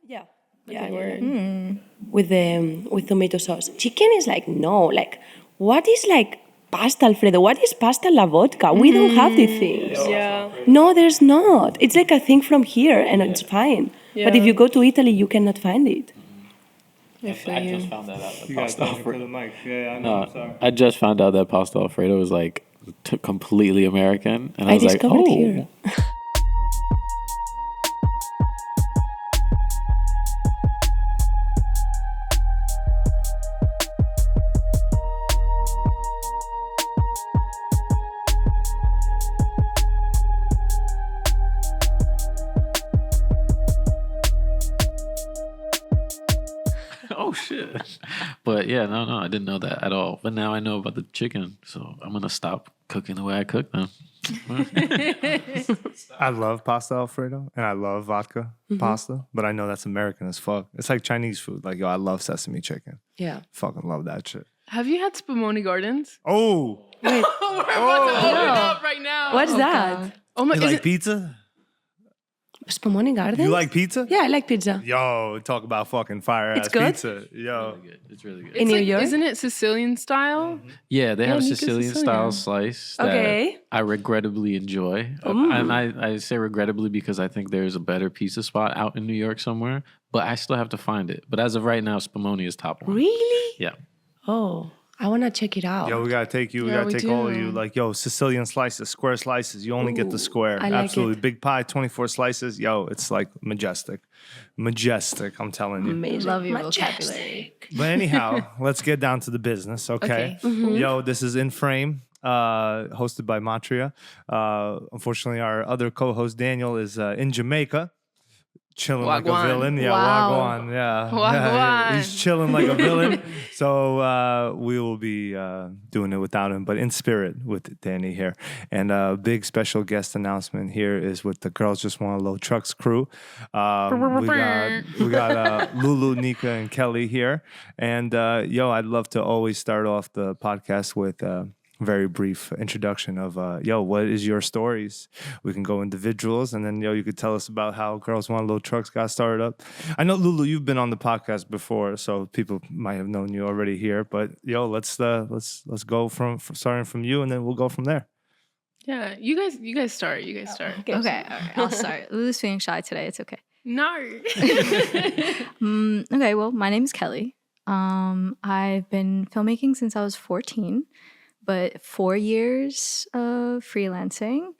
Yeah. Okay, Yeah, word. with tomato sauce. Chicken is like no, like what is like pasta Alfredo? What is pasta la vodka? We don't have these things. Yeah. No, there's not. It's like a thing from here, and it's fine. But if Yeah. you go to Italy, you cannot find it. I feel you. found that out. You gotta talk to the mic. Yeah, I know. I'm sorry. I just found out that pasta Alfredo was like completely American, and I I was like, discovered oh. here. Oh shit! But yeah, no, I didn't know that at all. But now I know about the chicken, so I'm gonna stop cooking the way I cook then. I love pasta Alfredo and I love vodka pasta, but I know that's American as fuck. It's like Chinese food. Like, yo, I love sesame chicken. Yeah. Fucking love that shit. Have you had Spumoni Gardens? Oh, Wait, We're about to open up right now. what's God. that? Oh my! you Is like it? pizza? Spumoni Gardens? You like pizza? Yeah, I like pizza. Yo, talk about fucking fire ass It's good? pizza. Yo. It's really good. In It's New like, York? isn't it Sicilian style? Yeah, they have a Nica's Sicilian Sicilian. style slice that Okay. I regrettably enjoy. And I say regrettably because I think there's a better pizza spot out in New York somewhere, but I still have to find it. But as of right now, Spumoni is top one. Really? Yeah. Oh, I want to check it out. Yo, we gotta take you. We Yeah, gotta we take all of do. you. Like, yo, Sicilian slices, square slices. You only get the square. I like Absolutely. it. Big pie, 24 slices. Yo, it's like majestic. Majestic, I'm telling you. Amazing. Love your Majestic. vocabulary. But anyhow, let's get down to the business, okay? Yo, this is In Frame, hosted by Matria. Unfortunately, our other co-host Daniel is in Jamaica, chilling like a Wagwan. villain. Yeah, Wow. Wagwan. Yeah. Wagwan. He's chilling like a villain. So we will be doing it without him, but in spirit with Danny here. And a big special guest announcement here is with the Girls Just Want to Load Trucks crew. We got Lulu, Nica, and Kelly here. And yo, I'd love to always start off the podcast with very brief introduction of yo, what is your stories? We can go individuals, and then yo, you could tell us about how Girls Want Low Trucks got started up. I know Lulu, you've been on the podcast before, so people might have known you already here. But yo, let's go from starting from you, and then we'll go from there. Yeah, you guys start. You guys start. Okay, all right, I'll start. Lulu's feeling shy today. It's okay. No. Okay, well, my name is Kelly. I've been filmmaking since I was 14, but 4 years of freelancing,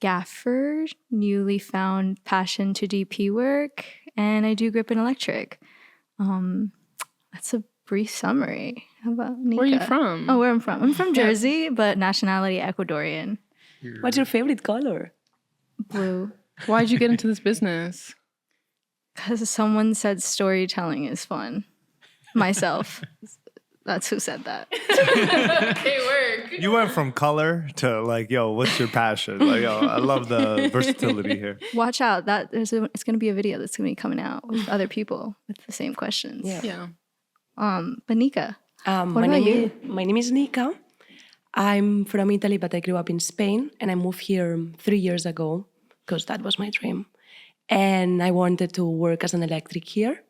gaffer, newly found passion to DP work, and I do grip and electric. That's a brief summary. How about Nica? Where are you from? Oh, where I'm from? I'm from Jersey, but nationality Ecuadorian. What's your favorite color? Blue. Why'd you get into this business? Because someone said storytelling is fun. Myself. That's who said that. Okay, work. You went from color to like, yo, what's your passion? Like, yo, I love the versatility here. Watch out. It's going to be a video that's going to be coming out with other people with the same questions. Yeah. Yeah. But Nica, My about name my name is Nica. I'm from Italy, but I grew up in Spain, and I moved here 3 years ago because that was my dream. And I wanted to work as an electric here.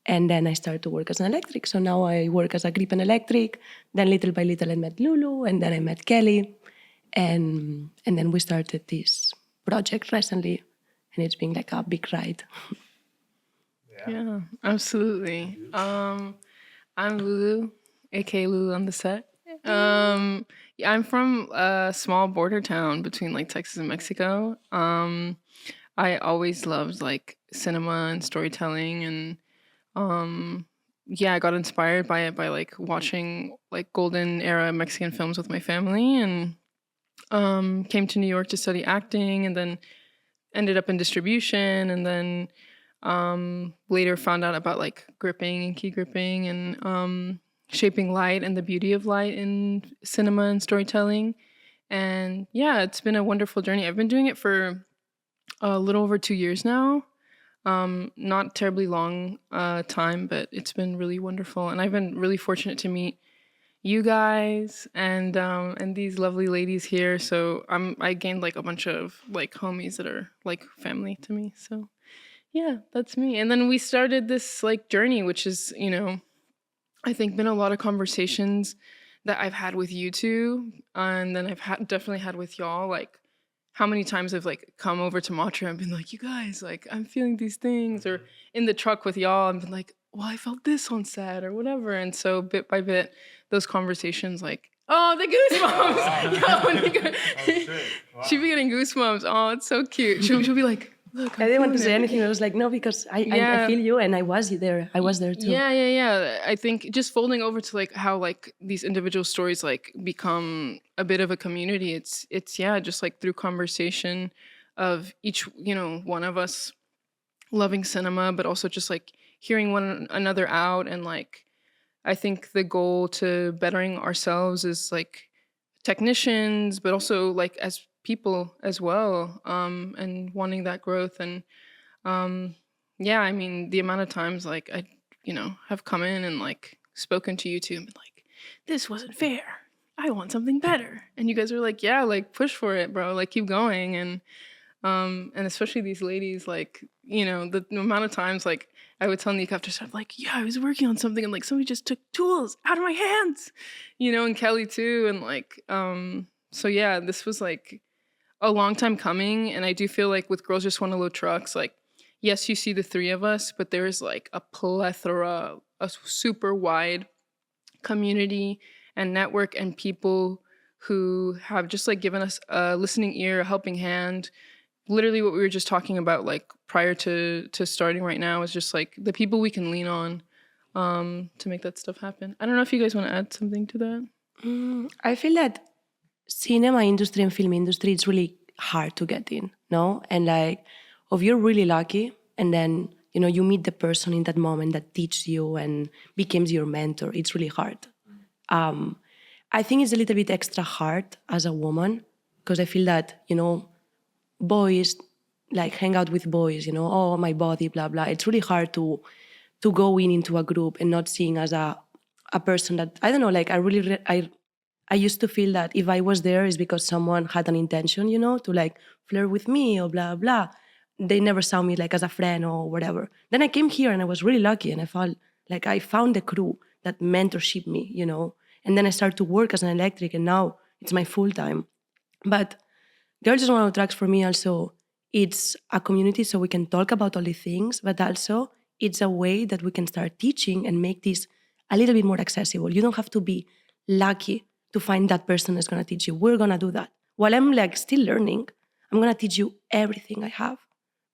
And then I started to work as an electric. So now I work as a grip and electric. Then little by little I met Lulu, and then I met Kelly. And then we started this project recently. And it's been like a big ride. Yeah, absolutely. I'm Lulu, aka Lulu on the set. Yeah, I'm from a small border town between like Texas and Mexico. I always loved like cinema and storytelling, and yeah, I got inspired by it by like watching like golden era Mexican films with my family, and came to New York to study acting, and then ended up in distribution, and then later found out about like gripping and key gripping and shaping light and the beauty of light in cinema and storytelling. And yeah, it's been a wonderful journey. I've been doing it for a little over 2 years now. Not terribly long time, but it's been really wonderful. And I've been really fortunate to meet you guys and these lovely ladies here. So I gained like a bunch of like homies that are like family to me. So Yeah, that's me. And then we started this like journey, which is, you know, I think been a lot of conversations that I've had with you two, and then definitely had with y'all. Like, how many times I've like come over to Matria and been like, you guys, like, I'm feeling these things, or in the truck with y'all and been like, well, I felt this on set or whatever. And so bit by bit, those conversations, like, oh, the goosebumps. She'd be getting goosebumps. Oh, it's so cute. She'll be like, look, I didn't want to say anything. I was like, no, because I feel you, and I was there. I was there too. Yeah. I think just folding over to like how like these individual stories like become a bit of a community. It's just like through conversation of each, you know, one of us loving cinema, but also just like hearing one another out. And like, I think the goal to bettering ourselves is like technicians, but also like as people as well, and wanting that growth. And I mean, the amount of times like I, you know, have come in and like spoken to you two and been like, this wasn't fair, I want something better. And you guys are like, yeah, like push for it, bro, like keep going. And especially these ladies, like, you know, the amount of times like I would tell Nica after stuff like, yeah, I was working on something and like somebody just took tools out of my hands, you know, and Kelly too. And like, so yeah, this was like a long time coming. And I do feel like with Girls Just Wanna Load Trucks, like, yes, you see the three of us, but there is like a plethora, a super wide community and network and people who have just like given us a listening ear, a helping hand. Literally what we were just talking about like prior to starting right now is just like the people we can lean on to make that stuff happen. I don't know if you guys want to add something to that. I feel that cinema industry and film industry, it's really hard to get in, no? And like, if you're really lucky and then, you know, you meet the person in that moment that teaches you and becomes your mentor, it's really hard. I think it's a little bit extra hard as a woman because I feel that, you know, boys like hang out with boys, you know, oh, my body, blah, blah. It's really hard to go into a group and not seeing as a person that, I don't know, like I used to feel that if I was there is because someone had an intention, you know, to like flirt with me or blah, blah. They never saw me like as a friend or whatever. Then I came here and I was really lucky and I felt like I found a crew that mentorship me, you know. And then I started to work as an electric and now it's my full time. But Girls Just Wanna Load Trucks for me also, it's a community so we can talk about all the things, but also it's a way that we can start teaching and make this a little bit more accessible. You don't have to be lucky to find that person that's gonna teach you. We're gonna do that. While I'm like still learning, I'm gonna teach you everything I have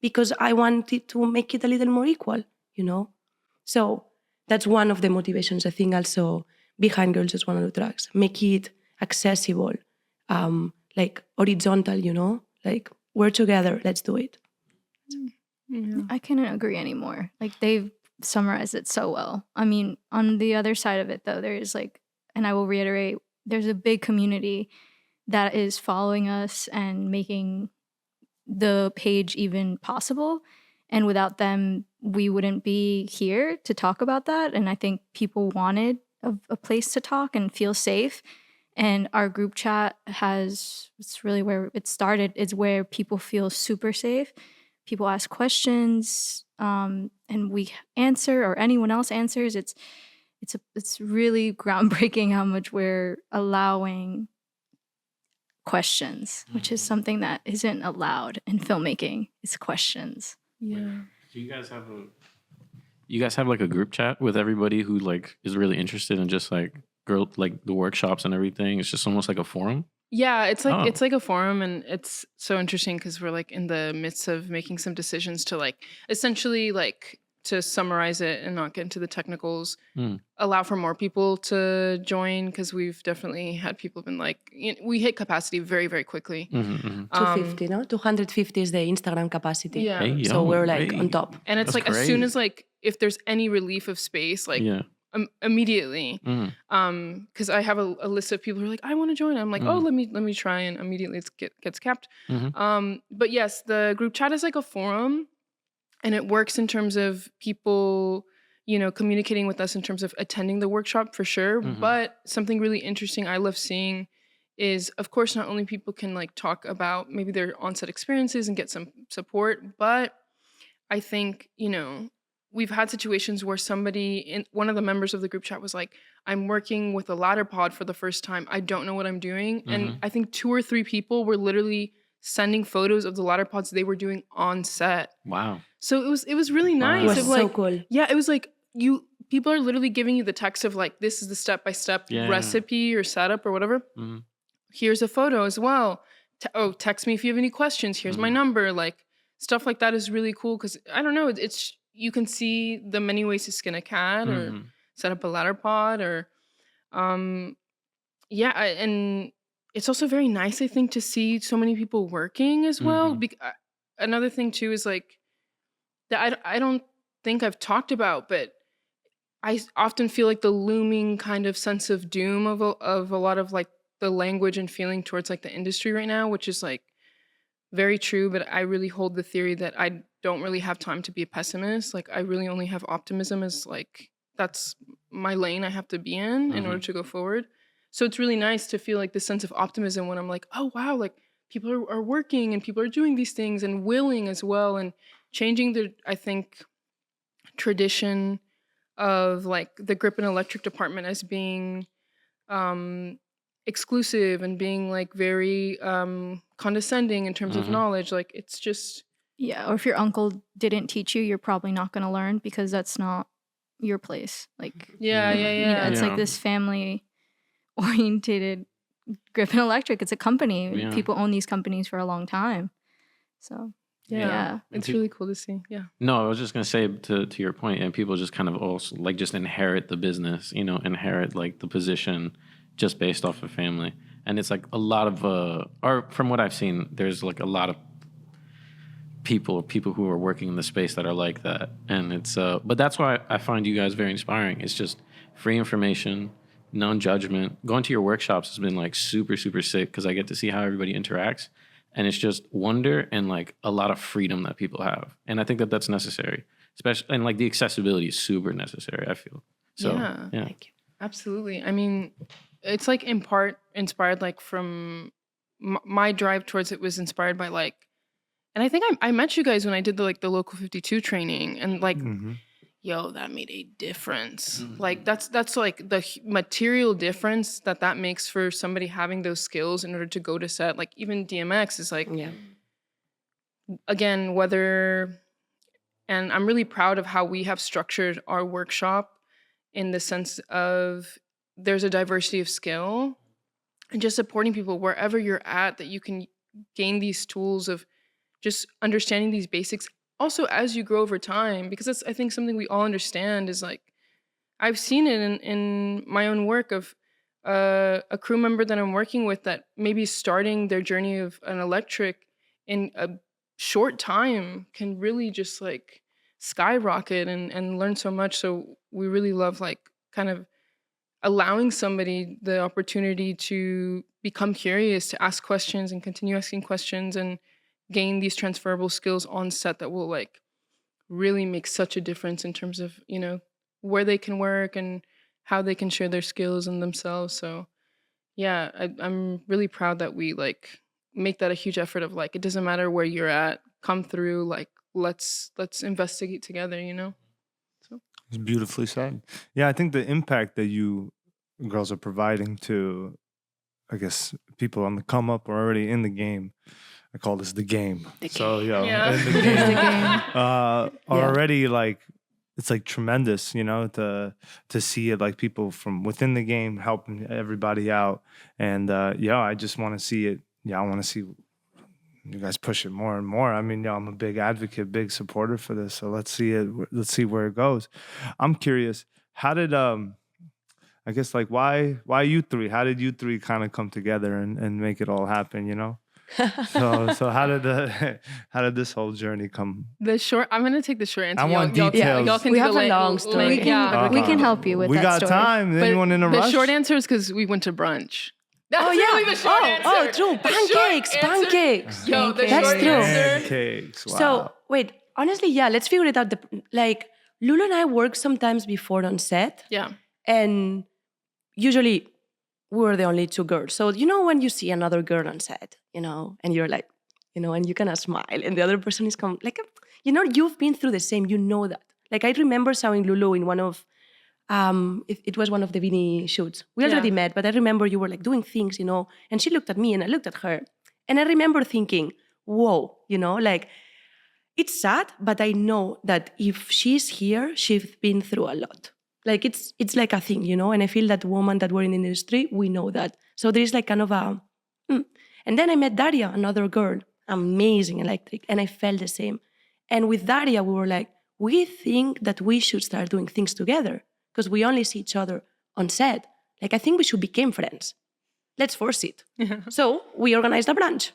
because I wanted to make it a little more equal, you know? So that's one of the motivations I think also behind Girls Just Wanna Load Trucks. Make it accessible, like horizontal, you know? Like we're together, let's do it. Yeah. I couldn't agree anymore. Like they've summarized it so well. I mean, on the other side of it though, there's like, and I will reiterate, there's a big community that is following us and making the page even possible. And without them, we wouldn't be here to talk about that. And I think people wanted a place to talk and feel safe. And our group chat it's really where it started. It's where people feel super safe. People ask questions and we answer, or anyone else answers. It's really groundbreaking how much we're allowing questions, which is something that isn't allowed in filmmaking. It's questions. Yeah. Do you guys have like a group chat with everybody who like is really interested in just like like the workshops and everything? It's just almost like a forum. Yeah, it's like a forum, and it's so interesting because we're like in the midst of making some decisions to like essentially like to summarize it and not get into the technicals, allow for more people to join because we've definitely had people been like, we hit capacity very, very quickly. 250, no? 250 is the Instagram capacity. Yeah. Hey, So we're like on top. And it's That's like as soon great. as like if there's any relief of space, like immediately, because I have a list of people who are like, I want to join. I'm like, oh, let me try, and immediately it gets capped. But yes, the group chat is like a forum. And it works in terms of people, you know, communicating with us in terms of attending the workshop for sure. But something really interesting I love seeing is, of course, not only people can like talk about maybe their on-set experiences and get some support, but I think, we've had situations where one of the members of the group chat was like, I'm working with a ladder pod for the first time. I don't know what I'm doing. And I think 2 or 3 people were literally sending photos of the ladder pods they were doing on set. Wow. So it was really nice. It was of so cool. Yeah, it was like people are literally giving you the text of like, this is the step-by-step recipe or setup or whatever. Here's a photo as well. Text me if you have any questions. Here's my number. Like stuff like that is really cool because I don't know, it's you can see the many ways to skin a cat or set up a ladder pod or and it's also very nice, I think, to see so many people working as well. Another thing too is like that I don't think I've talked about, but I often feel like the looming kind of sense of doom of a lot of like the language and feeling towards like the industry right now, which is like very true. But I really hold the theory that I don't really have time to be a pessimist. Like I really only have optimism as like that's my lane I have to be in order to go forward. So it's really nice to feel like this sense of optimism when I'm like, oh wow, like people are working and people are doing these things and willing as well and changing the, I think, tradition of like the grip and electric department as being exclusive and being like very condescending in terms of knowledge. Like it's just... Yeah, or if your uncle didn't teach you, you're probably not going to learn because that's not your place. Like, it's like this family orientated grip and electric. It's a company. Yeah. People own these companies for a long time. So yeah. It's really cool to see. Yeah. No, I was just gonna say to your point, and people just kind of also like just inherit the business, inherit like the position just based off of family. And it's like a lot of or from what I've seen, there's like a lot of people who are working in the space that are like that. And it's but that's why I find you guys very inspiring. It's just free information, non-judgment. Going to your workshops has been like super, super sick because I get to see how everybody interacts. And it's just wonder and like a lot of freedom that people have. And I think that that's necessary, especially, and like the accessibility is super necessary, I feel. So, yeah. Thank you. Absolutely. I mean, it's like in part inspired like from my drive towards it was inspired by like, and I think I met you guys when I did the Local 52 training and like, yo, that made a difference. Like that's like the material difference that makes for somebody having those skills in order to go to set. Like even DMX is like, again, and I'm really proud of how we have structured our workshop in the sense of there's a diversity of skill and just supporting people wherever you're at, that you can gain these tools of just understanding these basics. Also, as you grow over time, because that's, I think, something we all understand is like, I've seen it in my own work of a crew member that I'm working with that maybe starting their journey of an electric in a short time can really just like skyrocket and learn so much. So we really love like kind of allowing somebody the opportunity to become curious, to ask questions and continue asking questions and gain these transferable skills on set that will like really make such a difference in terms of, where they can work and how they can share their skills and themselves. So yeah, I'm really proud that we like make that a huge effort of like, it doesn't matter where you're at, come through, like, let's investigate together, So It's beautifully said. Yeah, I think the impact that you girls are providing to, I guess, people on the come up or already in the game, I call this the game. So, in the game, already like, it's like tremendous, to see it, like people from within the game helping everybody out. And I just want to see it. Yeah, I want to see you guys push it more and more. I mean, I'm a big advocate, big supporter for this. So let's see it. Let's see where it goes. I'm curious. How did I guess like why you three? How did you three kind of come together and make it all happen? So how did this whole journey come? I'm gonna take the short answer. I want details. Y'all can We do have the a long story. We can help you with we that got story. time. But Anyone in a rush? The short answer is because we went to brunch. That's Oh yeah. really the short answer. Oh, true. The Pancakes. Yo, the That's short true. answer. Pancakes. Wow. So wait, honestly, yeah, let's figure it out. Like Lulu and I work sometimes before on set. Yeah. And usually we were the only two girls. So when you see another girl on set, and you're like, and you kind of smile, and the other person is like, you've been through the same, that. Like, I remember seeing Lulu in one of, it was one of the Vini shoots. We already met, but I remember you were like doing things, and she looked at me and I looked at her. And I remember thinking, whoa, like, it's sad, but I know that if she's here, she's been through a lot. Like, it's like a thing, and I feel that women that were in the industry, we know that. So there is like kind of a, And then I met Daria, another girl, amazing electric, and I felt the same. And with Daria, we were like, we think that we should start doing things together because we only see each other on set. Like, I think we should become friends. Let's force it. So we organized a brunch,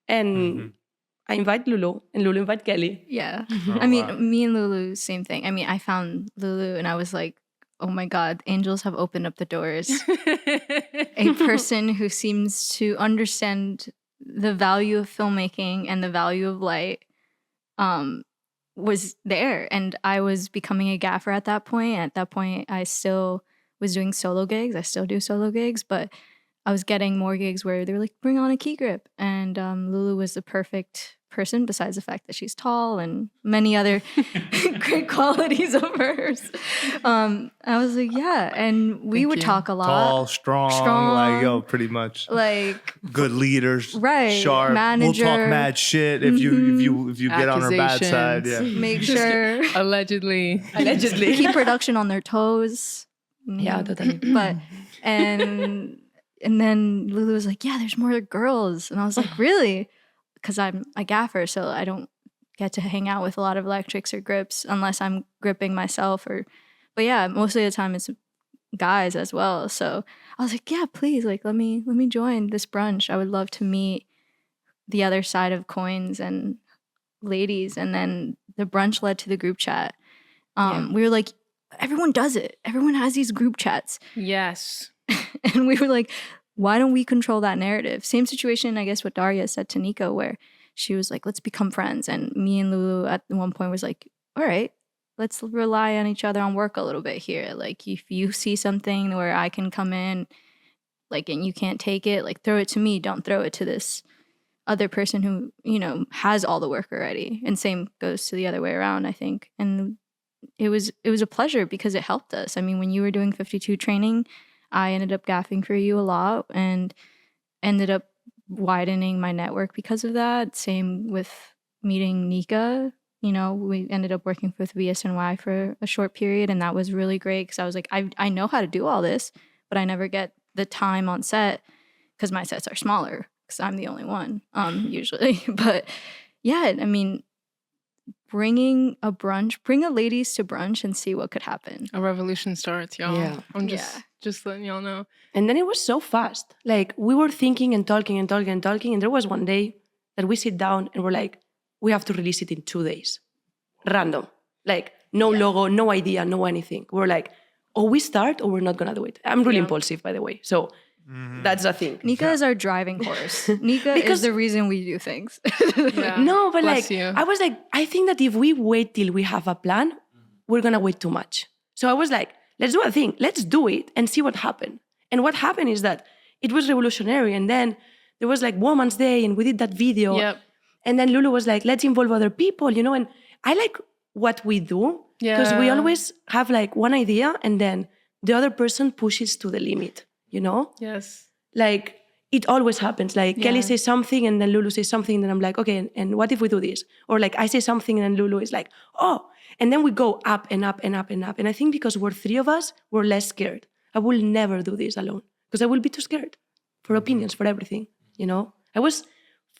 and I invite Lulu, and Lulu invite Kelly. Yeah. I mean, me and Lulu, same thing. I mean, I found Lulu and I was like, oh my God, angels have opened up the doors. A person who seems to understand the value of filmmaking and the value of light was there. And I was becoming a gaffer at that point. At that point, I still was doing solo gigs. I still do solo gigs, but I was getting more gigs where they were like, bring on a key grip. And Lulu was the perfect person, besides the fact that she's tall and many other great qualities of hers. I was like, yeah. And we would talk a lot. Tall, strong, like, pretty much. Like, good leaders. Right. Sharp. Manager. We'll talk mad shit if you get on her bad side. Yeah. Make sure. Allegedly. Keep production on their toes. Yeah, totally. But, and then Lulu was like, yeah, there's more girls. And I was like, really? Because I'm a gaffer, so I don't get to hang out with a lot of electrics or grips unless I'm gripping myself. But yeah, most of the time it's guys as well. So I was like, yeah, please, like, let me join this brunch. I would love to meet the other side of coins and ladies. And then the brunch led to the group chat. We were like, everyone does it. Everyone has these group chats. Yes. And we were like, why don't we control that narrative? Same situation, I guess, what Daria said to Nica, where she was like, let's become friends. And me and Lulu at one point was like, all right, let's rely on each other on work a little bit here. Like, if you see something where I can come in, like, and you can't take it, like, throw it to me. Don't throw it to this other person who, has all the work already. And same goes to the other way around, I think. And it was a pleasure because it helped us. I mean, when you were doing 52 training, I ended up gaffing for you a lot and ended up widening my network because of that. Same with meeting Nica. We ended up working with VSNY for a short period, and that was really great because I was like, I know how to do all this, but I never get the time on set because my sets are smaller because I'm the only one usually. But yeah, I mean, bring a ladies to brunch and see what could happen. A revolution starts, y'all. Yeah. I'm just letting y'all know. And then it was so fast. Like, we were thinking and talking and talking and talking. And there was one day that we sit down and we're like, we have to release it in 2 days. Random. Like, no logo, no idea, no anything. We're like, or we start or we're not going to do it. I'm really impulsive, by the way. So that's the thing. Nica is our driving horse. Nica is the reason we do things. No, but Bless like, you. I was like, I think that if we wait till we have a plan, we're going to wait too much. So I was like, let's do a thing. Let's do it and see what happened. And what happened is that it was revolutionary. And then there was like Women's Day and we did that video. Yep. And then Lulu was like, let's involve other people, and I like what we do because we always have like one idea and then the other person pushes to the limit, Yes. Like, it always happens. Like, Kelly says something and then Lulu says something and then I'm like, okay, and what if we do this? Or like, I say something and then Lulu is like, oh, and then we go up and up and up and up. And I think because we're 3 of us, we're less scared. I will never do this alone because I will be too scared for opinions, for everything, I was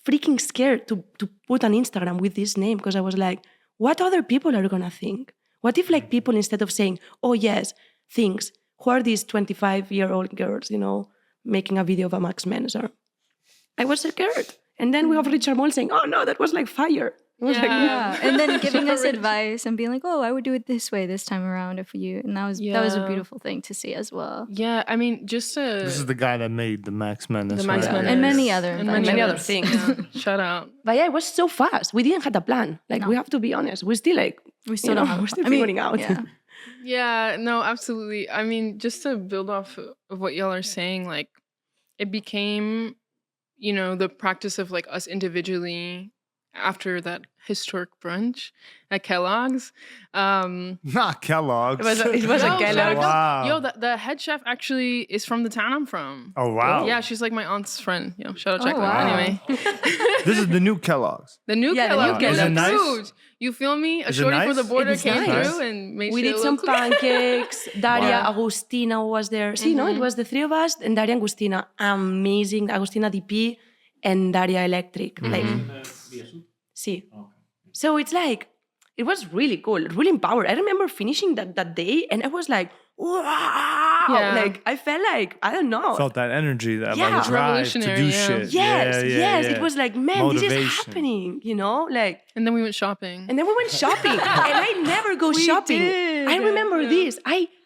freaking scared to put an Instagram with this name because I was like, what other people are going to think? What if like people, instead of saying, oh yes, things, who are these 25-year-old girls, making a video of a Max Menzer? I was scared. And then we have Richard Moll saying, oh no, that was like fire. It was like, and then giving us advice and being like, oh, I would do it this way this time around and that was a beautiful thing to see as well. Yeah, I mean, just to... This is the guy that made the Max Mendes. The Max Mendes. And many other And many other things. Shout out. But yeah, it was so fast. We didn't have a plan. Like, we have to be honest. We're still like, We still don't have we're still figuring out. Yeah. Yeah, no, absolutely. I mean, just to build off of what y'all are saying, like, it became, the practice of like us individually after that historic brunch at Kellogg's. Not Kellogg's. It was a No, Kellogg's. shout out- Wow. Yo, the head chef actually is from the town I'm from. Oh, wow. Yeah, she's like my aunt's friend. Shout out Oh, Jacqueline. wow. Anyway, This is the new Kellogg's. the new Yeah, the new Kellogg's. Kellogg's. Is Is it nice? huge. You feel me? A Is it shorty for nice? the border It is came nice. through and made We shit did some look cool. pancakes. Daria, Wow. Agustina was there. See, no, it was the three of us, and Daria and Agustina, amazing. Agustina DP and Daria Electric. Like, see. So it's like, it was really cool, really empowered. I remember finishing that day, and I was like, wow. Yeah. Like, I felt like, I don't know. Felt that energy, that Yeah. like drive to Revolutionary, do yeah. shit. Yes, yes. yeah. It was like, man, this is Motivation. happening, Like, And then we went shopping. and then we went shopping. And I never go shopping. did. I remember Yeah. this.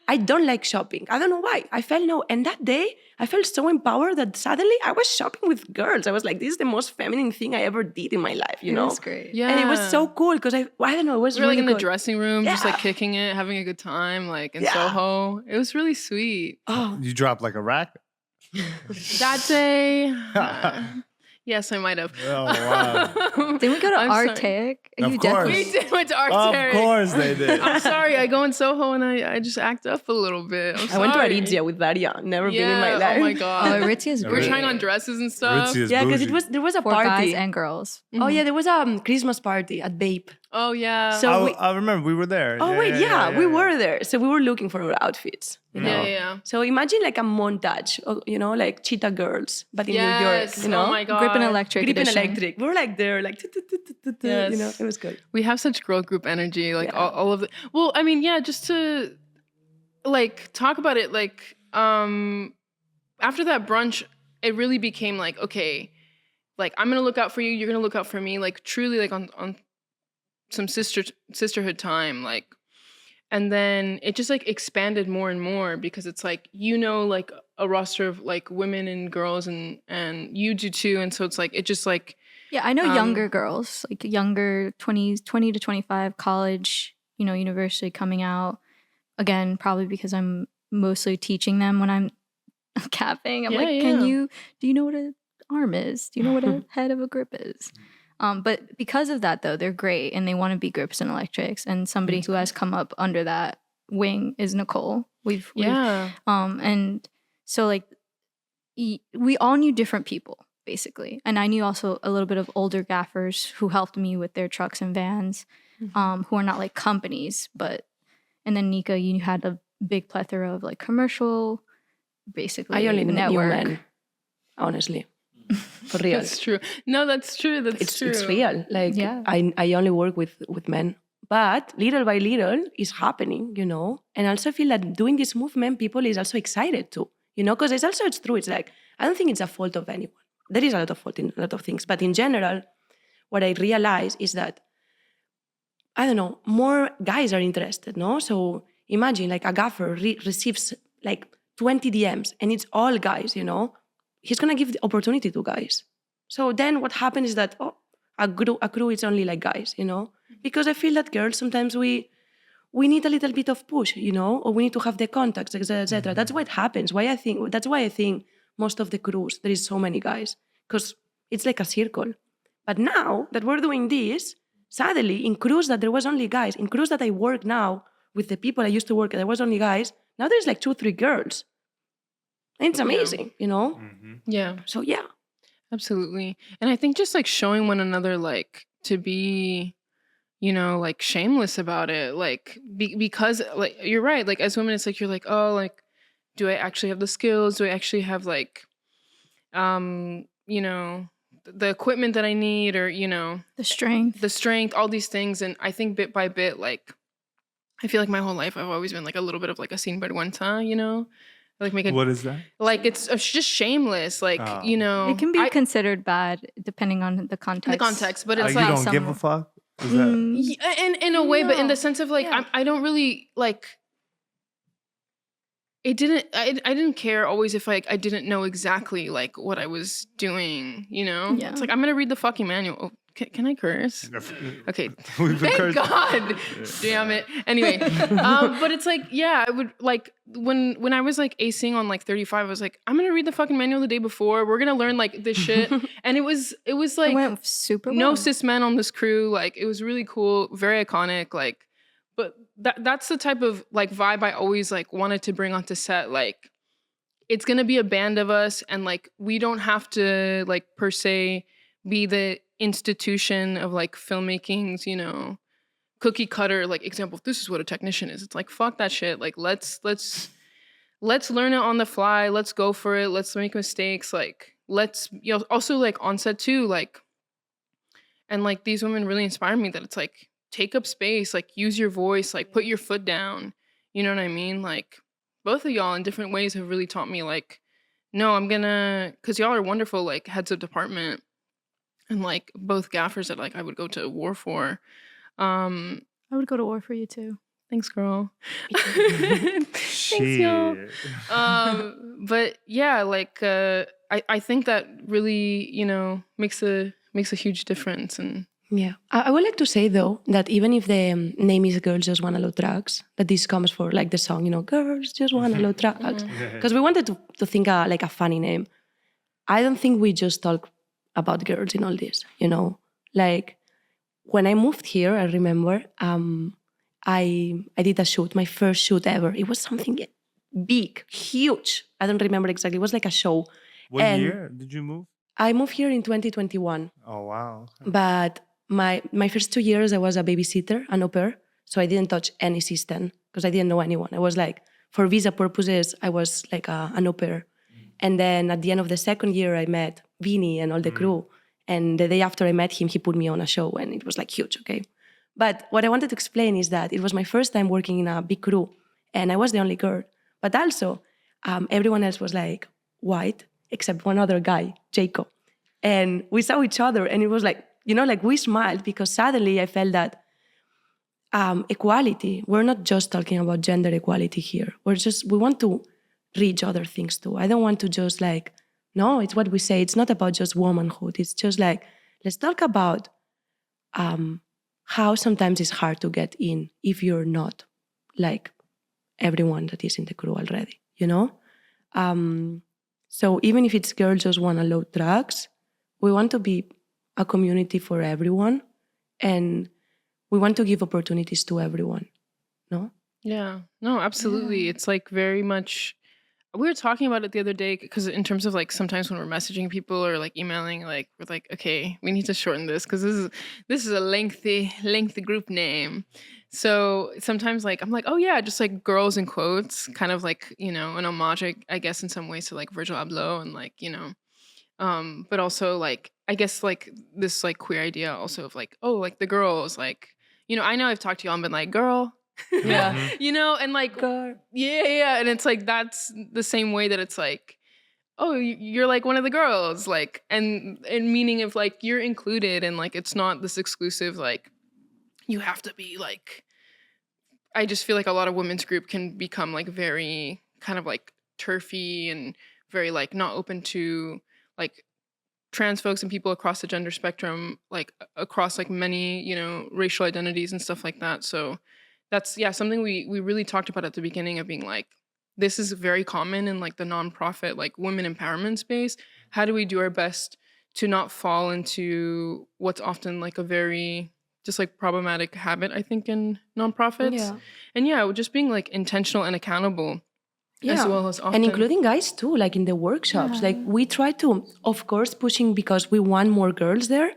I don't like shopping. I don't know why. I felt no. And that day, I felt so empowered that suddenly I was shopping with girls. I was like, this is the most feminine thing I ever did in my life, That's great. Yeah. And it was so cool because I don't know, it was We were like really in the cool. dressing room, just like Yeah. kicking it, having a good time, like in Yeah. Soho. It was really sweet. Oh, You dropped like a rack? That day, yes, I might have. Oh, wow. Didn't we go to I'm sorry. Artaic? Of You course. definitely- We did went to Of Arctic. course they did. I'm sorry. I go in Soho and I just act up a little bit. I went to Aritzia with Daria. Never been in my Yeah. life. Oh my Oh, god. Aritzia is We're great. trying on dresses and stuff. Ritzy is Yeah, because bougie. there was a For party. guys and girls. Oh yeah, there was a Christmas party at Bape. Oh yeah. So I remember we were there. Oh wait, yeah, we were there. So we were looking for our outfits. yeah. So imagine like a montage, like cheetah girls, but in New York. Yes. Oh my god. Grip and Electric Grip and edition. Electric. We were like there, like Yes. it was good. We have such girl group energy, like Yeah. all of the. Well, I mean, yeah, just to like talk about it, like after that brunch, it really became like, okay, like I'm gonna look out for you, you're gonna look out for me, like truly, like on some sisterhood time, like, and then it just like expanded more and more because it's like like a roster of like women and girls and you do too, and so it's like it just like. Yeah, I know younger girls, like younger 20 to 25, college, university coming out. Again, probably because I'm mostly teaching them when I'm capping. I'm Yeah, like, yeah. do you know what an arm is? Do you know what a head of a grip is? But because of that, though, they're great and they want to be grips and electrics. And somebody who has come up under that wing is Nicole. We've and so like we all knew different people. Basically. And I knew also a little bit of older gaffers who helped me with their trucks and vans, who are not like companies, and then Nica, you had a big plethora of like commercial, basically I only knew network. men, honestly. For real. That's true. No, that's true. That's true. It's real. Like Yeah. I only work with men. But little by little it's happening, And I also feel that doing this movement, people is also excited too. Because it's true. It's like, I don't think it's a fault of anyone. There is a lot of fault in a lot of things. But in general, what I realize is that, I don't know, more guys are interested, no? So imagine like a gaffer receives like 20 DMs and it's all guys, He's going to give the opportunity to guys. So then what happens is that, a crew is only like guys, Because I feel that girls, sometimes we need a little bit of push, Or we need to have the contacts, etc. That's what happens. That's why I think most of the crews, there is so many guys, because it's like a circle. But now that we're doing this, suddenly in crews that there was only guys, in crews that I work now with the people I used to work, there was only guys, now there's like 2-3 girls. And it's amazing, Yeah, So yeah. absolutely. And I think just like showing one another, like to be, like shameless about it, like because like you're right. Like as women, it's like you're like, oh, like, do I actually have the skills? Do I actually have like, the equipment that I need, or The strength. all these things. And I think bit by bit, like I feel like my whole life I've always been like a little bit of like a sin vergüenza, like make it What is that? like it's just shameless, like Oh. It can be considered bad depending on the context. the context, but it's You like don't give a fuck? Is that... yeah, in a way, but in No. the sense of like Yeah. I don't really like. I didn't care always if like I didn't know exactly like what I was doing, Yeah. It's like I'm gonna read the fucking manual. Can I curse? Okay. We've been Thank cursed. God. Damn it. Anyway, but it's like, yeah, I would like when I was like acing on like 35, I was like, I'm gonna read the fucking manual the day before. We're gonna learn like this shit, and it was It like went super no well. cis men on this crew. Like it was really cool, very iconic. Like, but that's the type of like vibe I always like wanted to bring onto set. Like, it's gonna be a band of us, and like we don't have to like per se be the institution of like filmmaking's, you know, cookie cutter like example. This is what a technician is. It's like fuck that shit. Like let's learn it on the fly. Let's go for it. Let's make mistakes. Like let's, you know, also like on set too. Like, and like these women really inspire me that it's like take up space, like use your voice, like put your foot down. You know what I mean? Like both of y'all in different ways have really taught me like, no, I'm gonna, cause y'all are wonderful like heads of department and like both gaffers that like I would go to war for. I would go to war for you too. Thanks, girl. Thanks, y'all. But yeah, like I think that really, you know, makes a huge difference. And Yeah. I would like to say, though, that even if the name is Girls Just Wanna Load Drugs, that this comes for, like, the song, you know, Girls Just Wanna Load Drugs. Because we wanted to think, like, a funny name. I don't think we just talk about girls in all this, you know? Like, when I moved here, I remember I did a shoot, my first shoot ever. It was something big, huge. I don't remember exactly. It was like a show. What And year did you move? I moved here in 2021. Oh, wow. But my first 2 years, I was a babysitter, an au pair. So I didn't touch any system because I didn't know anyone. I was like, for visa purposes, I was like an au pair. And then at the end of the second year, I met Vinny and all the crew. And the day after I met him, he put me on a show and it was like huge, okay? But what I wanted to explain is that it was my first time working in a big crew and I was the only girl. But also, everyone else was like white, except one other guy, Jacob. And we saw each other and it was like, you know, like we smiled because suddenly I felt that equality, we're not just talking about gender equality here. We want to reach other things too. I don't want to just like, no, it's what we say. It's not about just womanhood. It's just like, let's talk about how sometimes it's hard to get in if you're not like everyone that is in the crew already, you know? So even if it's girls just want to load drugs, we want to be a community for everyone and we want to give opportunities to everyone, no? yeah, no, absolutely. Yeah. It's like very much, we were talking about it the other day because in terms of like sometimes when we're messaging people or like emailing, like we're like, okay, we need to shorten this because this is a lengthy group name. So sometimes like I'm like, oh yeah, just like girls in quotes, kind of like, you know, an homage, I guess in some ways to like Virgil Abloh and like, you know, but also like I guess like this like queer idea also of like, oh, like the girls, like, you know, I know I've talked to y'all and been like, girl. Yeah. You know, and like, yeah. And it's like, that's the same way that it's like, oh, you're like one of the girls, like, and meaning of like, you're included and like, it's not this exclusive, like, you have to be like, I just feel like a lot of women's group can become like very kind of like turfy and very like not open to like trans folks and people across the gender spectrum, like across like many, you know, racial identities and stuff like that. So that's, yeah, something we really talked about at the beginning of being like, this is very common in like the nonprofit, like women empowerment space. How do we do our best to not fall into what's often like a very just like problematic habit, I think, in nonprofits? Yeah. And yeah, just being like intentional and accountable. Yeah. As well as often. And including guys too, like in the workshops. Yeah. Like we try to, of course, pushing because we want more girls there,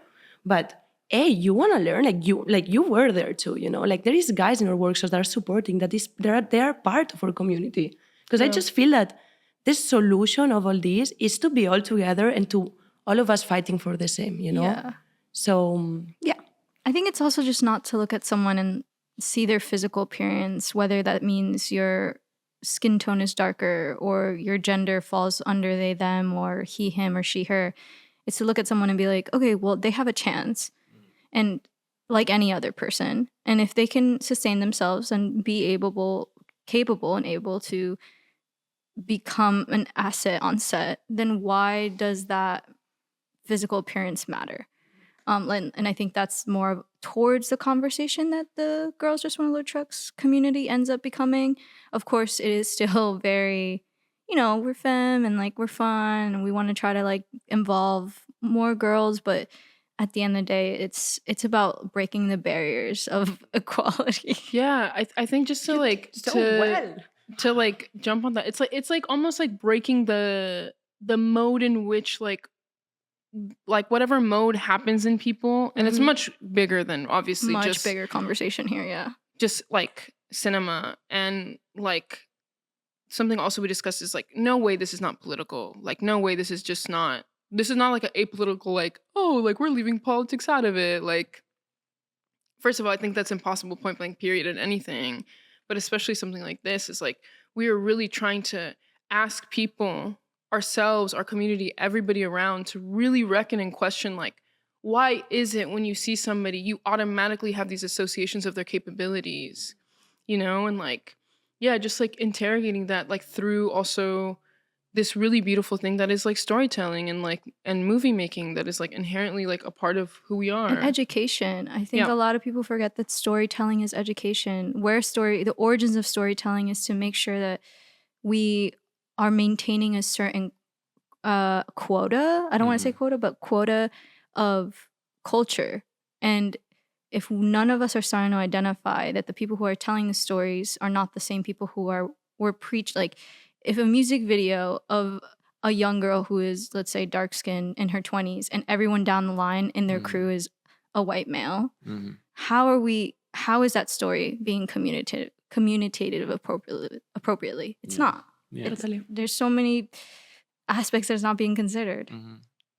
but hey, you want to learn, like you were there too, you know, like there is guys in our workshops that are supporting, that is, they are part of our community. Because I just feel that this solution of all this is to be all together and to all of us fighting for the same, you know? Yeah. So, yeah. I think it's also just not to look at someone and see their physical appearance, whether that means your skin tone is darker or your gender falls under they, them, or he, him, or she, her. It's to look at someone and be like, okay, well, they have a chance. And like any other person. And if they can sustain themselves and be capable and able to become an asset on set, then why does that physical appearance matter? And I think that's more towards the conversation that the Girls Just Want to Load Trucks community ends up becoming. Of course, it is still very, we're femme and like we're fun and we want to try to like involve more girls, but at the end of the day, it's about breaking the barriers of equality. Yeah, I think just to like to like jump on that, it's like almost like breaking the mode in which like whatever mode happens in people, and it's much bigger than obviously much just bigger conversation here. Yeah, just like cinema, and like something also we discussed is like, no way this is not political. Like, no way this is not like an apolitical, like, oh, like we're leaving politics out of it. Like, first of all, I think that's impossible, point blank period, at anything. But especially something like this is like, we are really trying to ask people, ourselves, our community, everybody around, to really reckon and question, like, why is it when you see somebody, you automatically have these associations of their capabilities, and like, yeah, just like interrogating that, like through also this really beautiful thing that is like storytelling and movie making that is like inherently like a part of who we are. And education. I think a lot of people forget that storytelling is education. The origins of storytelling is to make sure that we are maintaining a certain quota. I don't want to say quota, but quota of culture. And if none of us are starting to identify that the people who are telling the stories are not the same people who were preached, like if a music video of a young girl who is, let's say, dark skinned in her 20s and everyone down the line in their crew is a white male, how is that story being communicated appropriately? It's not. Yeah. There's so many aspects that's not being considered.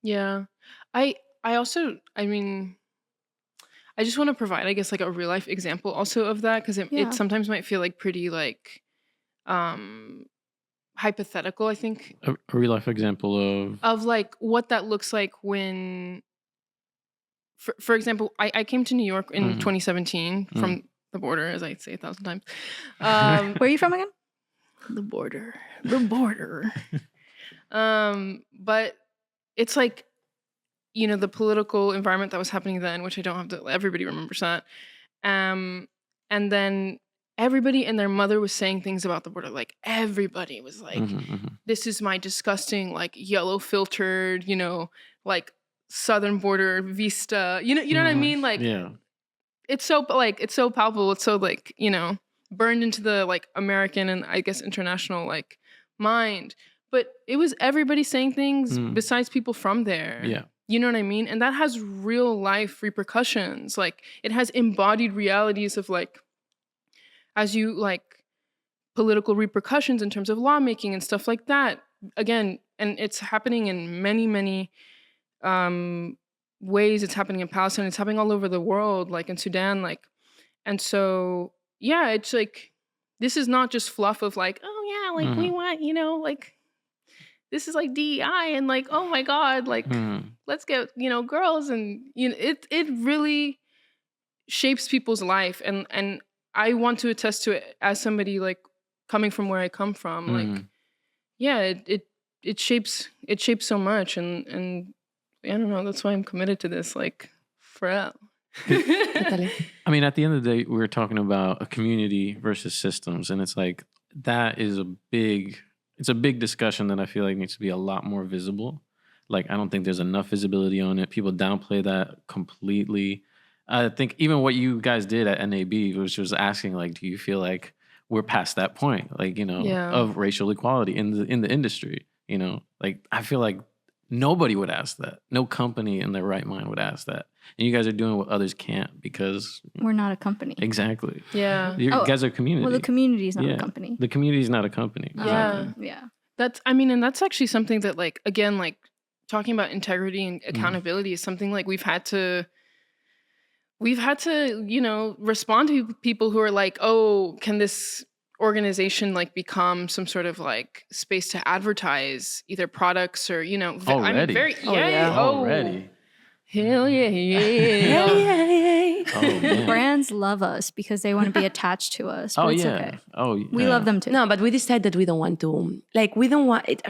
Yeah. I mean, I just want to provide, I guess, like a real life example also of that, because it sometimes might feel like pretty like hypothetical, I think. A real life example of like what that looks like when, for example, I came to New York in 2017 from the border, as I say 1,000 times. Where are you from again? The border. But it's like, the political environment that was happening then, which I don't have to, everybody remembers that. And then everybody and their mother was saying things about the border. Like everybody was like, this is my disgusting, like yellow filtered, like southern border vista. You know what I mean? Like, it's so palpable. It's so like, burned into the like American and I guess international like mind. But it was everybody saying things besides people from there. Yeah. You know what I mean? And that has real life repercussions. Like it has embodied realities of like, as you like political repercussions in terms of lawmaking and stuff like that. Again, and it's happening in many, many ways. It's happening in Palestine. It's happening all over the world, like in Sudan. Like, and so, yeah, it's like, this is not just fluff of like, oh yeah, like we want, like, this is like DEI and like, oh my God, like, let's get, girls. And, it really shapes people's life. And I want to attest to it as somebody like coming from where I come from. Like, yeah, it shapes so much. And I don't know, that's why I'm committed to this, like, forever. I mean, at the end of the day, we're talking about a community versus systems. And it's like, that is it's a big discussion that I feel like needs to be a lot more visible. Like, I don't think there's enough visibility on it. People downplay that completely. I think even what you guys did at NAB, which was asking, like, do you feel like we're past that point, like, of racial equality in the industry? Like, I feel like nobody would ask that. No company in their right mind would ask that. And you guys are doing what others can't because we're not a company. Exactly. Yeah. You guys are a community. Well, the community is not a company. The community is not a company. Yeah. Yeah. And that's actually something that, like, again, like talking about integrity and accountability is something like we've had to, respond to people who are like, oh, can this organization like become some sort of like space to advertise either products or, already. Already. Hell yeah. Hell yeah. Oh, man. Brands love us because they want to be attached to us. But it's okay. Oh, yeah. We love them too. No, but we decided that we don't want to, like, we don't want it.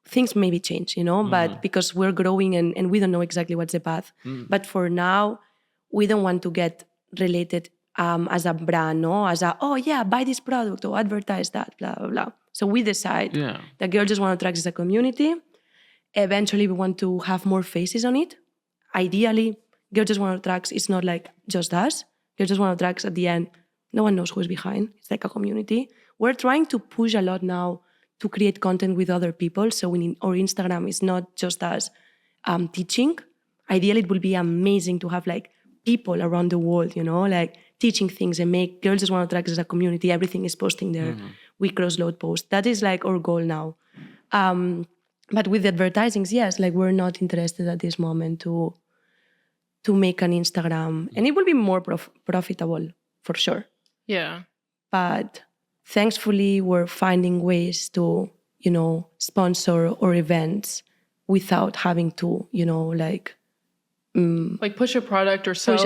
things maybe change, but because we're growing and we don't know exactly what's the path. But for now, we don't want to get related as a brand, no? As a, oh yeah, buy this product or advertise that, blah, blah, blah. So we decide that Girls Just Want to Tracks is a community. Eventually, we want to have more faces on it. Ideally, Girls Just Want to Tracks is not like just us. Girls Just Want to Tracks at the end, no one knows who's behind. It's like a community. We're trying to push a lot now to create content with other people. So our Instagram is not just us teaching. Ideally, it would be amazing to have like people around the world, like teaching things and make Girls Just Want to Tracks as a community. Everything is posting there. We cross-load posts. That is like our goal now. But with the advertisings, yes, like we're not interested at this moment to make an Instagram. And it will be more profitable, for sure. Yeah. But thankfully, we're finding ways to, sponsor our events without having to, like push a product or sell, push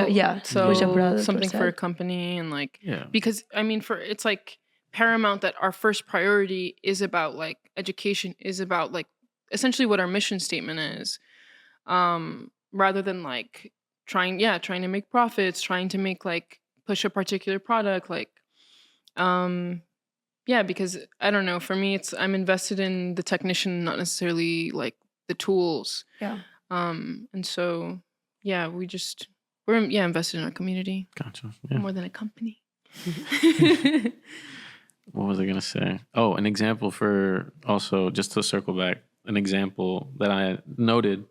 a product something for a company and because I mean, it's like paramount that our first priority is about like education, is about like essentially what our mission statement is, rather than like trying to make profits, trying to make like push a particular product, like because I don't know, for me I'm invested in the technician, not necessarily like the tools. And so we're invested in our community. Gotcha. More than a company. What was I gonna say? Oh, an example for also, just to circle back, an example that I noted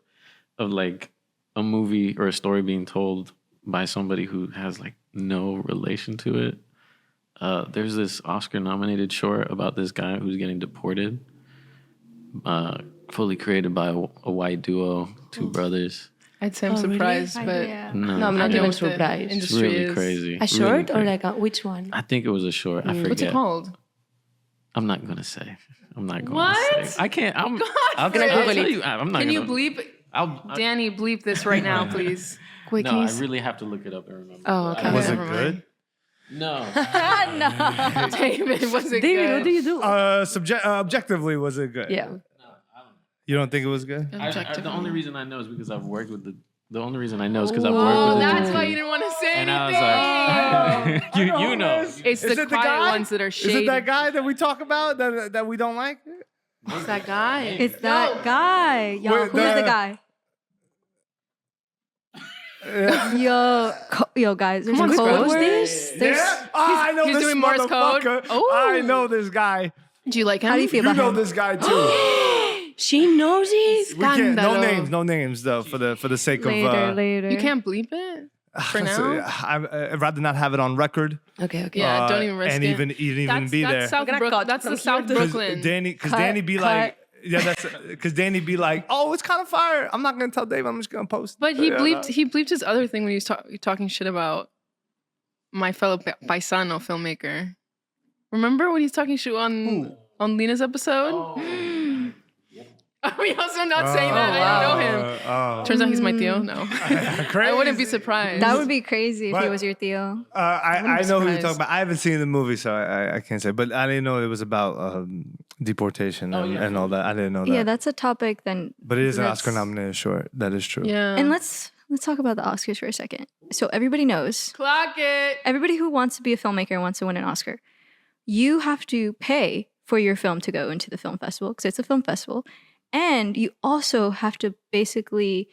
of like a movie or a story being told by somebody who has like no relation to it. There's this Oscar-nominated short about this guy who's getting deported, fully created by a white duo, two brothers. I'd say I'm surprised, really? but no, I'm not even surprised. It's really crazy. A short or like which one? I think it was a short. I forget. What's it called? I'm not gonna say. What? I can't. I'm God, gonna I'll tell you. I'm not. Can you gonna, bleep? Danny, bleep this right now, please. Quick, no, I really have to look it up and remember. Oh, okay. Was it good? No. No. David, was it David, good? what do you do? Objectively, was it good? Yeah. You don't think it was good? The only reason I know is because I've worked with the only reason I know is because I've worked with the that's two. why you didn't want to say And anything. I was like, you know. It's the quiet ones that are shady. Is it that guy that we talk about that we don't like? It's that guy. It's that guy. Yo, who's the guy? Yo, guys, there's Come a on, code Scrubs. word. Yeah. I know he's this doing Morse code. motherfucker. Oh. I know this guy. Do you like him? How do you feel You about know him? this guy too. She knows it. We can't. Scandalo. No names though, for the sake Later. You can't bleep it for now. I'd rather not have it on record. Okay. Yeah, don't even risk and it. even be that's there. South that's the South Brooklyn. Because Danny be like, because Danny be like, oh, it's kind of fire. I'm not gonna tell Dave. I'm just gonna post. But he bleeped his other thing when he was talking shit about my fellow paisano filmmaker. Remember when he's talking shit on Lena's episode? Oh. Are we also not saying that? I don't know him. Turns out he's my Theo. No, I wouldn't be surprised. That would be crazy if he was your Theo. I know who you're surprised. talking about. I haven't seen the movie, so I can't say. But I didn't know it was about deportation and all that. I didn't know that. Yeah, that's a topic then. But it is an that's- Oscar-nominated short. That is true. Yeah. And let's talk about the Oscars for a second. So everybody knows, Clock it. everybody who wants to be a filmmaker and wants to win an Oscar, you have to pay for your film to go into the film festival because it's a film festival. And you also have to basically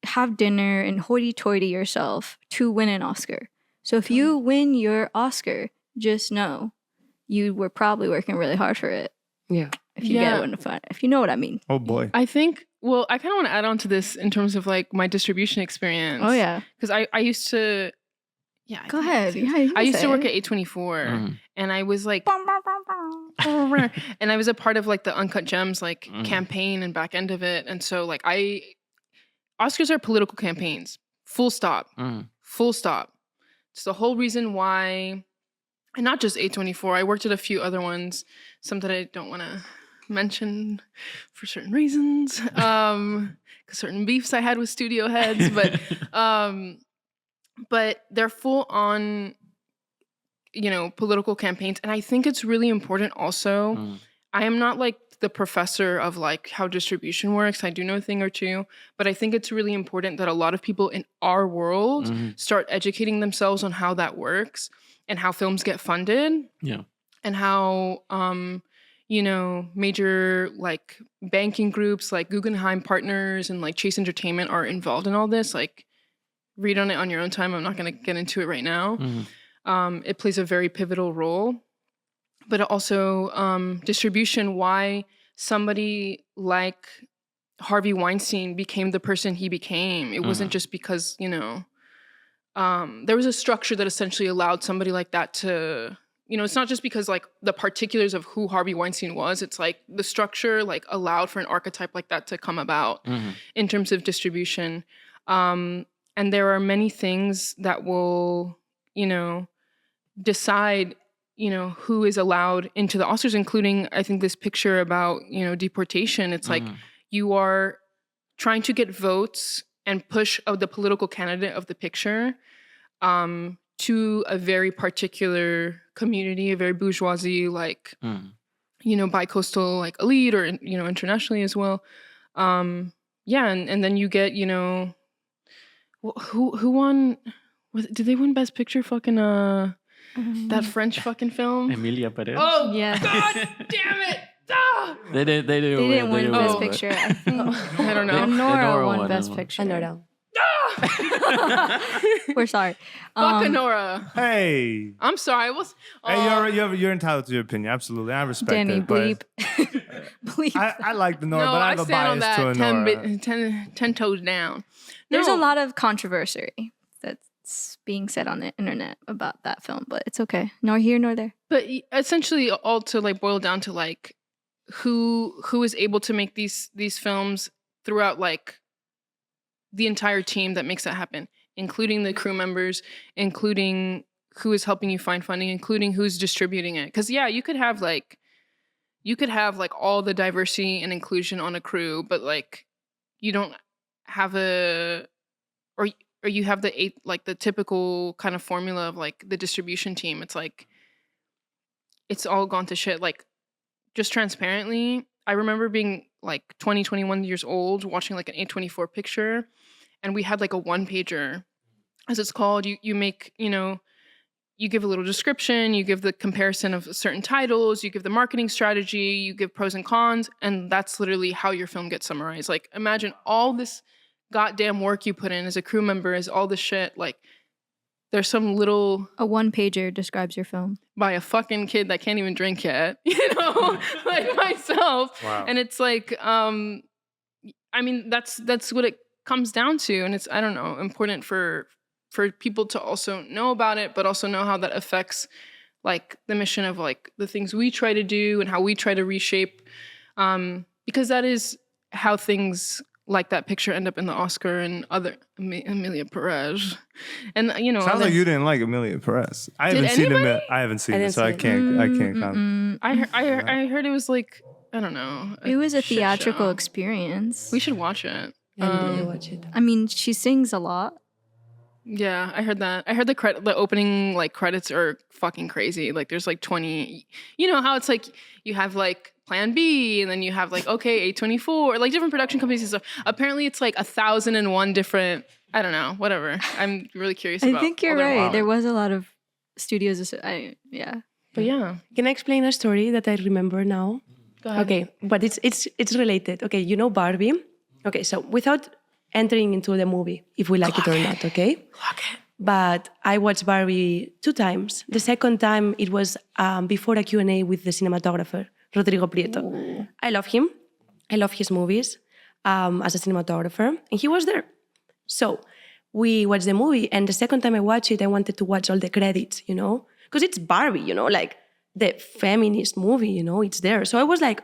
have dinner and hoity-toity yourself to win an Oscar. So if you win your Oscar, just know you were probably working really hard for it. Yeah. If you get one fun, if you know what I mean. Oh boy. I think. Well, I kind of want to add on to this in terms of like my distribution experience. Oh yeah. Because I used to. Yeah. Go ahead. Yeah, you can I used say to work it. at A24, and I was like, and I was a part of like the Uncut Gems like campaign and back end of it, and so like Oscars are political campaigns. Full stop. Full stop. It's the whole reason why, and not just A24. I worked at a few other ones, some that I don't want to mention for certain reasons, because certain beefs I had with studio heads, but they're full on, political campaigns. And I think it's really important also I am not like the professor of like how distribution works. I do know a thing or two, but I think it's really important that a lot of people in our world start educating themselves on how that works and how films get funded. Yeah. And how major like banking groups like Guggenheim Partners and like Chase Entertainment are involved in all this. Like, read on it on your own time. I'm not going to get into it right now. It plays a very pivotal role. But also distribution, why somebody like Harvey Weinstein became the person he became. It wasn't just because, there was a structure that essentially allowed somebody like that to, it's not just because like the particulars of who Harvey Weinstein was. It's like the structure like allowed for an archetype like that to come about in terms of distribution. And there are many things that will, decide who is allowed into the Oscars, including, I think, this picture about, deportation. It's like you are trying to get votes and push the political candidate of the picture to a very particular community, a very bourgeoisie, like, bi-coastal, like, elite or, internationally as well. And then you get, who won? Did they win Best Picture? Fucking, that French fucking film? Emilia Perez. Oh, Yeah. God damn it! Ah! They They didn't win Best win. Picture. I think I don't know. Nora won won Best one. Picture. Nora. We're sorry. Fuck Nora. Hey. I'm sorry. Hey, you're entitled to your opinion. Absolutely. I respect Danny, it. But bleep. Bleep. I like the Nora, No, but I I have a stand on bias to a that Nora. 10 toes down. There's No. a lot of controversy that's being said on the internet about that film, but it's okay. Nor here nor there. But essentially, all to like boil down to like who is able to make these films throughout like the entire team that makes that happen, including the crew members, including who is helping you find funding, including who's distributing it. Because yeah, you could have like all the diversity and inclusion on a crew, but like you don't have or you have the typical kind of formula of like the distribution team. It's like it's all gone to shit. Like, just transparently, I remember being like 20, 21 years old, watching like an A24 picture, and we had like a one-pager, as it's called. You make, you give a little description, you give the comparison of certain titles, you give the marketing strategy, you give pros and cons, and that's literally how your film gets summarized. Like, imagine all this goddamn work you put in as a crew member, as all this shit, like, there's some little... A one-pager describes your film. By a fucking kid that can't even drink yet, like myself. Wow. And it's like, that's what it comes down to. And it's, I don't know, important for people to also know about it, but also know how that affects like the mission of like the things we try to do and how we try to reshape. Because that is how things like that picture end up in the Oscar and other Emilia Perez. And Sounds like you didn't like Emilia Perez. I Did haven't seen it. anybody? I haven't seen I it, didn't so I see it. can't comment. I heard it was like, I don't know. It was a shit theatrical show. experience. We should watch it. I didn't watch it. I mean, she sings a lot. Yeah, I heard that. I heard the opening like credits are fucking crazy. Like there's like 20. You know how it's like you have like Plan B, and then you have like A24, like different production companies and stuff. Apparently, it's like 1,001 different. I don't know, whatever. I'm really curious. I about think you're all their right. involvement. There was a lot of studios. Yeah. But yeah, Can I explain a story that I remember now? go ahead. Okay, but it's related. Okay, you know Barbie? Okay, so without entering into the movie, if we like it or not, okay? But I watched Barbie 2 times. The second time, it was before a Q&A with the cinematographer, Rodrigo Prieto. Ooh. I love him. I love his movies as a cinematographer. And he was there. So we watched the movie. And the second time I watched it, I wanted to watch all the credits, Because it's Barbie, like the feminist movie, it's there. So I was like,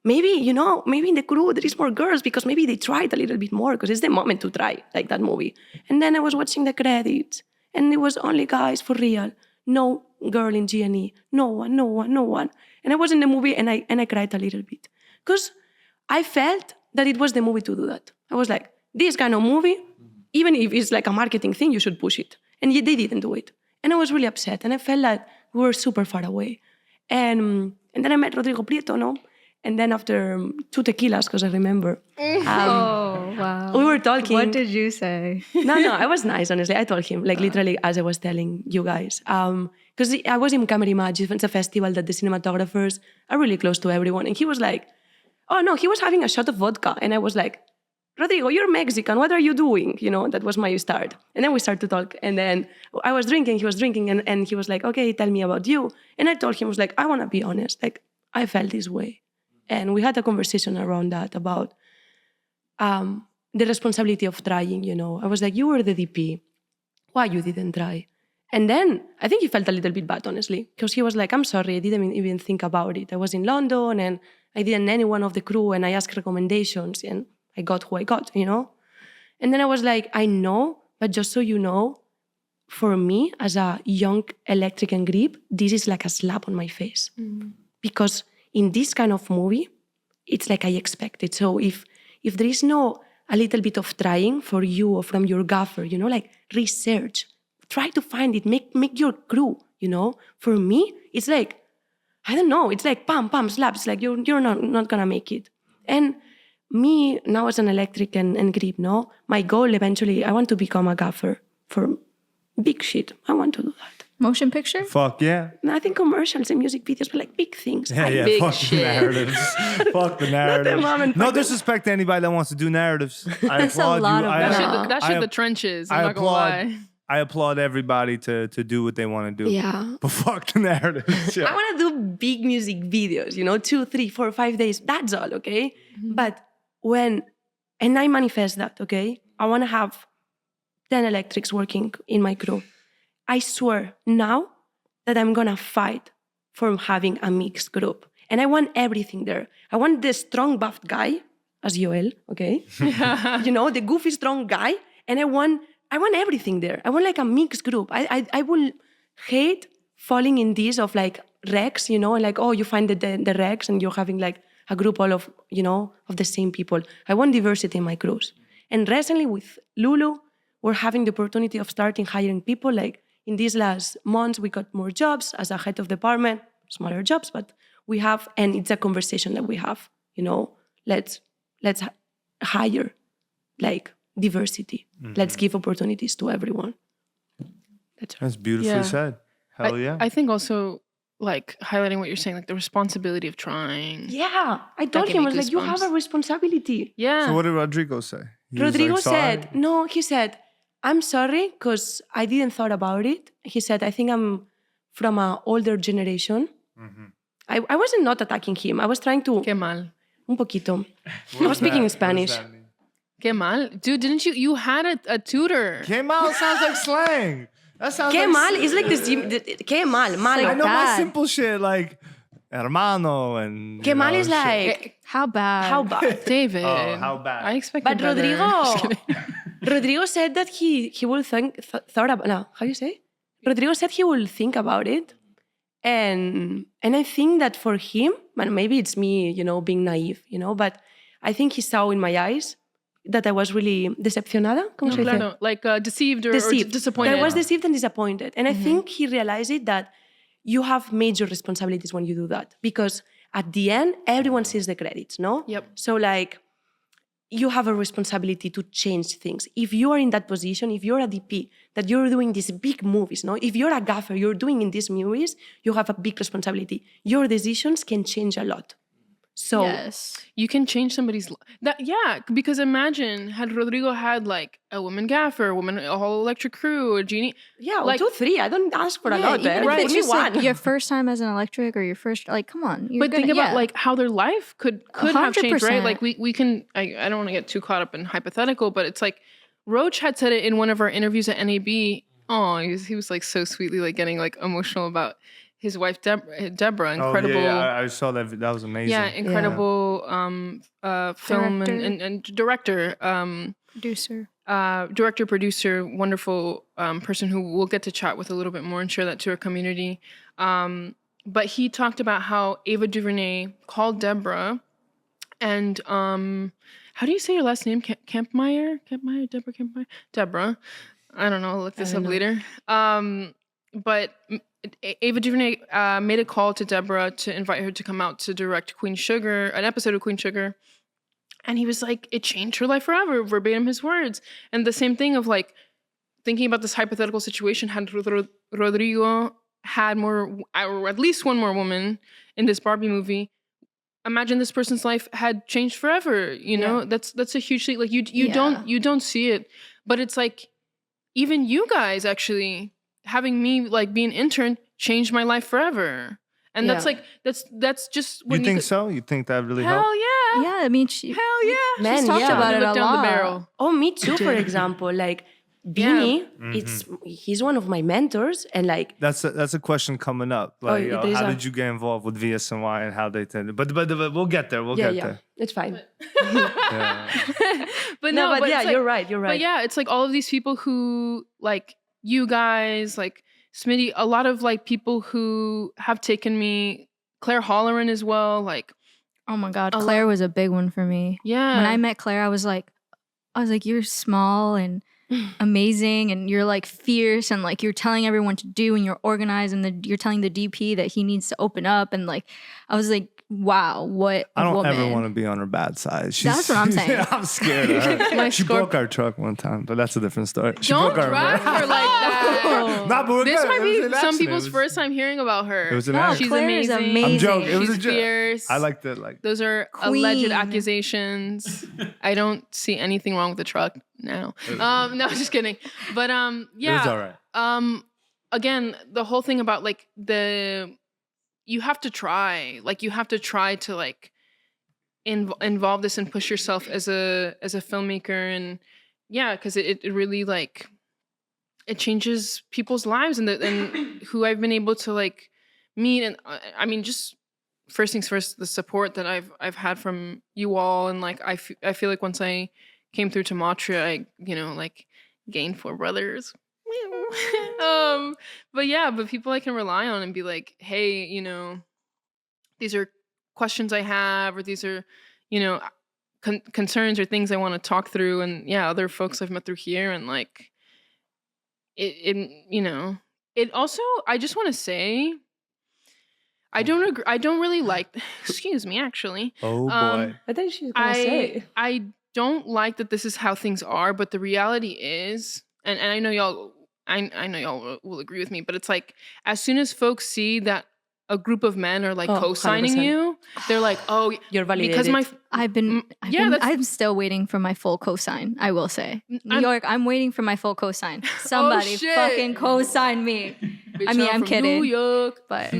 maybe, maybe in the crew there is more girls because maybe they tried a little bit more because it's the moment to try, like that movie. And then I was watching the credits and it was only guys for real. No girl in G&E. No one. And I was in the movie and I cried a little bit because I felt that it was the movie to do that. I was like, this kind of movie, even if it's like a marketing thing, you should push it. And yet they didn't do it. And I was really upset and I felt like we were super far away. And then I met Rodrigo Prieto, no? And then after 2 tequilas, because I remember, Oh, wow. we were talking. What did you say? No, I was nice, honestly. I told him, like literally as I was telling you guys. Because I was in Camera Image, it's a festival that the cinematographers are really close to everyone. And he was like, oh no, he was having a shot of vodka. And I was like, Rodrigo, you're Mexican, what are you doing? You know, that was my start. And then we started to talk. And then I was drinking, he was drinking. And he was like, okay, tell me about you. And I told him, I was like, I want to be honest. Like, I felt this way. And we had a conversation around that about the responsibility of trying, you know. I was like, you were the DP. Why you didn't try? And then I think he felt a little bit bad, honestly, because he was like, I'm sorry, I didn't even think about it. I was in London and I didn't know anyone of the crew and I asked recommendations and I got who I got, you know? And then I was like, I know, but just so you know, for me, as a young electric and grip, this is like a slap on my face. Because in this kind of movie, it's like I expected. So if there is no a little bit of trying for you or from your gaffer, you know, like research, try to find it, make your crew, you know? For me, it's like, I don't know, it's like pam, slaps, like you're not gonna make it. And me, now as an electric and grip, no, my goal eventually, I want to become a gaffer for big shit. I want to do that. Motion picture? Fuck yeah. Nothing commercials and music videos, but like big things. Yeah, big fuck shit. the narratives. Fuck the narratives. mom and No fuck the- disrespect to anybody that wants to do narratives. I That's a applaud lot you. of That shit, the trenches. I'm not gonna lie. I applaud everybody to do what they want to do. Yeah. But fuck the narratives. Yeah. I want to do big music videos, you know, 2, 3, 4, 5 days. That's all, okay? But and I manifest that, okay? I want to have 10 electrics working in my crew. I swear now that I'm going to fight for having a mixed group. And I want everything there. I want the strong buffed guy, as Joel, okay? You know, the goofy strong guy. And I want everything there. I want like a mixed group. I will hate falling in this of like recs, you know, and like, oh, you find the recs and you're having like a group all of, you know, of the same people. I want diversity in my crews. And recently with Lulu, we're having the opportunity of starting hiring people. Like in these last months, we got more jobs as a head of department, smaller jobs, but we have, and it's a conversation that we have, you know, let's hire like diversity. Let's give opportunities to everyone. That's beautifully said. Hell yeah. I think also like highlighting what you're saying, like the responsibility of trying. Yeah, I told gave him, I me was like, you have a goosebumps. responsibility. Yeah. So what did Rodrigo say? He was Rodrigo like, sorry? said, no, he said, I'm sorry because I didn't thought about it. He said, I think I'm from an older generation. I wasn't not attacking him. I was trying to... Qué mal. Un poquito. I was speaking in Spanish. Qué mal. Dude, didn't you had a tutor. Que mal sounds like slang. That sounds Que like mal is like que mal, malo. I know my bad. simple shit like hermano and Que mal know, is shit. like How bad? how bad. David. Oh, how bad. I expected But better. Just kidding. Rodrigo said that he will thought about, no, how do you say? Rodrigo said he will think about it. And I think that for him, and maybe it's me, you know, being naive, you know, but I think he saw in my eyes that I was really decepcionada. ¿Cómo se dice? Claro, like deceived or disappointed. That I was deceived and disappointed. And I think he realized it that you have major responsibilities when you do that. Because at the end, everyone sees the credits, no? Yep. So like, you have a responsibility to change things. If you are in that position, if you're a DP, that you're doing these big movies, no? If you're a gaffer, you're doing in these movies, you have a big responsibility. Your decisions can change a lot. So Yes. You can change somebody's because imagine had Rodrigo had like a woman gaffer, a whole electric crew, a genie. yeah, like- 2, 3. I don't ask for a Yeah, lot, even man. if Right. it's Give me just like one. your first time as an electric or your first, like, come on. You're But think gonna- about yeah. like how their life could have changed, right? 100%. Like we can. I don't want to get too caught up in hypothetical, but it's like Roach had said it in one of our interviews at NAB. Oh, he was like so sweetly like getting like emotional about his wife Deborah. Incredible. Oh, yeah, I saw that. That was amazing. Yeah, incredible film Director. and director, Producer. director, producer, wonderful person who we'll get to chat with a little bit more and share that to our community. But he talked about how Ava DuVernay called Deborah and how do you say your last name? Deborah Campmeyer? Deborah. I don't know. I'll look this up later. But Ava DuVernay made a call to Deborah to invite her to come out to direct Queen Sugar, an episode of Queen Sugar. And he was like, it changed her life forever, verbatim his words. And the same thing of like, thinking about this hypothetical situation, had Rodrigo had more, or at least one more woman in this Barbie movie, imagine this person's life had changed forever. You know, that's a huge thing. Like you don't see it, but it's like, even you guys actually having me like be an intern changed my life forever. And that's like, that's just when you think so? You think that really helped? Hell yeah. Yeah, I mean, Hell yeah. Man, she's talked about it a Look down lot. the barrel. Oh, me too, for example. Like, Beanie, he's one of my mentors, and like that's a question coming up. Like, how did you get involved with VSNY and how they tended? But we'll get there. We'll get there. It's fine. But yeah, you're right. You're right. But yeah, it's like all of these people who, like you guys, like Smitty, a lot of like people who have taken me, Claire Holleran as well. Like, oh my God, Claire was a big one for me. Yeah. When I met Claire, I was like, you're small and amazing, and you're like fierce, and like you're telling everyone what to do, and you're organized, and you're telling the DP that he needs to open up, and like I was like, wow, what I don't woman. ever want to be on her bad side. That's what I'm saying. I'm scared of her. She broke our truck one time, but that's a different story. She Don't broke drive her like that. Nah, but This good. might It was be an some accident. people's first time hearing about her. It was an No, accident. She's Claire is amazing. I'm joking. It was She's a joke. fierce. I liked it. Like Those are Queen. alleged accusations. I don't see anything wrong with the truck now. No, just kidding. But yeah. it was all right. Again, the whole thing about like you have to try. Like you have to try to like involve this and push yourself as a filmmaker, and yeah, because it really like it changes people's lives, and who I've been able to like meet, and I mean, just first things first, the support that I've had from you all, and like I feel like once I came through to Matria, I like gained 4 brothers. But people I can rely on and be like, hey, these are questions I have, or these are concerns or things I want to talk through, and other folks I've met through here, and like it also, I just want to say, I don't really like, excuse me, actually. Oh boy. I think she's gonna say. I don't like that this is how things are, but the reality is, and I know y'all, I know y'all will agree with me, but it's like, as soon as folks see that a group of men are like co-signing 100%. you, they're like, oh, You're validated. because I'm still waiting for my full cosign. I will say, New York, I'm waiting for my full cosign. Somebody shit. fucking co-sign me. bitch, I mean, I'm from kidding. New York. But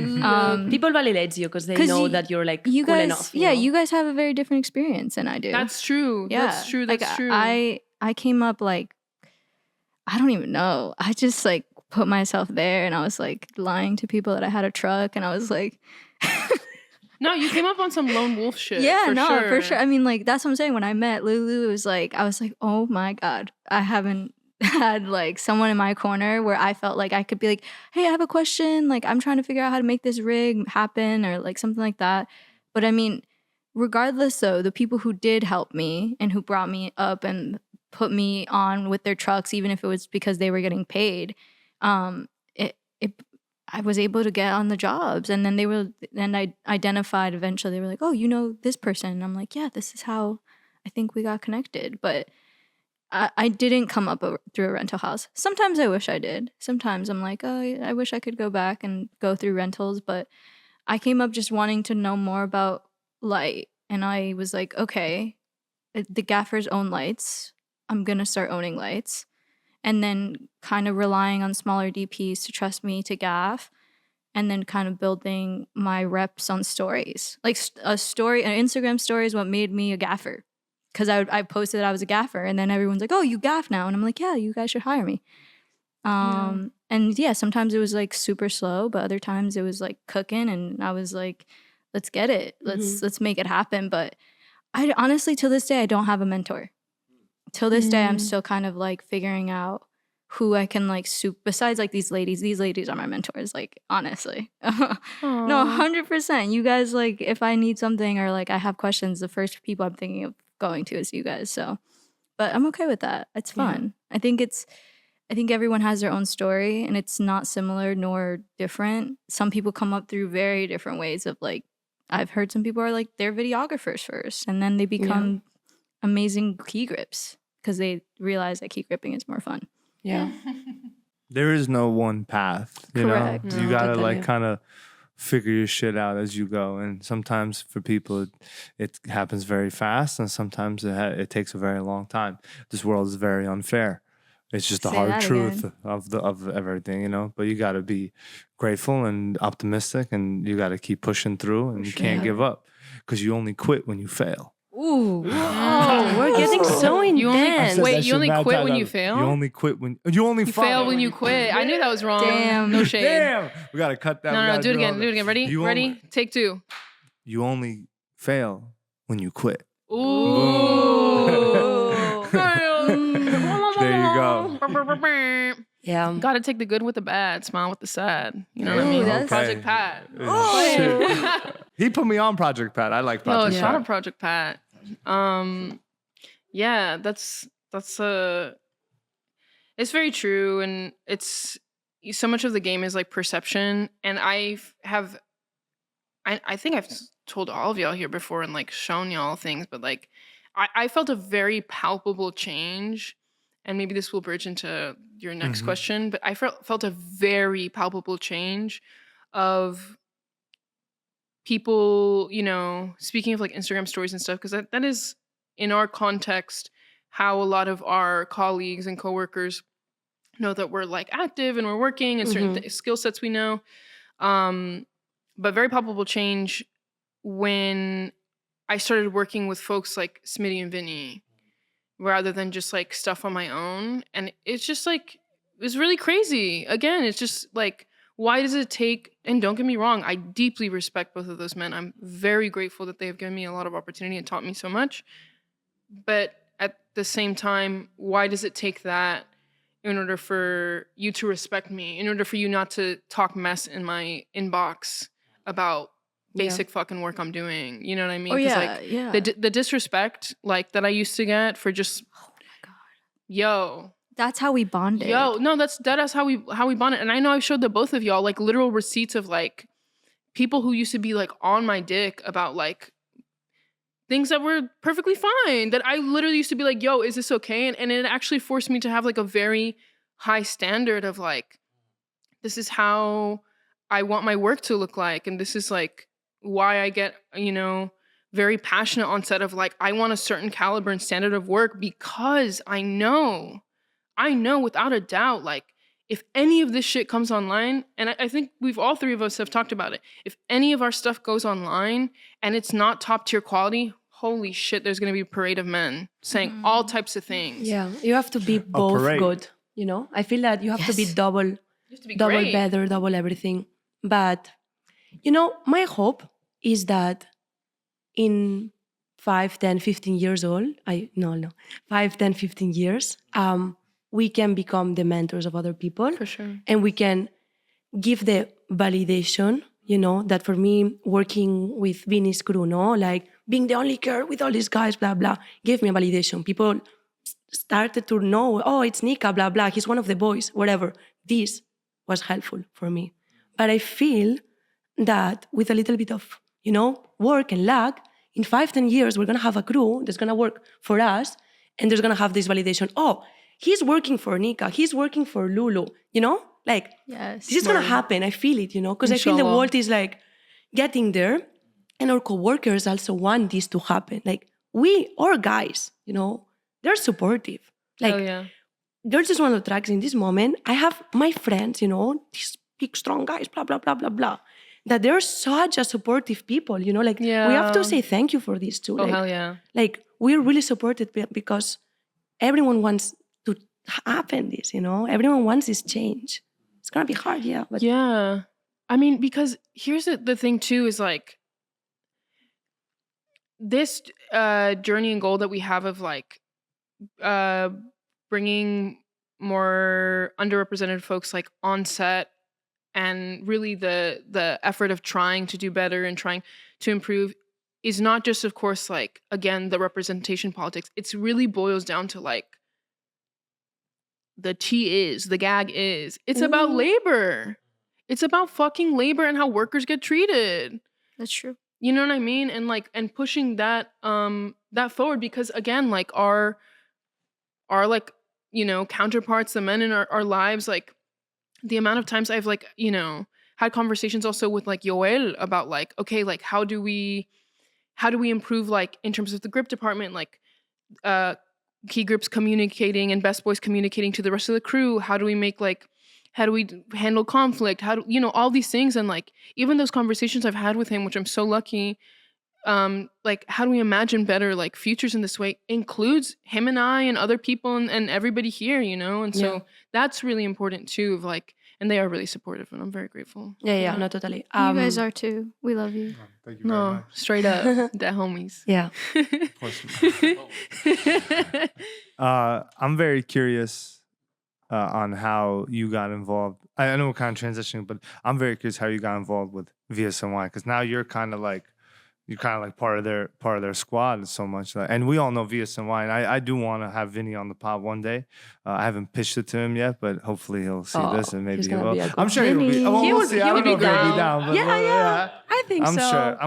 People validate you because they 'cause know you- that you're like you cool guys, enough. you guys have a very different experience than I do. That's true. Yeah. That's true. That's like, true. I came up like, I don't even know. I just like put myself there, and I was like lying to people that I had a truck, and I was like, No, you came up on some lone wolf shit. yeah, for sure. I mean, like, that's what I'm saying. When I met Lulu, it was like, I was like, oh my God, I haven't had like someone in my corner where I felt like I could be like, hey, I have a question. Like, I'm trying to figure out how to make this rig happen, or like something like that. But I mean, regardless though, the people who did help me and who brought me up and put me on with their trucks, even if it was because they were getting paid, I was able to get on the jobs. And then I identified eventually, they were like, oh, this person. And I'm like, yeah, this is how I think we got connected. But I didn't come up through a rental house. Sometimes I wish I did. Sometimes I'm like, oh, I wish I could go back and go through rentals. But I came up just wanting to know more about light. And I was like, okay, the gaffers own lights. I'm going to start owning lights. And then kind of relying on smaller DPs to trust me to gaff, and then kind of building my reps on stories. Like an Instagram story is what made me a gaffer. Because I posted that I was a gaffer, and then everyone's like, oh, you gaff now. And I'm like, yeah, you guys should hire me. And sometimes it was like super slow, but other times it was like cooking, and I was like, let's get it. Let's make it happen. But I honestly, till this day, I don't have a mentor. Till this day, I'm still kind of like figuring out who I can like besides like these ladies. These ladies are my mentors, like honestly. No, 100%. You guys, like, if I need something or like I have questions, the first people I'm thinking of going to is you guys. So, but I'm okay with that. It's fun. I think I think everyone has their own story, and it's not similar nor different. Some people come up through very different ways of like, I've heard some people are like, they're videographers first, and then they become amazing key grips because they realize that key gripping is more fun. Yeah. There is no one path, you Correct. know? You No, gotta totally. like kind of figure your shit out as you go. And sometimes for people, it happens very fast, and sometimes it takes a very long time. This world is very unfair. It's just the Say hard that truth again. of everything, you know. But you got to be grateful and optimistic, and you got to keep pushing through, and you can't give up because you only quit when you fail. Ooh. Oh, we're getting so You only intense. wait. That You shit only mad quit times when you out. fail. You only quit when you only You fail when you quit. I knew that was wrong. Damn. No shade. Damn, we gotta cut that. We No, gotta do it again. all Do it that. again. Ready? You Ready? only- Take 2. You only fail when you quit. Ooh. There you go. Yeah. Got to take the good with the bad, smile with the sad. You know what I Ooh, mean? that's- Project Pat. Shit. He put me on Project Pat. I like Yo, Project shout Pat. out Project Pat. Yeah, that's it's very true, and it's so much of the game is like perception, and I think I've told all of y'all here before and like shown y'all things, but like I felt a very palpable change, and maybe this will bridge into your next Mhm. question, but I felt a very palpable change of people, you know, speaking of like Instagram stories and stuff, because that is in our context how a lot of our colleagues and coworkers know that we're like active and we're working and certain skill sets we know. But very palpable change when I started working with folks like Smitty and Vinny rather than just like stuff on my own. And it's just like, it was really crazy. Again, it's just like, why does it take, and don't get me wrong, I deeply respect both of those men. I'm very grateful that they have given me a lot of opportunity and taught me so much. But at the same time, why does it take that in order for you to respect me, in order for you not to talk mess in my inbox about basic fucking work I'm doing? You know what I mean? Oh, 'Cause, yeah, like, yeah. the disrespect like that I used to get for just, Oh my God. yo, That's how we bonded. yo, no, that's how we bonded. And I know I've showed the both of y'all like literal receipts of like people who used to be like on my dick about like things that were perfectly fine, that I literally used to be like, yo, is this okay? And it actually forced me to have like a very high standard of like, this is how I want my work to look like. And this is like why I get, you know, very passionate on set of like, I want a certain caliber and standard of work, because I know without a doubt, like if any of this shit comes online, and I think we've all three of us have talked about it, if any of our stuff goes online and it's not top tier quality, holy shit, there's gonna be a parade of men saying all types of things. Yeah. You have to be both parade. good. You know, I feel that you have to be Yes. double, You have to be double great. better, double everything. But, you know, my hope is that in 5, 10, 15 years old, 5, 10, 15 years, we can become the mentors of other people. For sure. And we can give the validation, you know, that for me, working with Vinny's crew, no, like being the only girl with all these guys, blah, blah, gave me a validation. People started to know, oh, it's Nica, blah, blah, he's one of the boys, whatever. This was helpful for me. But I feel that with a little bit of, you know, work and luck, in 5, 10 years, we're going to have a crew that's going to work for us, and there's going to have this validation. Oh, he's working for Nica, he's working for Lulu, you know? Like, Yes. this is going to happen. I feel it, you know, because I feel the Inshallah. world is like getting there, and our coworkers also want this to happen. Like, our guys, you know, they're supportive. Like, Oh yeah. they're just one of the tracks in this moment. I have my friends, you know, these big, strong guys, blah, blah, blah, blah, blah, that they're such a supportive people, you know, like, we have to Yeah. say thank you for this too. Oh Like, hell yeah. like, we're really supported because everyone wants to happen this, you know, everyone wants this change. It's going to be hard, yeah. But Yeah. I mean, because here's the thing too, is like this journey and goal that we have of like bringing more underrepresented folks like on set, and really the effort of trying to do better and trying to improve is not just, of course, like, again, the representation politics. It's really boils down to like the gag is. It's about labor. It's about fucking labor and how workers get treated. That's true. You know what I mean? And like, and pushing that forward, because again, like our like, you know, counterparts, the men in our lives, like the amount of times I've like, you know, had conversations also with like Yoel about like, okay, like how do we improve like in terms of the grip department, like key grips communicating and best boys communicating to the rest of the crew? How do we handle conflict? How do, you know, all these things. And like, even those conversations I've had with him, which I'm so lucky, like, how do we imagine better like futures in this way, includes him and I and other people and everybody here, you know? And so that's really important too, of like, and they are really supportive, and I'm very grateful. Yeah, no, totally. You guys are too. We love you. Thank you very No, much. straight up, that homies. Yeah. Of course. I'm very curious on how you got involved. I know we're kind of transitioning, but I'm very curious how you got involved with VSNY, because now you're kind of like part of their squad so much. And we all know VSNY, and I do want to have Vinny on the pod one day. I haven't pitched it to him yet, but hopefully he'll see this and maybe he's he gonna will. be a good I'm sure he'll be. Vinny. Well, He we'll would- see. he I don't would know be if he'll be down. down. But Yeah. I think I'm so.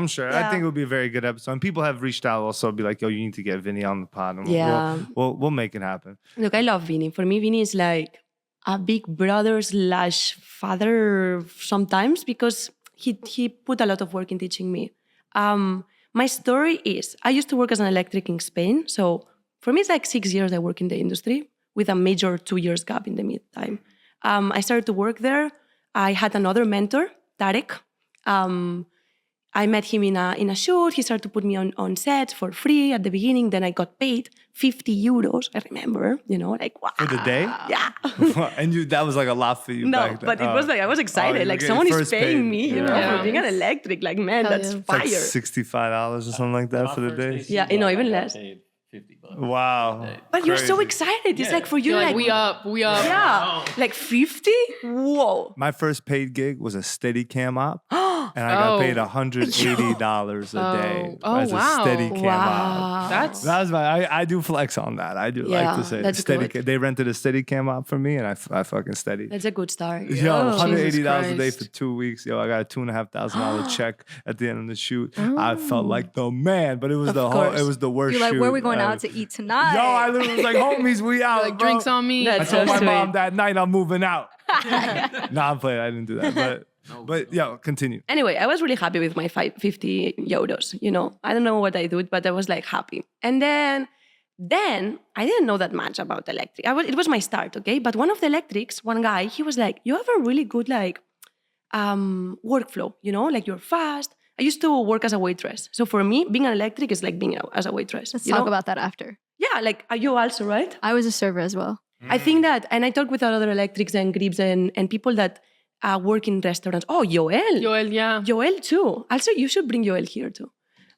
sure. I Yeah. think it would be a very good episode. And people have reached out also, be like, yo, you need to get Vinny on the pod. And Yeah. we'll make it happen. Look, I love Vinny. For me, Vinny is like a big brother / father sometimes, because he put a lot of work in teaching me. My story is, I used to work as an electric in Spain. So for me, it's like 6 years I work in the industry with a major 2 years gap in the meantime. I started to work there. I had another mentor, Tarek. I met him in a shoot. He started to put me on sets for free at the beginning. Then I got paid 50 euros. I remember, you know, like, wow. For the day? Yeah. And that was like a lot for you No, back then. but it was like, I was excited. you like, were someone getting is first paying paid. me, you know, Yeah. for being an electric. Like, man, Hell that's yeah. fire. like $65 or something like that for the day. Yeah, you know, even less. $50. Wow. But you're so Crazy. excited. It's like for you, You're like, like, we up. yeah, like 50? Whoa. My first paid gig was a Steadicam op, and I got Oh. paid $180 a day Oh, as a wow. Steadicam op. Wow. That's That was I do flex on that. I do like Yeah, to say that's Steadicam. good. They rented a Steadicam op for me, and I fucking steadied. That's a good start. Yo, Oh, $180 a day Jesus for 2 weeks. Yo, I got a $2,500 check at the end of the shoot. I felt like the man, but it was course. it was the worst. You're like, shoot where are we going ever. out to eat tonight? Yo, I literally was like, homies, we out. like bro. drinks on me. I That's told so my sweet. mom that night I'm moving out. Nah, I'm playing. I didn't do that, but yo, continue. Anyway, I was really happy with my 50 euros, you know. I don't know what I did, but I was like happy. And then I didn't know that much about electric. It was my start, okay? But one of the electrics, one guy, he was like, you have a really good like workflow, you know, like you're fast. I used to work as a waitress. So for me, being an electric is like being as a waitress. Let's you talk know? about that after. Yeah, like are you also, right? I was a server as well. I think that, and I talk with other electrics and grips and people that work in restaurants. Oh, Joel. Joel, yeah. Joel too. Also, you should bring Joel here too.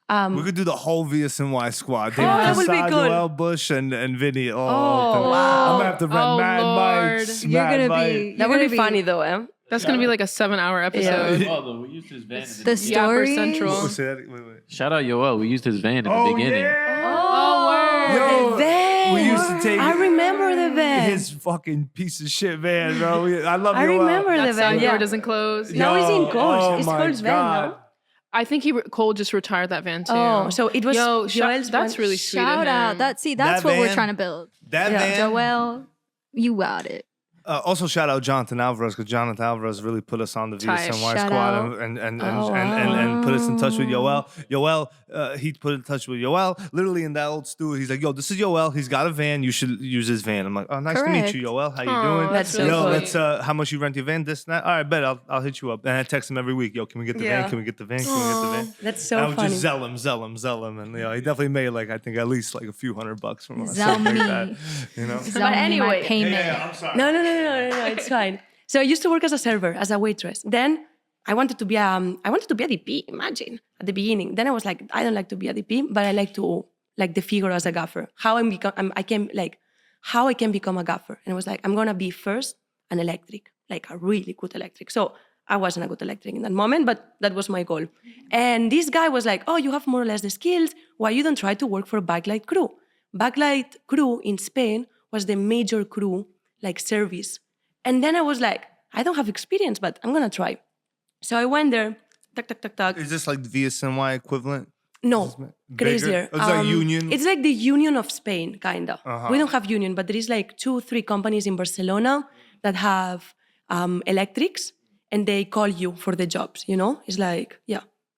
We could do the whole VSNY squad. David that would be Casado, good. Joel Bush, and Vinny. Oh, I'm wow. gonna have to rent Oh, Mad Lord. Mics. You're Mad gonna Mike. be. That would be funny though, eh? That's gonna be like a 7-hour episode. Yoel, we used his van. The Yapper story. Central. Oh, say that- wait. Shout out Yoel. We used his van at the Oh, beginning. yeah. Oh, Yo, The van. we used to take I remember the van. his fucking piece of shit van, bro. I love I Yoel. remember the That van. side Yeah. door doesn't close. Now it's in Yo, Coles. oh It's my called van God. now. I think Cole just retired that van too. Oh, so it was Yo, Joel's that's van. really sweet. Shout of out. him. That's That what we're van- trying to build. That Yeah. van. Joel, you got it. Also, shout out Jonathan Alvarez, because Jonathan Alvarez really put us on the Tight. VSNY Shout squad out. and put us in touch with Yoel. Yoel, he put in touch with Yoel. Literally in that old studio, he's like, "Yo, this is Yoel. He's got a van. You should use his van." I'm like, "Oh, nice to meet Correct. you, Yoel. How you Aw, doing? that's really Yo, sweet. let's how much you rent your van? This and that. All right, bet I'll hit you up." And I text him every week. Yo, can we get the Yeah. van? Can we get the van? Can we get the van? That's And I so would funny. just zell him, and you know, he definitely made like I think at least like a few $100 from us, Zell something me. like that. You know. Zell me my anyway. payment. I'm sorry. No, it's fine. So I used to work as a server, as a waitress. Then I wanted to be a DP, imagine, at the beginning. Then I was like, I don't like to be a DP, but I like to like the figure as a gaffer. How I can become a gaffer. And I was like, I'm gonna be first an electric, like a really good electric. So I wasn't a good electric in that moment, but that was my goal. And this guy was like, oh, you have more or less the skills. Why you don't try to work for a backlight crew? Backlight crew in Spain was the major crew like service. And then I was like, I don't have experience, but I'm gonna try. So I went there, tuck. Is this like the VSNY equivalent? No, crazier. It's like union. It's like the Union of Spain, kinda. We don't have union, but there is like 2-3 companies in Barcelona that have electrics, and they call you for the jobs. You know, it's like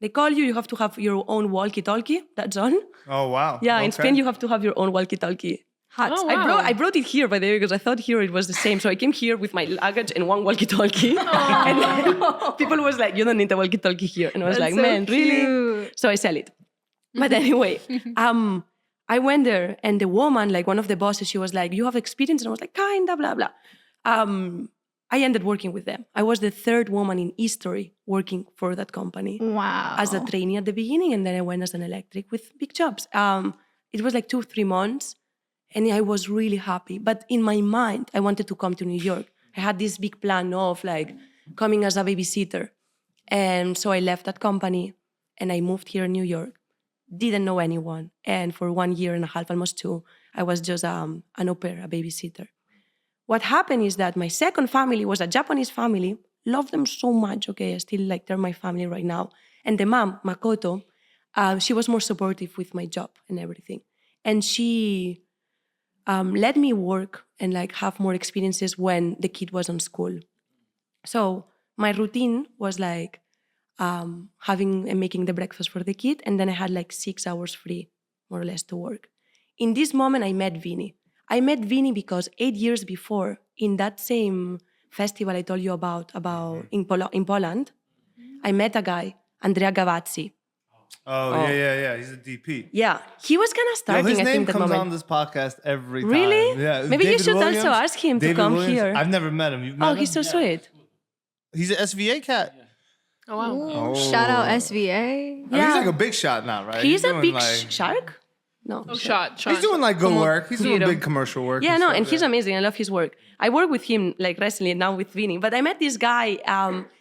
they call you. You have to have your own walkie-talkie. That's all. Oh wow. Yeah, in Spain you have to have your own walkie-talkie. Hot. Oh, I wow. brought it here by the way because I thought here it was the same. So I came here with my luggage and one walkie-talkie. And then people was like, "You don't need a walkie-talkie here," and I was like, so "Man, really?" cute. So I sell it. But anyway, I went there and the woman, like one of the bosses, she was like, "You have experience?" And I was like, "Kinda, blah blah." I ended working with them. I was the 3rd woman in history working for that company Wow. as a trainee at the beginning, and then I went as an electric with big jobs. It was like 2-3 months, and I was really happy. But in my mind, I wanted to come to New York. I had this big plan of like coming as a babysitter. And so I left that company and I moved here in New York. Didn't know anyone. And for 1.5 years, almost 2, I was just an au pair, a babysitter. What happened is that my second family was a Japanese family. Love them so much, okay? I still like they're my family right now. And the mom, Makoto, she was more supportive with my job and everything. And she let me work and like have more experiences when the kid was on school. So my routine was like having and making the breakfast for the kid, and then I had like 6 hours free, more or less, to work. In this moment, I met Vinny. I met Vinny because 8 years before, in that same festival I told you about in Poland, I met a guy, Andrea Gavazzi. Oh, yeah. He's a DP. Yeah, he was kind of starting. His I name think that comes moment. on this podcast every time. Really? Yeah. Maybe you David should Williams. also ask him to David come Williams. here. I've never met him. You've met Oh, him? he's so sweet. He's an SVA cat. Oh, wow. Ooh, shout out SVA. I mean, Yeah. he's like a big shot now, right? He's a doing big like, shark. No. Oh, shot. He's doing like good Como work. He's doing Vito. big commercial work. Yeah, no, stuff, and he's amazing. I love his work. I work with him like recently, now with Vinny. But I met this guy,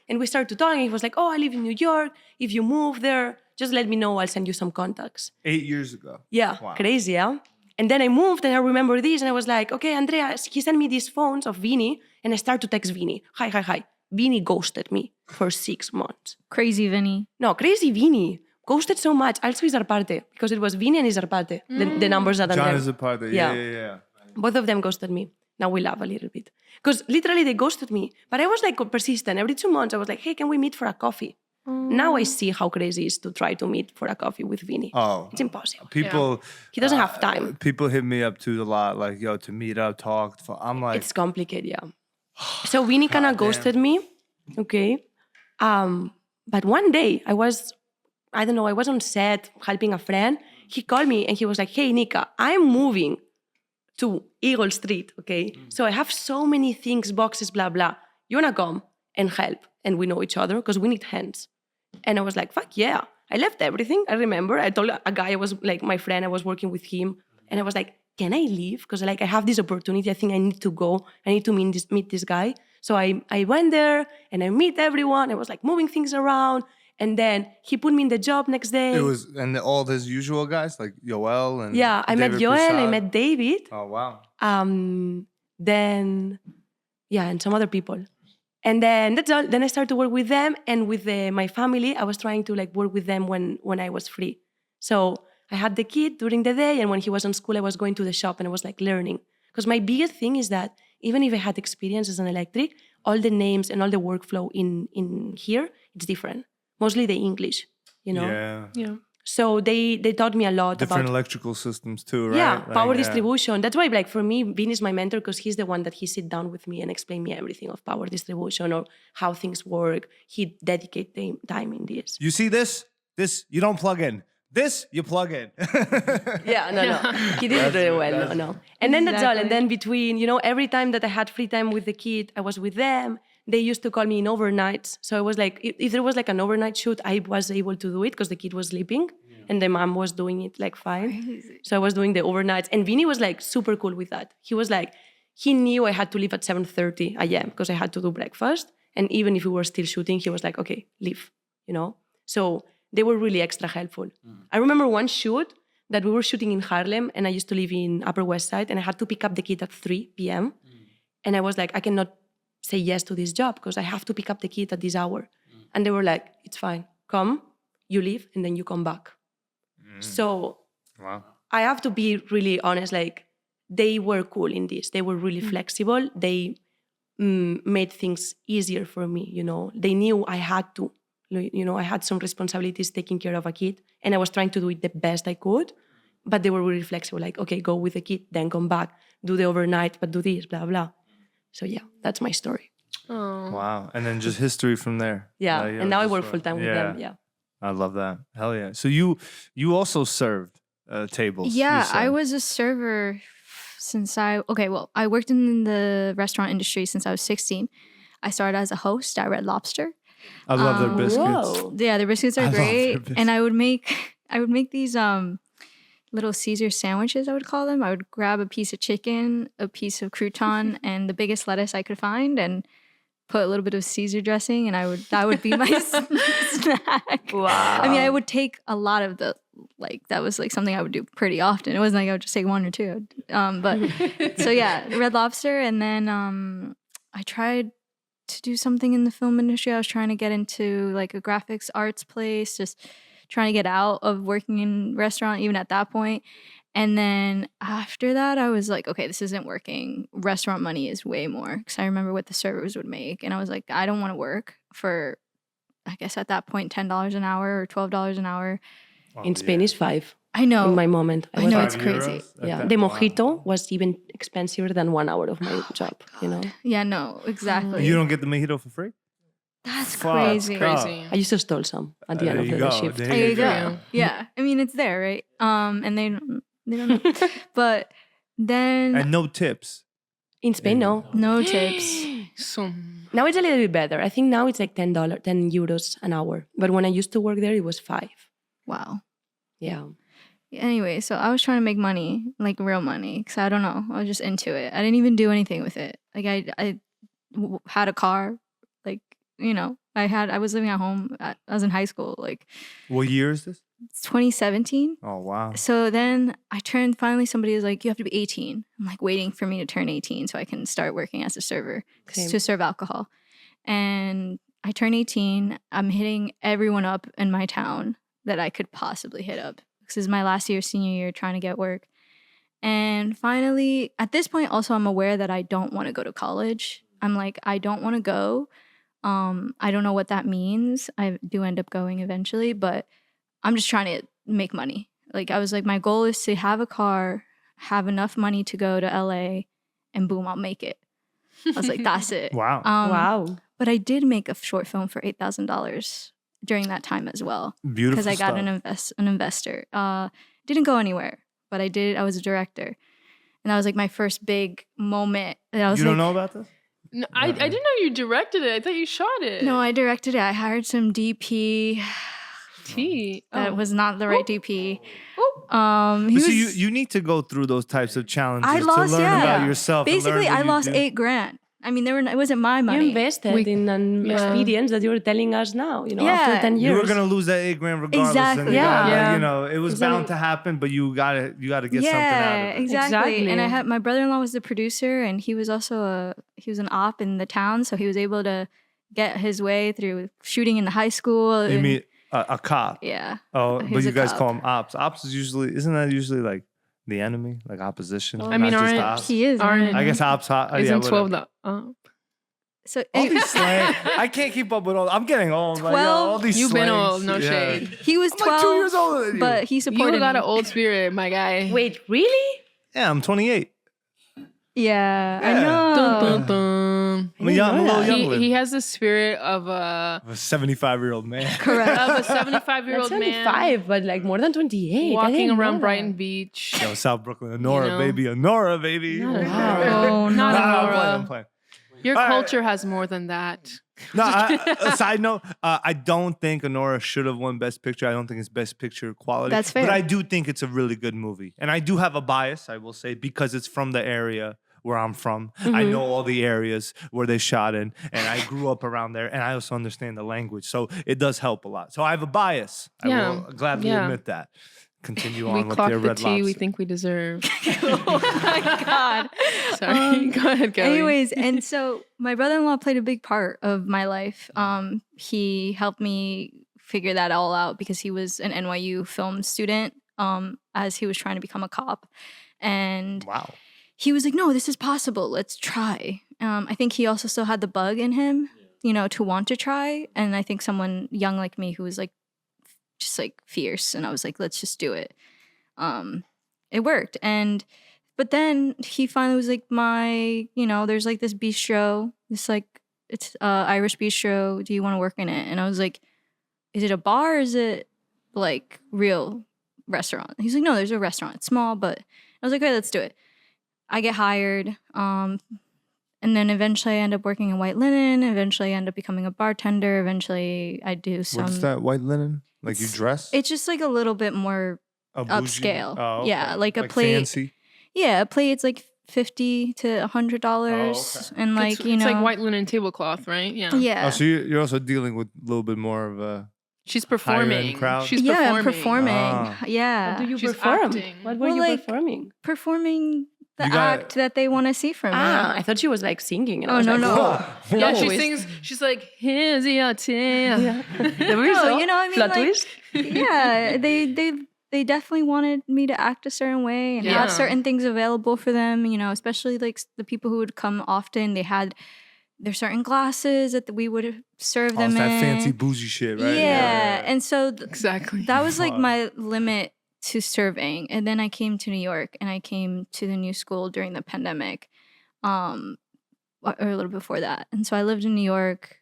and we started talking. He was like, "Oh, I live in New York. If you move there, just let me know. I'll send you some contacts." 8 years ago. Yeah, Wow. crazy, yeah? And then I moved, and I remember this, and I was like, "Okay, Andrea," he sent me these phones of Vinny, and I started to text Vinny. Hi. Vinny ghosted me for 6 months. Crazy Vinny. No, crazy Vinny. Ghosted so much. Also Isarparte, because it was Vinny and Isarparte, the numbers that John Andrea. is a part of Yeah. Both of them ghosted me. Now we laugh a little bit. Because literally they ghosted me. But I was like persistent. Every 2 months I was like, "Hey, can we meet for a coffee?" Now I see how crazy it is to try to meet for a coffee with Vinny. Oh. It's impossible. People. He doesn't have time. People hit me up too a lot, like, "Yo, to meet up, talk." I'm like, It's complicated, yeah. So Vinny kind of ghosted me. Okay. But one day I was on set helping a friend. He called me and he was like, "Hey, Nica, I'm moving to Eagle Street, okay? So I have so many things, boxes, blah, blah. You wanna come and help? And we know each other because we need hands." And I was like, "Fuck yeah." I left everything. I remember I told a guy, I was like my friend, I was working with him. And I was like, "Can I leave? Because like I have this opportunity. I think I need to go. I need to meet this guy." So I went there and I meet everyone. I was like moving things around. And then he put me in the job next day. it was, and all his usual guys, like Yoel and Yeah, I met David Joel, I Prasad. met David. Oh, wow. Then, yeah, and some other people. And then that's all. Then I started to work with them, and with my family, I was trying to like work with them when I was free. So I had the kid during the day, and when he was in school, I was going to the shop and I was like learning. Because my biggest thing is that even if I had experience as an electric, all the names and all the workflow in here, it's different. Mostly the English, you know. Yeah. So they taught me a lot Different about electrical systems too, right? yeah, Like, power distribution. That's why, like, for me, Vin is my mentor because he's the one that he sit down with me and explain me everything of power distribution or how things work. He dedicate time in this. You see this? This you don't plug in. This you plug in. Yeah, no. He did it really well. No. And then that's all. And then between, every time that I had free time with the kid, I was with them. They used to call me in overnights. So I was like, if there was like an overnight shoot, I was able to do it because the kid was sleeping and the mom was doing it like fine. Crazy. So I was doing the overnights. And Vinny was like super cool with that. He was like, he knew I had to leave at 7:30 a.m. because I had to do breakfast. And even if we were still shooting, he was like, okay, leave, So they were really extra helpful. I remember one shoot that we were shooting in Harlem and I used to live in Upper West Side and I had to pick up the kid at 3 p.m. And I was like, I cannot say yes to this job because I have to pick up the kid at this hour. And they were like, it's fine. Come, you leave, and then you come back. So Wow. I have to be really honest, like, they were cool in this. They were really flexible. They made things easier for me, you know. They knew I had to, you know, I had some responsibilities taking care of a kid, and I was trying to do it the best I could, but they were really flexible, like, okay, go with the kid, then come back, do the overnight, but do this, blah, blah. So yeah, that's my story. Oh. Wow. And then just history from there. Yeah, Like, and now I just, work full-time with them, yeah. I love that. Hell yeah. So you also served tables. you Yeah, said. I was a server since I worked in the restaurant industry since I was 16. I started as a host at Red Lobster. I love their biscuits. Whoa. Yeah, the biscuits I are love their great. biscuits. And I would make these little Caesar sandwiches, I would call them. I would grab a piece of chicken, a piece of crouton, and the biggest lettuce I could find, and put a little bit of Caesar dressing, and that would be my snack. Wow. I mean, I would take a lot of that was like something I would do pretty often. It wasn't like I would just take one or two. But so yeah, Red Lobster, and then I tried to do something in the film industry. I was trying to get into like a graphics arts place, just trying to get out of working in restaurant even at that point. And then after that, I was like, okay, this isn't working. Restaurant money is way more, because I remember what the servers would make. And I was like, I don't want to work for, I guess at that point, $10 an hour or $12 an hour. Oh, In Spain is 5 I know. in my moment. I know, like, it's crazy. yeah, the mojito was even expensive than 1 hour of my job, you know? Yeah, no, exactly. You don't get the mojito for free? That's Fuck. crazy. Crazy. I used to stole some at the end There of you the go. shift. There There you go. go. Yeah. I mean, it's there, right? And they don't know. But then And no tips. In Spain, no. no tips. So Now it's a little bit better. I think now it's like $10, 10 euros an hour. But when I used to work there, it was 5. Wow. Yeah. Anyway, so I was trying to make money, like real money, because I don't know. I was just into it. I didn't even do anything with it. Like I had a car, like, you know, I was living at home. I was in high school, like What year is this? it's 2017. Oh, wow. So then finally somebody was like, you have to be 18. I'm like waiting for me to turn 18 so I can start working as a server Same. to serve alcohol. And I turn 18. I'm hitting everyone up in my town that I could possibly hit up. This is my last year, senior year, trying to get work. And finally, at this point, also, I'm aware that I don't want to go to college. I'm like, I don't want to go. I don't know what that means. I do end up going eventually, but I'm just trying to make money. Like, I was like, my goal is to have a car, have enough money to go to LA, and boom, I'll make it. I was like, that's it. Wow. Wow. But I did make a short film for $8,000 during that time as well. Beautiful Because I got stuff. an investor. Didn't go anywhere, but I was a director. And that was like my first big moment. That I was You like, don't know about this? no, I didn't know you directed it. I thought you shot it. No, I directed it. I hired some DP. T. That was not the right DP. Oh. He So was, you need to go through those types of challenges I lost, to learn yeah. about yourself. and learn Basically, what I you lost do. $8,000. I mean, it wasn't my You money. invested in an Yeah. experience that you were telling us now, you know, Yeah. after 10 years. You were gonna lose that $8,000 regardless. Exactly. And you gotta, Yeah. you know, it was bound to happen, but you gotta get something out of it. Exactly. And I Exactly. had my brother-in-law was the producer, and he was also an op in the town, so he was able to get his way through shooting in the high school. You and- mean a cop? yeah. Oh, He but was you a guys cop. call him ops. Ops is isn't that usually like the enemy, like opposition? I mean, not just aren't- ops? He is. Aren't- I guess ops. Isn't 12 the So All these slang. I can't keep up with all. I'm getting old. Like, yo, 12? all these You've been slangs. old, no Yeah. shade. he was I'm 12, like 2 years older than you. but he You supported got me. an old spirit, my guy. Wait, really? Yeah, I'm 28. Yeah, I Yeah. know. Dun, dun, dun. I'm a little that. young. He has the spirit of a 75-year-old man. Correct. a 75-year-old That's man 25, but like more than 28. I walking didn't know around that. Brighton Beach. Yo, South Brooklyn, Honora, You know. baby, Honora, baby. Wow. Oh, not Nah, I'm Aurora. playing. Your All right. culture has more than that. No, a side note, I don't think Honora should have won Best Picture. I don't think it's Best Picture quality. That's fair. But I do think it's a really good movie. And I do have a bias, I will say, because it's from the area where I'm from. I know all the areas where they shot in, and I grew up around there, and I also understand the language. So it does help a lot. So I have a bias. I Yeah. will gladly Yeah. admit that. continue We on with clock your the Red tea Lobster. we think we deserve. Oh my God. Sorry, go ahead, Kelly. Anyways, and so my brother-in-law played a big part of my life. He helped me figure that all out because he was an NYU film student as he was trying to become a cop. And Wow. he was like, no, this is possible. Let's try. I think he also still had the bug in him, you know, to want to try. And I think someone young like me who was like, just like fierce. And I was like, let's just do it. It worked. But then he finally was like, there's like this bistro, it's Irish bistro. Do you want to work in it? And I was like, is it a bar or is it like real restaurant? He's like, no, there's a restaurant. It's small, but I was like, okay, let's do it. I get hired. And then eventually I end up working in white linen. Eventually I end up becoming a bartender. Eventually I do some. What's that white linen? Like you dress? It's just like a little bit more A bougie? upscale. Oh, okay. Yeah, like a plate. Fancy? Yeah, a plate's like $50 to $100, Oh, okay. and like it's like white linen tablecloth, right? Yeah. Yeah. Oh, so you're also dealing with a little bit more of a She's higher-end performing. crowd? She's yeah, performing. Ah. Yeah, What do you She's perform? acting. What were Well, you like, performing? performing the You got- act that they want to see from me. I thought she was like singing. And I Oh, was no, like, no. whoa. Yeah, Plot she twist. sings. She's like, here's your tea. Yeah. The No, result, you know what I mean? plot Like, twist. yeah, they definitely wanted me to act a certain way and Yeah. have certain things available for them. You know, especially like the people who would come often. They had their certain glasses that we would serve Oh, them it's that in. fancy bougie shit, right? Yeah, and so Exactly. that was like Fuck. my limit to serving. And then I came to New York and I came to the new school during the pandemic, or a little before that. And so I lived in New York,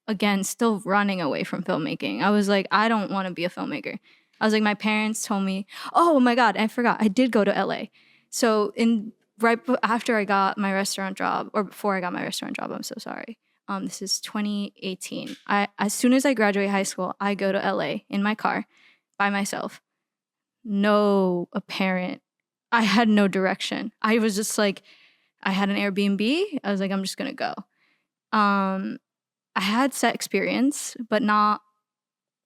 again, still running away from filmmaking. I was like, I don't want to be a filmmaker. I was like, my parents told me, oh my God, I forgot. I did go to LA. So after I got my restaurant job, or before I got my restaurant job, I'm so sorry. This is 2018. As soon as I graduate high school, I go to LA in my car by myself. No apparent. I had no direction. I was just like, I had an Airbnb. I was like, I'm just gonna go. I had set experience, but not.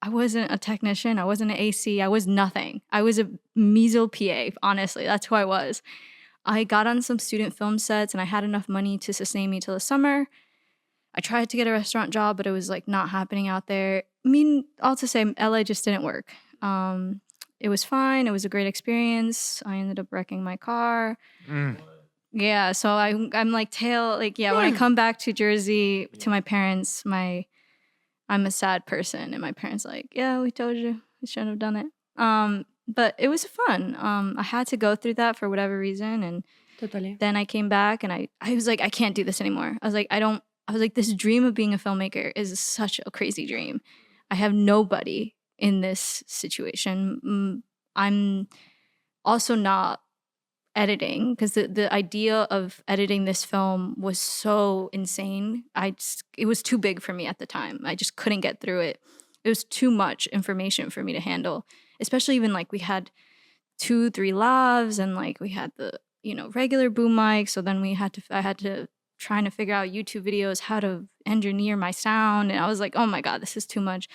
I wasn't a technician. I wasn't an AC. I was nothing. I was a measle PA. Honestly, that's who I was. I got on some student film sets, and I had enough money to sustain me till the summer. I tried to get a restaurant job, but it was like not happening out there. I mean, all to say, LA just didn't work. It was fine. It was a great experience. I ended up wrecking my car. Yeah, so I'm like when I come back to Jersey to my parents, I'm a sad person, and my parents like, yeah, we told you, we shouldn't have done it. But it was fun. I had to go through that for whatever reason, and Totally. then I came back, and I was like, I can't do this anymore. I was like, this dream of being a filmmaker is such a crazy dream. I have nobody in this situation. I'm also not editing because the idea of editing this film was so insane. It was too big for me at the time. I just couldn't get through it. It was too much information for me to handle, especially even like we had 2-3 lavs and like we had the regular boom mic. So then I had to trying to figure out YouTube videos how to engineer my sound, and I was like, oh my God, this is too much.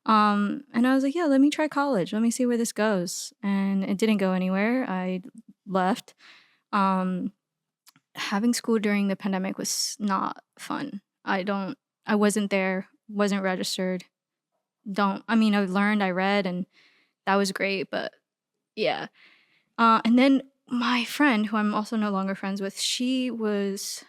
And I was like, yeah, let me try college. Let me see where this goes. And it didn't go anywhere. I left. Having school during the pandemic was not fun. I wasn't there, wasn't registered. I learned, I read, and that was great, but yeah. And then my friend, who I'm also no longer friends with, she was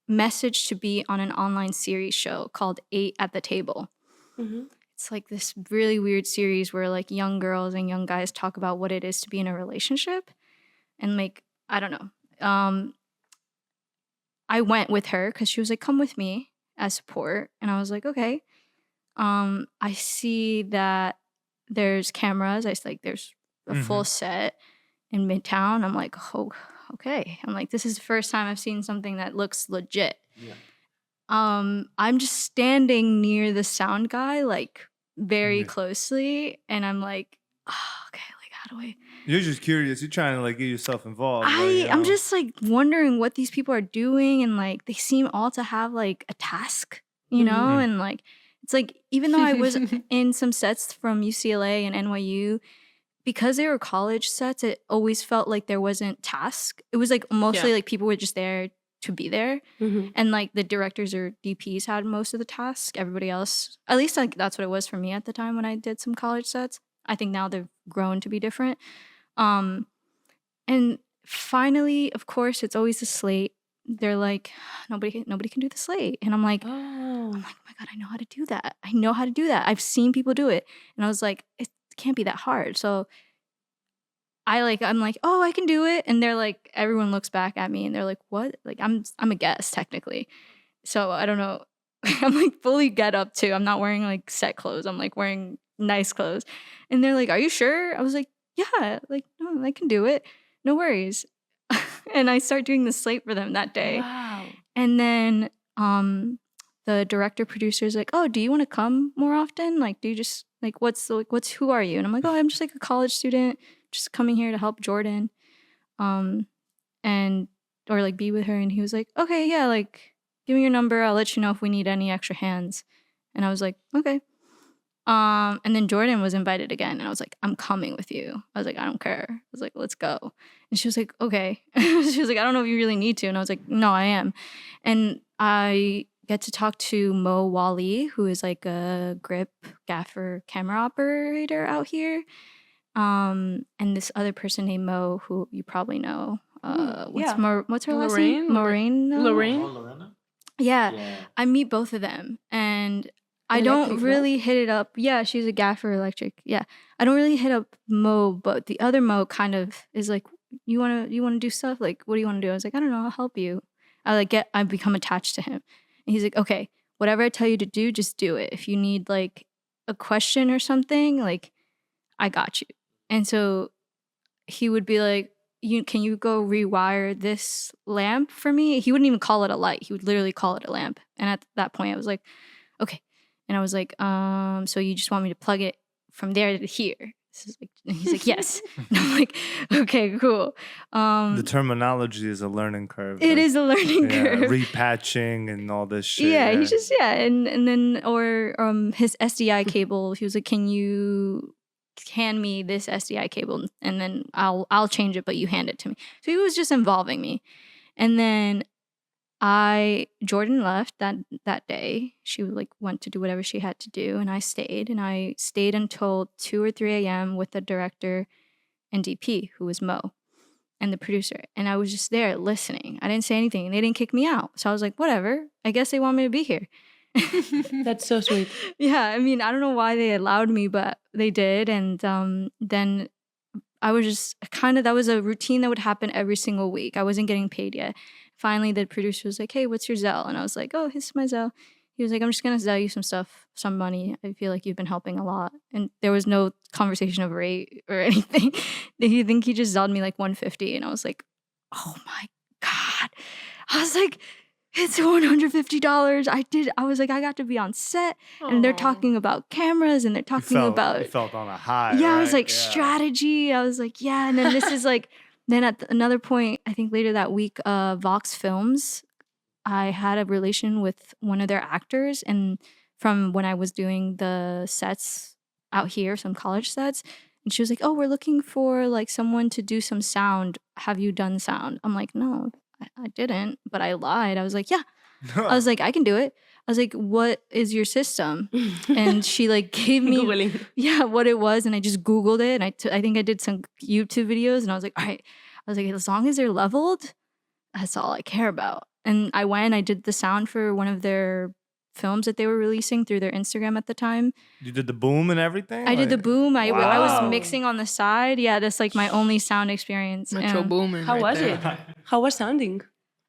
messaged to be on an online series show called 8 at the Table. Mm-hmm. It's like this really weird series where like young girls and young guys talk about what it is to be in a relationship. And like, I don't know. I went with her because she was like, come with me as support. And I was like, okay. I see that there's cameras. There's a full set in Midtown. I'm like, oh, okay. I'm like, this is the first time I've seen something that looks legit. Yeah. I'm just standing near the sound guy, like very closely, and I'm like, oh, okay, like how do I? You're just curious. You're trying to like get yourself involved. I'm just like wondering what these people are doing, and like they seem all to have like a task, and like it's like even though I was in some sets from UCLA and NYU, because they were college sets, it always felt like there wasn't task. It was like mostly like people were just there to be there. And like the directors or DPs had most of the task. Everybody else, at least like that's what it was for me at the time when I did some college sets. I think now they've grown to be different. And finally, of course, it's always the slate. They're like, nobody can do the slate. And I'm like, oh my God, I know how to do that. I know how to do that. I've seen people do it. And I was like, it can't be that hard. So I'm like, oh, I can do it. And they're like, everyone looks back at me and they're like, what? Like, I'm a guest technically. So I don't know. I'm like fully get up too. I'm not wearing like set clothes. I'm like wearing nice clothes. And they're like, are you sure? I was like, yeah, like, no, I can do it. No worries. And I start doing the slate for them that day. Wow. And then the director producer is like, oh, do you want to come more often? Like, do you just like, who are you? And I'm like, oh, I'm just like a college student, just coming here to help Jordan. Or like be with her. And he was like, okay, yeah, like give me your number. I'll let you know if we need any extra hands. And I was like, okay. And then Jordan was invited again. And I was like, I'm coming with you. I was like, I don't care. I was like, let's go. And she was like, okay. She was like, I don't know if you really need to. And I was like, no, I am. And I get to talk to Mo Wally, who is like a grip gaffer camera operator out here. And this other person named Mo, who you probably know. What's her last name? Lorraine. Lorena? Yeah. I meet both of them. And I don't really hit it up. Yeah, she's a gaffer electric. Yeah. I don't really hit up Mo, but the other Mo kind of is like, you wanna do stuff? Like, what do you wanna do? I was like, I don't know, I'll help you. I become attached to him. And he's like, okay, whatever I tell you to do, just do it. If you need like a question or something, like I got you. And so he would be like, can you go rewire this lamp for me? He wouldn't even call it a light. He would literally call it a lamp. And at that point I was like, okay. And I was like, so you just want me to plug it from there to here? And he's like, yes. And I'm like, okay, cool. The terminology is a learning curve. It is a learning curve. Repatching and all this shit. Yeah, he just, and then, or his SDI cable, he was like, can you hand me this SDI cable and then I'll change it, but you hand it to me. So he was just involving me. And then Jordan left that day. She went to do whatever she had to do, and I stayed until 2 or 3 a.m. with the director and DP, who was Mo, and the producer. And I was just there listening. I didn't say anything, and they didn't kick me out. So I was like, whatever. I guess they want me to be here. That's so sweet. Yeah, I mean, I don't know why they allowed me, but they did. And then I was just that was a routine that would happen every single week. I wasn't getting paid yet. Finally, the producer was like, hey, what's your Zelle? And I was like, oh, here's my Zelle. He was like, I'm just going to Zelle you some stuff, some money. I feel like you've been helping a lot. And there was no conversation of rate or anything. I think he just Zelled me like $150. And I was like, oh my God. I was like, it's $150. I was like, I got to be on set. And they're talking about cameras and they're talking about. You felt on a high. Yeah, right? I was like, strategy. I was like, yeah. And then this is like, then at another point, I think later that week, Vox Films, I had a relation with one of their actors. And from when I was doing the sets out here, some college sets. And she was like, oh, we're looking for like someone to do some sound. Have you done sound? I'm like, no, I didn't. But I lied. I was like, yeah. I was like, I can do it. I was like, what is your system? And she like gave me Googling. What it was. And I just Googled it. And I think I did some YouTube videos. And I was like, all right. I was like, as long as they're leveled, that's all I care about. And I went, I did the sound for one of their films that they were releasing through their Instagram at the time. You did the boom and everything? I did the boom. I was Wow. mixing on the side. Yeah, that's like my only sound experience. Metro And, Boomin. How was it? How was sounding?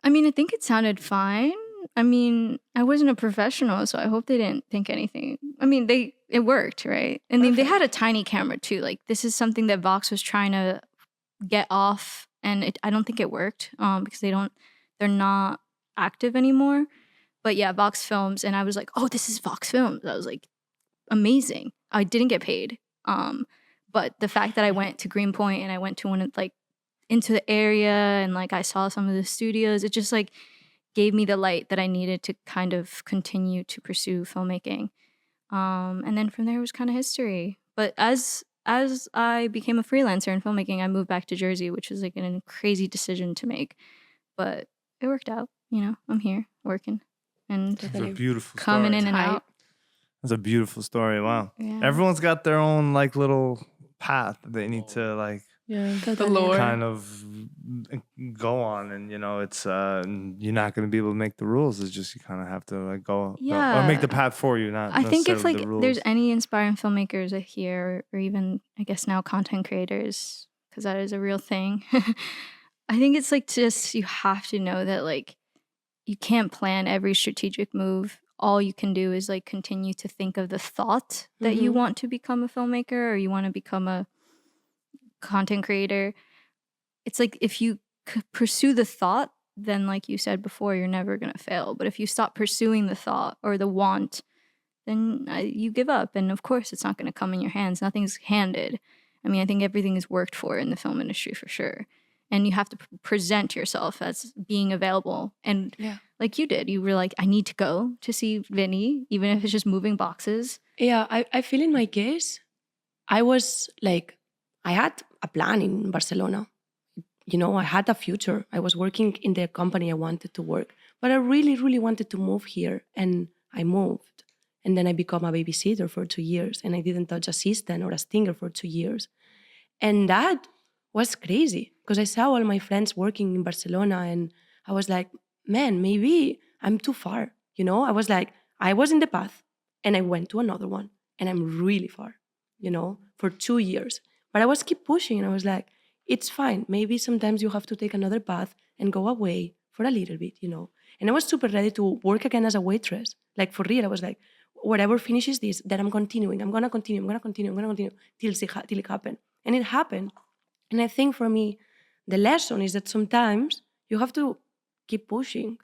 I mean, I think it sounded fine. I mean, I wasn't a professional, so I hope they didn't think anything. I mean, it worked, right? And they had a tiny camera too. Like this is something that Vox was trying to get off, and I don't think it worked because they're not active anymore. But yeah, Vox Films, and I was like, oh, this is Vox Films. I was like, amazing. I didn't get paid, but the fact that I went to Greenpoint and I went to one of like into the area and like I saw some of the studios, it just like gave me the light that I needed to kind of continue to pursue filmmaking. And then from there was kind of history. But as as I became a freelancer in filmmaking, I moved back to Jersey, which was like a crazy decision to make. But it worked out. You know, I'm here working and It's a beautiful coming story. in and out. It's a beautiful story. Wow. Yeah. Everyone's got their own like little path that they need to like The lore. kind of go on, and you know, it's you're not going to be able to make the rules. It's just you kind of have to like go or make the path for you. Not I think if like the rules. there's any inspiring filmmakers here, or even I guess now content creators, because that is a real thing. I think it's like just you have to know that like you can't plan every strategic move. All you can do is like continue to think of the thought that you want to become a filmmaker or you want to become a content creator. It's like if you pursue the thought, then like you said before, you're never going to fail. But if you stop pursuing the thought or the want, then you give up. And of course, it's not going to come in your hands. Nothing's handed. I mean, I think everything is worked for in the film industry for sure. And you have to present yourself as being available. And like you did, you were like, I need to go to see Vinny, even if it's just moving boxes. Yeah, I feel in my case, I was like, I had a plan in Barcelona. You know, I had a future. I was working in the company I wanted to work. But I really, really wanted to move here. And I moved. And then I became a babysitter for 2 years. And I didn't touch assistant or a stinger for 2 years. And that was crazy because I saw all my friends working in Barcelona and I was like, man, maybe I'm too far. You know, I was like, I was in the path and I went to another one and I'm really far, you know, for 2 years. But I was keep pushing and I was like, it's fine. Maybe sometimes you have to take another path and go away for a little bit, you know. And I was super ready to work again as a waitress. Like for real, I was like, whatever finishes this, then I'm continuing. I'm going to continue till it happened. And it happened. And I think for me, the lesson is that sometimes you have to keep pushing,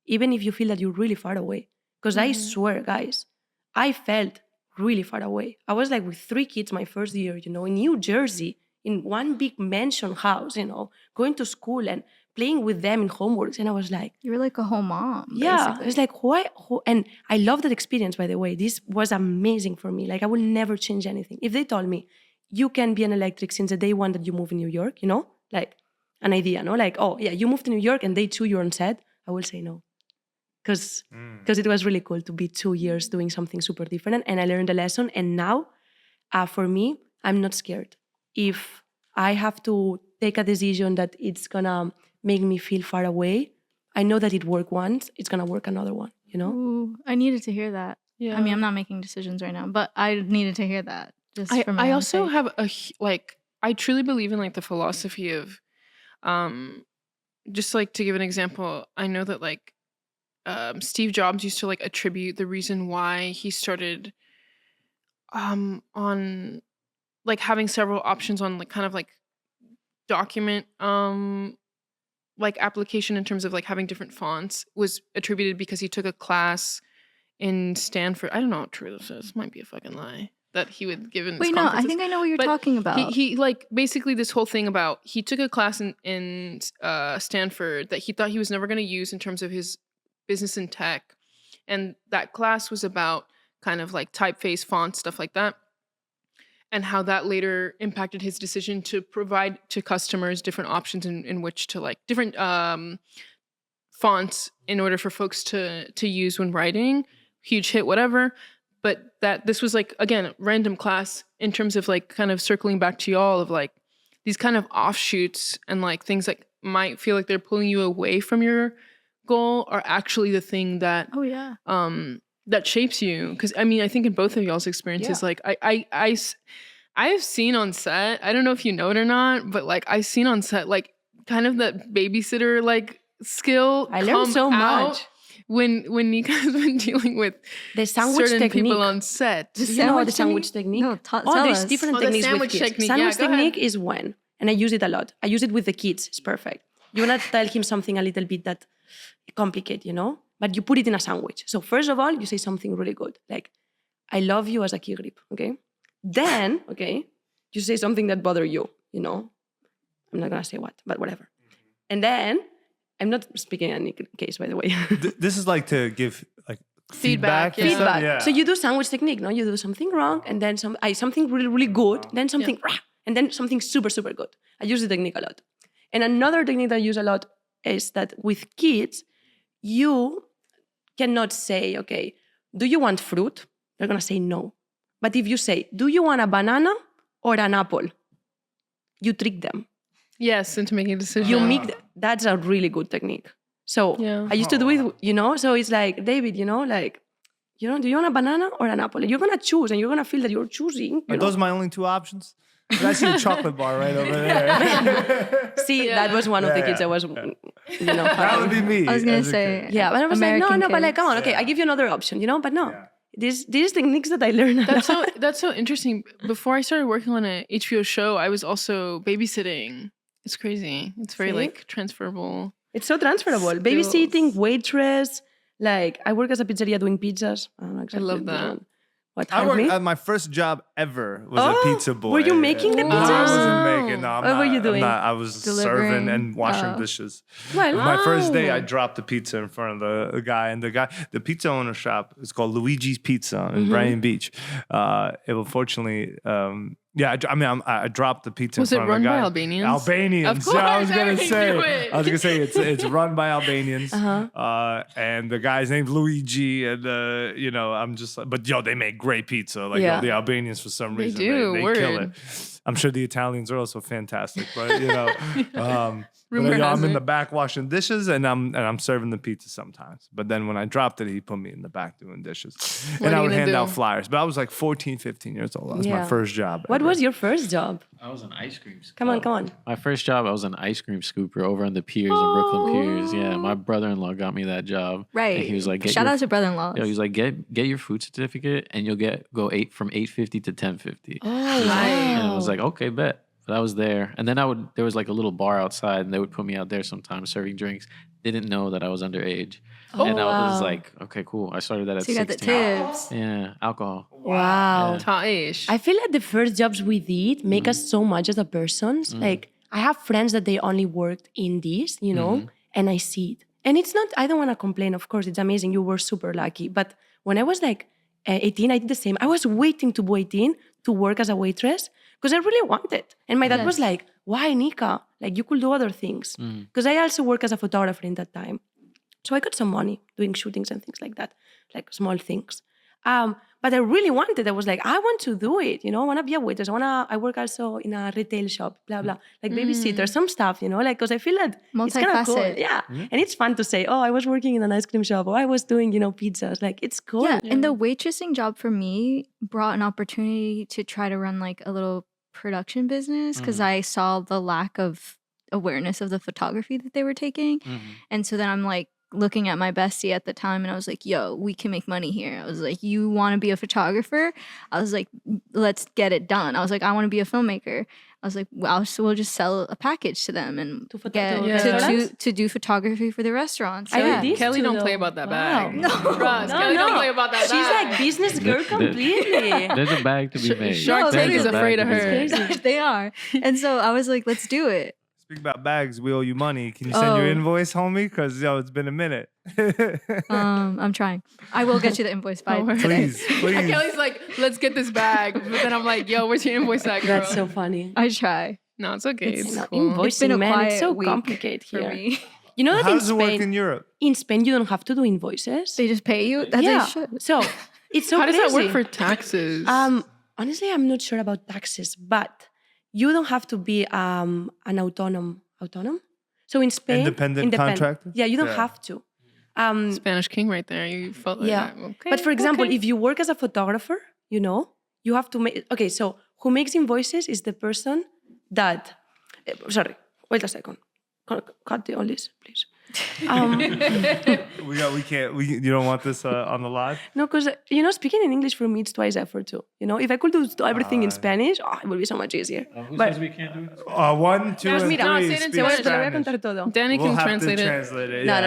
even if you feel that you're really far away. Because I swear, guys, I felt really far away. I was like with 3 kids my first year, you know, in New Jersey, in one big mansion house, you know, going to school and playing with them in homeworks. And I was like... You were like a whole mom, yeah, basically. it's like, why? And I love that experience, by the way. This was amazing for me. Like, I will never change anything. If they told me, you can be an electric since the day one that you move in New York, you know, like an idea, no? Like, oh, yeah, you moved to New York and day 2 you're on set, I will say no. Because it was really cool to be 2 years doing something super different. And I learned a lesson. And now, for me, I'm not scared. If I have to take a decision that it's going to make me feel far away, I know that it worked once, it's going to work another one, you know? Ooh, I needed to hear that. Yeah. I mean, I'm not making decisions right now, but I needed to hear that. I also have I truly believe in like the philosophy of, just like to give an example, I know that like Steve Jobs used to like attribute the reason why he started on like having several options on like kind of like document like application in terms of like having different fonts was attributed because he took a class in Stanford. I don't know how true this is. Might be a fucking lie. That he would give in. Wait, no, I think I know what you're talking about. He like basically this whole thing about he took a class in Stanford that he thought he was never going to use in terms of his business and tech, and that class was about kind of like typeface, font, stuff like that, and how that later impacted his decision to provide to customers different options in which to like different fonts in order for folks to use when writing. Huge hit, whatever. But that this was like, again, random class in terms of like kind of circling back to y'all of like these kind of offshoots and like things that might feel like they're pulling you away from your goal are actually the thing that that shapes you. Because I mean, I think in both of y'all's experiences, like I have seen on set, I don't know if you know it or not, but like I've seen on set like kind of that babysitter like skill. I learned so much. When Nica's been dealing with the sandwich certain technique. people on set. Do you know the sandwich technique? No, tell there's us. different the techniques sandwich with kids. technique. Sandwich Go technique ahead. is when, and I use it a lot. I use it with the kids. It's perfect. You want to tell him something a little bit that complicated, you know? But you put it in a sandwich. So first of all, you say something really good. Like, I love you as a key grip, okay? Then, okay, you say something that bothers you, you know? I'm not going to say what, but whatever. And then... I'm not speaking in any case, by the way. This is like to give like Feedback, and yeah. stuff? Feedback. So you do sandwich technique, no? You do something wrong, and then something really, really good, then something, and then something super, super good. I use the technique a lot. And another technique that I use a lot is that with kids, you cannot say, okay, do you want fruit? They're going to say no. But if you say, do you want a banana or an apple? You trick them. Yes, into making a decision. You make that's a really good technique. So I used to do it, so it's like, David, do you want a banana or an apple? You're going to choose and you're going to feel that you're choosing. Are those my only two options? I see a chocolate bar right over there. See, that was one of the kids I was, That would be me. I was gonna say, yeah, but I was American like, no, but like, come on, kids. okay, I give you another option, but no. These techniques that I learned. That's so interesting. Before I started working on an HBO show, I was also babysitting. It's crazy. It's very like transferable. It's so transferable. Skills. Babysitting, waitress. Like I work as a pizzeria doing pizzas. I don't know exactly. I love that. What? I worked. My first job ever was a pizza boy. Were you making the No, I pizzas? wasn't making. No, I'm What not, were you doing? I was serving and washing dishes. Well, My first day, I dropped the pizza in front of the guy, and the pizza owner shop is called Luigi's Pizza in Brighton Beach. It will fortunately. I dropped the pizza. Was in it front run of the by guy. Albanians? Albanians. Of course, I was gonna I say. knew it. I was gonna say it's run by Albanians. And the guy's name's Luigi, and I'm just like, but they make great pizza. Like the Albanians for some reason they kill it. I'm sure the Italians are also fantastic, but I'm in the back washing dishes, and I'm serving the pizza sometimes. But then when I dropped it, he put me in the back doing dishes, and I would hand out flyers. But I was like 14, 15 years old. That was my first job. What was your first job? I was an ice cream scooper. Come on. My first job, I was an ice cream scooper over on the piers in Brooklyn Piers. Yeah, my brother-in-law got me that job. Right. And he was like, shout out to brother-in-law. He was like, get your food certificate, and you'll go from $8.50 to $10.50. Oh, And I was like, okay, bet. But I was there, and then there was like a little bar outside, and they would put me out there sometimes serving drinks. Didn't know that I was underage, and I was like, okay, cool. I started that at 16. So you got the tips. Yeah, alcohol. Wow. Taish. I feel like the first jobs we did make us so much as a person. Like I have friends that they only worked in this, and I see it. And it's not, I don't want to complain, of course, it's amazing. You were super lucky. But when I was like 18, I did the same. I was waiting to be 18 to work as a waitress because I really wanted. And my dad was like, why, Nica? Like you could do other things. Because I also work as a photographer in that time. So I got some money doing shootings and things like that, like small things. But I really wanted. I was like, I want to do it. I want to be a waitress. I work also in a retail shop, blah, blah. Like babysitter, some stuff, like, because I feel that it's kind of cool. Yeah. And it's fun to say, I was working in an ice cream shop or I was doing, pizzas. Like, it's cool. Yeah. And the waitressing job for me brought an opportunity to try to run like a little production business because I saw the lack of awareness of the photography that they were taking. And so then I'm like, looking at my bestie at the time and I was like, yo, we can make money here. I was like, you want to be a photographer? I was like, let's get it done. I was like, I want to be a filmmaker. I was like, well, so we'll just sell a package to them and to do photography for the restaurants. So Kelly don't play about that bag. No. Kelly don't play about that bag. She's like business girl completely. There's a bag to be made. Shark Tank is afraid of her. They are. And so I was like, let's do it. Speaking about bags, we owe you money. Can you send your invoice, homie? Because it's been a minute. I'm trying. I will get you the invoice by today. Please. And Kelly's like, let's get this bag. But then I'm like, yo, where's your invoice at, girl? That's so funny. I try. No, it's okay. It's cool. Invoicing, It's been a man, it's quiet so week complicated for here. me. You know that How in does it work Spain, in Europe? you don't have to do invoices. They just pay you? They should. So it's so How does crazy. that work for taxes? Honestly, I'm not sure about taxes, but you don't have to be an autonom. So in Spain, independent contractor? Yeah, you don't have to. Spanish king right there. You felt like that. Okay, but for example, if you work as a photographer, you have to make. Okay, so who makes invoices is the person that. Sorry, wait a second. Cut all this, please. You don't want this on the live? No, because speaking in English for me it's twice effort too. If I could do everything in Spanish, it would be so much easier. Who But says we can't do this? 1, 2, and 3. Mira, say it in speak Spanish. te lo voy a Spanish. contar todo. Danny We'll can have translate to it. translate it. No.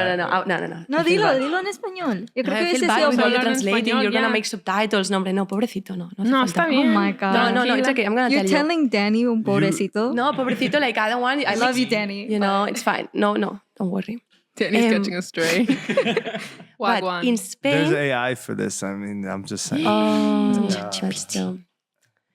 No, dilo en español. Yo creo que ese I feel sí bad es when hablar you're en translating, español, you're gonna ya. make subtitles. No, hombre, no, pobrecito, no. No, está bien. Oh my God. No, it's okay. I'm gonna You're tell you. telling Danny un pobrecito? No, pobrecito, like I don't want. I love you, Danny. It's fine. No, don't worry. Danny's catching a stray. But Wagwan. in There's Spain, AI for this. I mean, I'm just saying.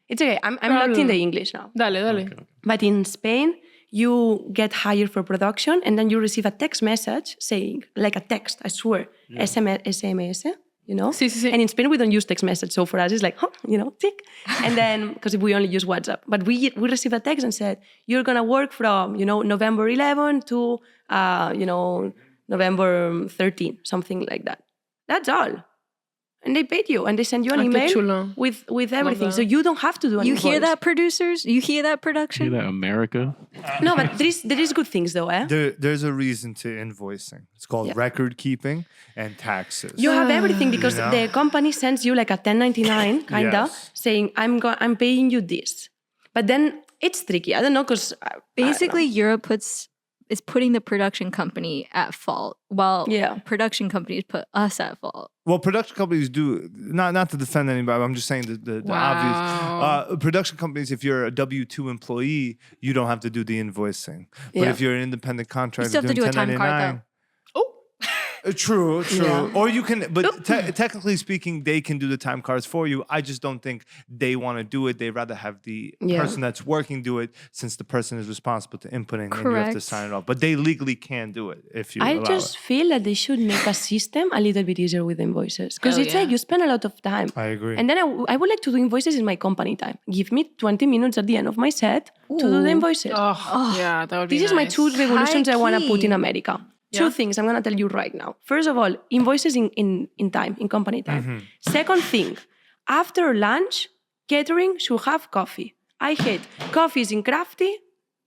it's okay. I'm locked in the English now. Dale. But in Spain, you get hired for production and then you receive a text message saying, like a text, I swear, SMS, you know? Sí, sí, sí. And in Spain, we don't use text message. So for us, it's like, tick. And then, because we only use WhatsApp. But we received a text and said, you're going to work from, November 11 to, November 13, something like that. That's all. And they paid you and they send you an Ay, qué email chulo. with everything. that. So you don't have to do anything. You hear that, producers? You hear that, production? See that, America? No, but there is good things though, eh? There's a reason to invoicing. It's called record keeping and taxes. You have everything because You know? the company sends you like a 1099 kinda Yes. saying I'm paying you this. But then it's tricky. I don't know because Basically, Europe is putting the production company at fault, while production companies put us at fault. Well, production companies do not to defend anybody. I'm just saying the obvious. Production companies, if you're a W-2 employee, you don't have to do the invoicing. But if you're an independent contractor, You still have to do a time card, 1099, though. True. Yeah. Or you can, but technically speaking, they can do the time cards for you. I just don't think they want to do it. They'd rather have the person that's working do it, since the person is responsible to inputting and you have to sign it off. But they legally can do it if you I allow just it. feel that they should make a system a little bit easier with invoices because it's like you spend a lot of time. I agree. And then I would like to do invoices in my company time. Give me 20 minutes at the end of my set to do the invoices. Oh, yeah, that would be This is my nice. 2 revolutions I want to put High-key. in America. 2 things I'm going to tell you right now. First of all, invoices in time, in company time. Second thing, after lunch, catering should have coffee. I hate coffees in crafty,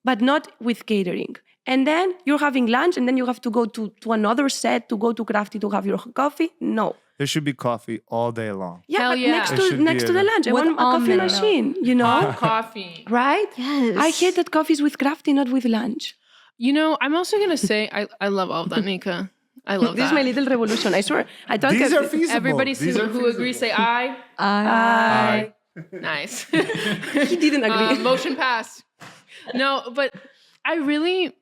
but not with catering. And then you're having lunch and then you have to go to another set to go to crafty to have your coffee. No. There should be coffee all day long. Yeah, Hell but yeah. next There to should be next to the a- lunch, I With want a coffee almond milk. machine, you know? Hot coffee. Right? Yes. I hate that coffee's with crafty, not with lunch. I'm also going to say, I love all of that, Nika. I love This that. is my little revolution. I swear. I thought These are feasible. Everybody These are who agrees say aye. I Nice. he didn't agree. Motion passed. No, but I really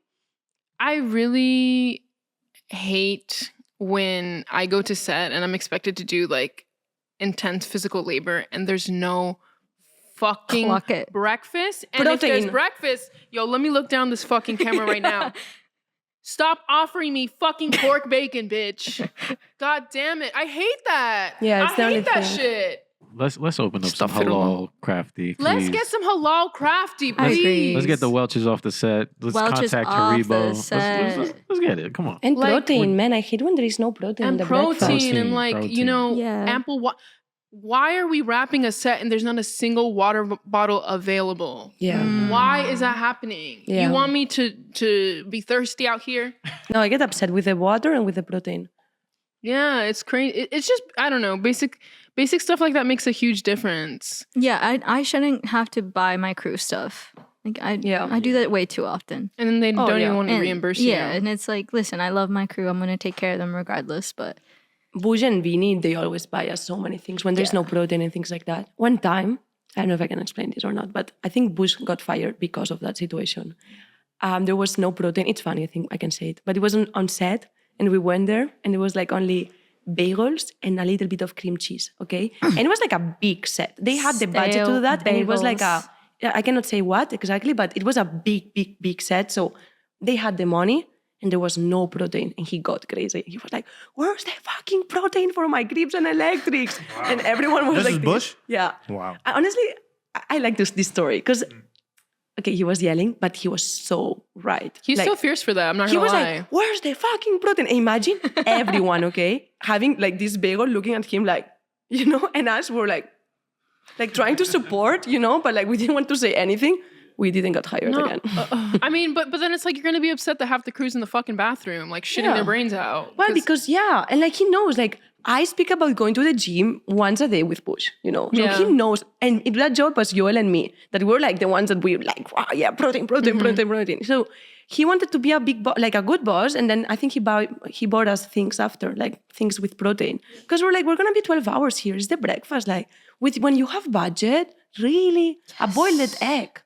hate when I go to set and I'm expected to do like intense physical labor and there's no fucking Clock it. breakfast. And if there's Protein. breakfast, let me look down this fucking camera right now. Stop offering me fucking pork bacon, bitch. God damn it. I hate that. Yeah, it's I the only hate that thing. shit. Let's open up Stuff some it along. halal crafty. Let's please. get some halal crafty, I please. agree. Let's get the Welches off the set. Let's Welch's contact off Haribo. the Let's, set. let's get it. Come on. And Like- protein, man. I hate when there is no protein in And the protein, breakfast. and Protein. Yeah. ample why are we wrapping a set and there's not a single water bottle available? Yeah. Why is that happening? Yeah. You want me to be thirsty out here? No, I get upset with the water and with the protein. Yeah, it's crazy. It's just, I don't know, basic stuff like that makes a huge difference. Yeah, I shouldn't have to buy my crew stuff. Like I do that way too often. And then they don't yeah. even want to And- reimburse you. Yeah, and it's like, listen, I love my crew. I'm gonna take care of them regardless. But Bush and Beanie, they always buy us so many things when there's no protein and things like that. One time, I don't know if I can explain this or not, but I think Bush got fired because of that situation. There was no protein. It's funny, I think I can say it. But it was on set, and we went there, and there was like only bagels and a little bit of cream cheese, okay? And it was like a big set. They had the budget to do that, and it was like bagels. I cannot say what exactly, but it was a big set. So they had the money, and there was no protein, and he got crazy. He was like, where's the fucking protein for my grips and electrics? And everyone was This like... is Bush? Yeah. Wow. Honestly, I like this story because, okay, he was yelling, but he was so right. He's Like, so fierce for that. I'm not he gonna was lie. like, where's the fucking protein? Imagine everyone, okay, having like this bagel looking at him like, and us were like trying to support, but like we didn't want to say anything. We didn't get hired No, again. I mean, but then it's like you're gonna be upset that half the crew's in the fucking bathroom, like shitting Yeah. their brains out. Well, because and like he knows, like I speak about going to the gym once a day with Bush, So Yeah. he knows, and that job was Joel and me that were like the ones that we like, wow, yeah, protein. So he wanted to be a big, like a good boss, and then I think he bought us things after, like things with protein, because we're gonna be 12 hours here. It's the breakfast, like when you have budget, really a boiled egg.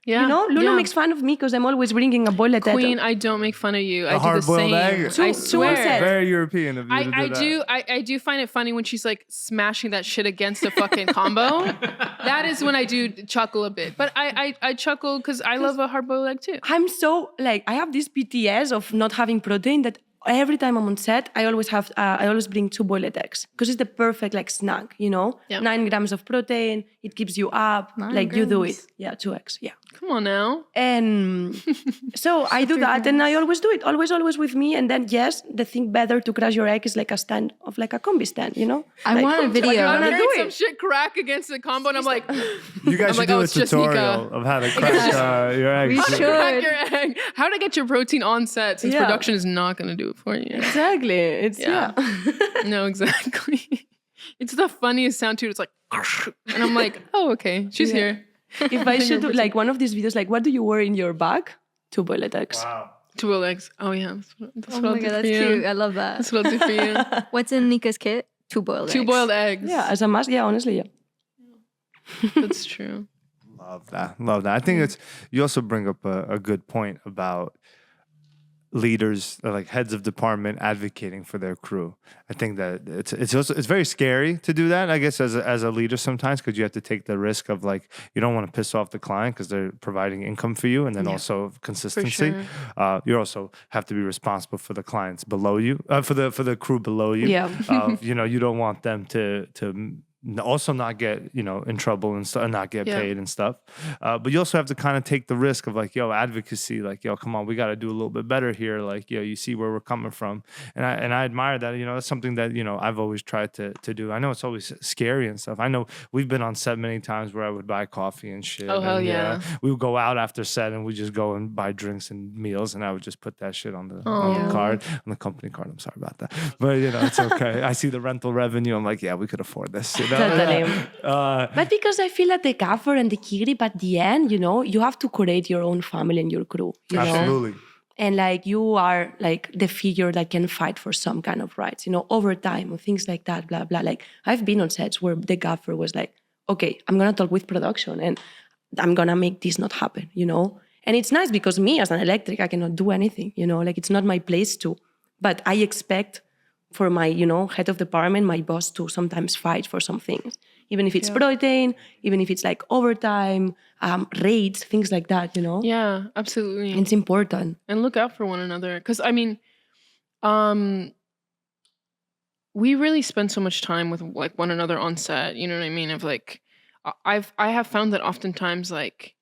Yeah. You know, Lulu yeah. makes fun of me because I'm always bringing a boiled egg. Queen, I don't make fun of you. I do the hard-boiled same. egg? I Two swear. sets. Very European of you to do I that. do. I do find it funny when she's like smashing that shit against a fucking combo. That is when I do chuckle a bit. But I chuckle because I love a hard-boiled egg too. I'm so like I have this PTS of not having protein that every time I'm on set, I always bring 2 boiled eggs because it's the perfect like snack, you know. Yeah. 9 grams of protein, it keeps you up. 9 like you do it, grams. yeah, 2 eggs, yeah. Come on now. And so I do that, and I always do it, always with me. And then yes, the thing better to crash your egg is like a stand of like a combi stand, you know. I Like, want a video. I'm I'm gonna hearing do some it. shit crack against the combo, and I'm like, You guys I'm should like, do oh, a it's just tutorial Nica. of how to crack your eggs. We how to should. crack your egg. How to get your protein on set since Yeah. production is not going to do it for you. Exactly. It's Yeah. No, exactly. It's the funniest sound too. It's like, and I'm like, oh, okay, she's here. If I should do like one of these videos, like what do you wear in your bag? 2 boiled eggs. Wow. 2 boiled eggs. Oh yeah, that's Oh what I'll my do god, for that's you. cute. I love that. That's what I'll do for you. What's in Nika's kit? 2 boiled eggs. 2 boiled eggs. Yeah, as a must. Yeah, honestly, yeah. That's true. Love that. Love that. I think it's, you also bring up a good point about leaders, like heads of department, advocating for their crew. I think that it's very scary to do that, I guess, as a leader sometimes, because you have to take the risk of like, you don't want to piss off the client because they're providing income for you, and then also consistency. sure. You also have to be responsible for the clients below you, for the crew below you. Yeah. You know, you don't want them to also not get, you know, in trouble and stuff, and not get Yeah. paid and stuff. But you also have to kind of take the risk of like, yo, advocacy, like, yo, come on, we got to do a little bit better here. Like, yo, you see where we're coming from. And I admire that, you know, that's something that, you know, I've always tried to do. I know it's always scary and stuff. I know we've been on set many times where I would buy coffee and shit. Oh, hell and, yeah. we would go out after set and we just go and buy drinks and meals, and I would just put that shit on the card, on the company card. I'm sorry about that. But, you know, it's okay. I see the rental revenue. I'm like, yeah, we could afford this. You know? Totally. But because I feel that the gaffer and the key grip at the end, you know, you have to create your own family and your crew. You know? Absolutely. And like you are like the figure that can fight for some kind of rights, you know, overtime or things like that, blah, blah. Like I've been on sets where the gaffer was like, okay, I'm going to talk with production and I'm going to make this not happen, you know. And it's nice because me as an electric, I cannot do anything, you know, like it's not my place to. But I expect for my, you know, head of department, my boss to sometimes fight for some things. Even if it's protein, even if it's like overtime, rates, things like that, you know? Yeah, absolutely. It's important. And look out for one another. Because, I mean, we really spend so much time with like one another on set. You know what I mean? Of like, I have found that oftentimes, like,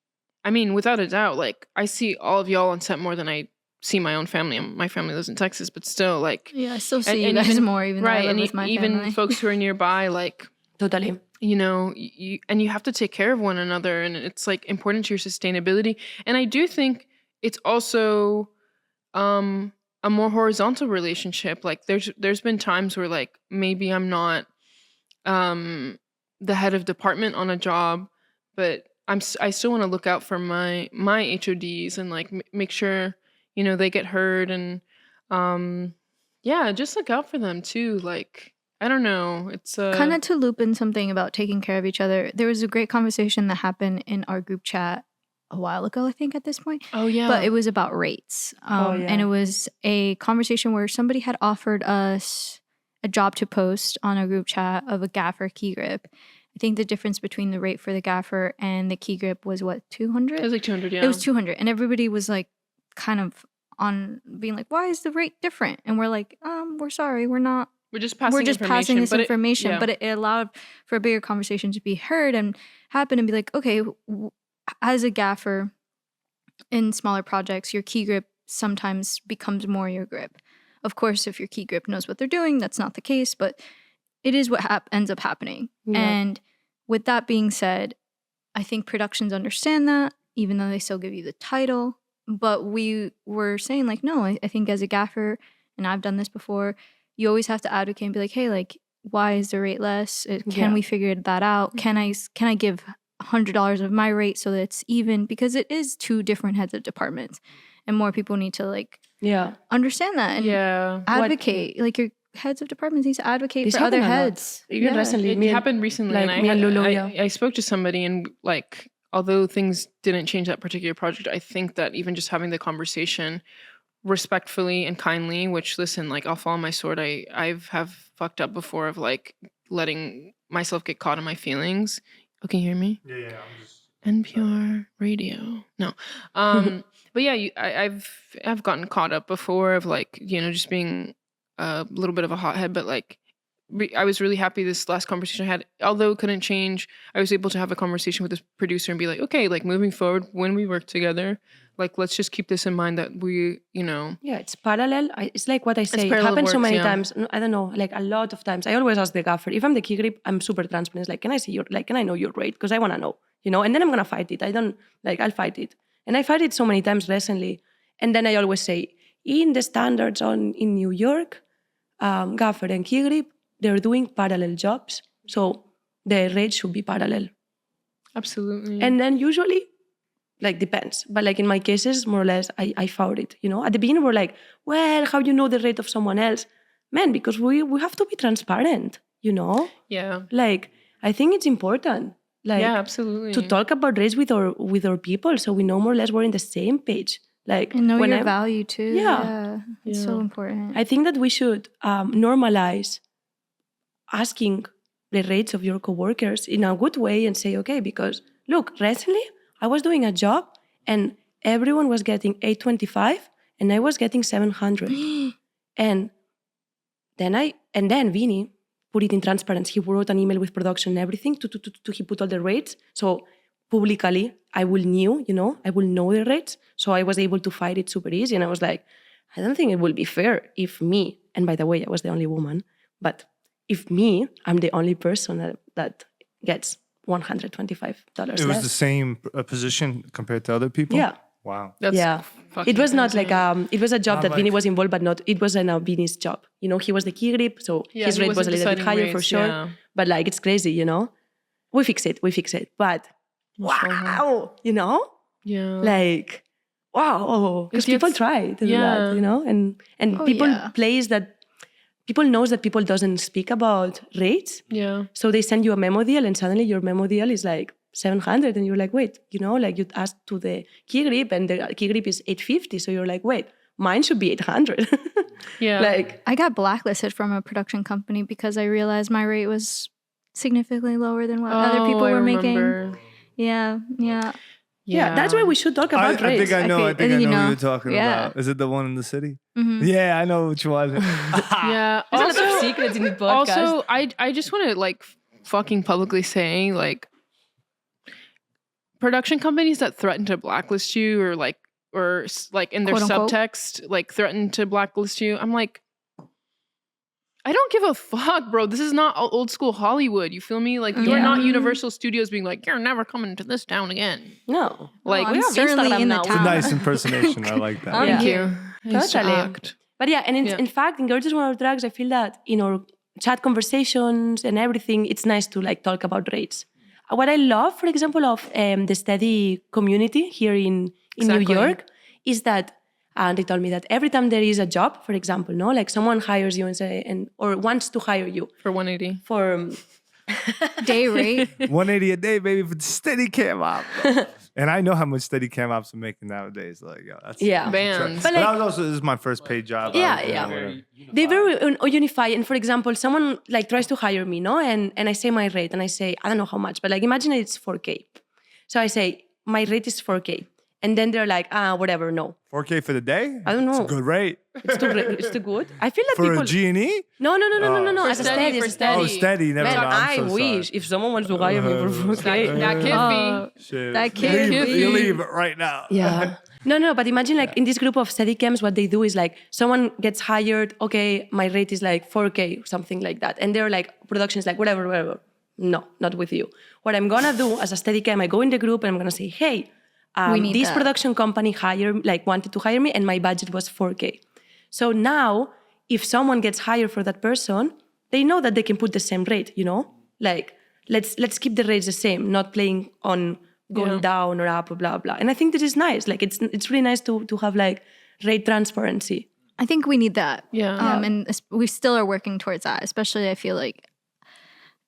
I mean, without a doubt, like, I see all of y'all on set more than I see my own family. My family lives in Texas, but still, like, Yeah, I still see and you guys even- more, even right, though I live and with my even family. folks who are nearby, like, Totally. you know, you have to take care of one another, and it's like important to your sustainability. And I do think it's also a more horizontal relationship. Like there's been times where like maybe I'm not the head of department on a job, but I still want to look out for my HODs and like make sure, you know, they get heard, and yeah, just look out for them too. Like, I don't know. It's Kind of to loop in something about taking care of each other. There was a great conversation that happened in our group chat a while ago, I think, at this point. Oh yeah. But it was about rates. And it was a conversation where somebody had offered us a job to post on a group chat of a gaffer key grip. I think the difference between the rate for the gaffer and the key grip was what, 200? It was like 200. Yeah. It was 200. And everybody was like kind of on being like, why is the rate different? And we're like, we're sorry, we're not. We're just passing. We're just passing this information, yeah. but it allowed for a bigger conversation to be heard and happen and be like, okay, as a gaffer in smaller projects, your key grip sometimes becomes more your grip. Of course, if your key grip knows what they're doing, that's not the case, but it is what ends up happening. Yeah. And with that being said, I think productions understand that, even though they still give you the title. But we were saying like, no, I think as a gaffer, and I've done this before, you always have to advocate and be like, hey, like, why is the rate less? Can we figure that out? Can I give $100 of my rate so that it's even? Because it is two different heads of departments, and more people need to like understand that and advocate. Like your heads of departments need to advocate This for other happened a lot. heads. Even recently, It happened recently, like and me and Lulu, I spoke to somebody, and like although things didn't change that particular project, I think that even just having the conversation respectfully and kindly, which listen, like I'll fall on my sword. I've fucked up before of like letting myself get caught in my feelings. Oh, can you hear me? Yeah, I'm just NPR radio. No. But yeah, I've gotten caught up before of like, just being a little bit of a hothead, but like I was really happy this last conversation I had, although it couldn't change, I was able to have a conversation with this producer and be like, okay, like moving forward, when we work together, like, let's just keep this in mind that we, Yeah, it's parallel. It's like what I say. It parallel happens so works, many yeah. times. I don't know, like a lot of times. I always ask the gaffer, if I'm the key grip, I'm super transparent. It's like, can I know your rate? Because I want to know, and then I'm going to fight it. I'll fight it. And I fight it so many times recently. And then I always say, in the standards in New York, gaffer and key grip, they're doing parallel jobs. So the rate should be parallel. absolutely. And then usually, like, depends. But like in my cases, more or less, I fought it. At the beginning, we're like, well, how you know the rate of someone else? Man, because we have to be transparent, Yeah. Like, I think it's important. Like, Yeah, absolutely. to talk about race with our people so we know more or less we're in the same page. Like, And know when your value too. Yeah. It's so important. I think that we should normalize asking the rates of your coworkers in a good way and say, okay, because look, recently I was doing a job and everyone was getting $825 and I was getting $700. and then Vinny put it in transparency. He wrote an email with production and everything he put all the rates. So publicly, I will know the rates. So I was able to fight it super easy. And I was like, I don't think it will be fair if me, and by the way, I was the only woman, but if I'm the only person that gets $125 It was less. the same position compared to other people? Yeah. Wow. That's Yeah. fucking It was not crazy. like, it was a job Not that like- Vinny was involved, but not, it wasn't Vinny's job. He was the key grip, so Yeah, his he rate was a wasn't little bit deciding higher for rates, sure. yeah. But like, it's crazy, We fix it. But wow, Yeah. like, wow, because It people gets- try to do yeah. that, and Oh, people yeah. plays that, people knows that people doesn't speak about rates. Yeah. So they send you a memo deal and suddenly your memo deal is like 700 and you're like, wait, like you asked to the key grip and the key grip is 850. So you're like, wait, mine should be 800. Yeah. Like, I got blacklisted from a production company because I realized my rate was significantly lower than what other people I were making. remember. Yeah. yeah, that's why we should talk about I rates. think I know. I think I you know what know. you're talking Yeah. about. Is it the one in the city? Mhm. Yeah, I know which one. Yeah. There's a lot of Also, secrets in the podcast. also, I just want to like fucking publicly say like production companies that threaten to blacklist you or in their Quote, unquote. subtext like threaten to blacklist you. I'm like, I don't give a fuck, bro. This is not old school Hollywood. You feel me? Like you're Yeah. not Universal Studios being like, you're never coming to this town again. No. Like, I'm we have certainly Instagram in the now. It's a town. nice impersonation. I like that. Thank Yeah. you. Nice to Totally. act. But yeah, and Yeah. in fact, in Gorgeous One of Drugs, I feel that in our chat conversations and everything, it's nice to like talk about rates. What I love, for example, of the steady community here in New Exactly. York is that, and they told me that every time there is a job, for example, like someone hires you or wants to hire you For 180. for Day rate. 180 a day, baby, for the steady cam op. And I know how much steady cam ops are making nowadays. Like, yo, that's Yeah. Bands. But But like- I was also, this is my first paid job. Yeah, I was, yeah. whatever. They very unify. And for example, someone like tries to hire me, and I say my rate and I say, I don't know how much, but like imagine it's 4K. So I say, my rate is 4K. And then they're like, whatever, no. 4K for the day? I don't It's know. a good rate. It's too good. I feel that For people... a G&E? No. For As a steady, steady, for as a steady. Oh, steady. Never Man, mind. I I'm so wish sorry. if someone wants to hire me for 4K. That could be. Shit. That kid Leave, be- you leave right now. Yeah. No, but imagine like in this group of steady cams, what they do is like someone gets hired, okay, my rate is like 4K, something like that. And they're like, production's like, whatever. No, not with you. What I'm gonna do as a steady cam, I go in the group and I'm gonna say, hey, We need this that. production company wanted to hire me and my budget was 4K. So now if someone gets hired for that person, they know that they can put the same rate, Like let's keep the rates the same, not playing on going down or up or blah blah. And I think this is nice. Like it's really nice to have like rate transparency. I think we need that. Yeah. And we still are working towards that, especially I feel like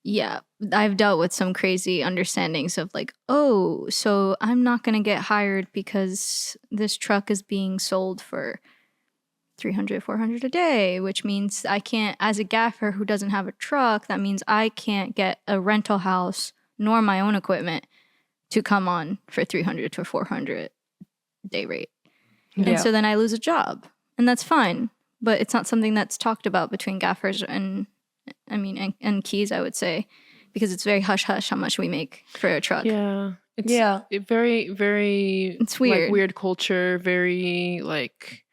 yeah, I've dealt with some crazy understandings of like, oh, so I'm not going to get hired because this truck is being sold for 300, 400 a day, which means I can't, as a gaffer who doesn't have a truck, that means I can't get a rental house nor my own equipment to come on for 300 to 400 day rate. And so then I lose a job, and that's fine, but it's not something that's talked about between gaffers and keys, I would say, because it's very hush-hush how much we make for a truck. Yeah. It's very, very... It's weird. Like, weird culture, very, like...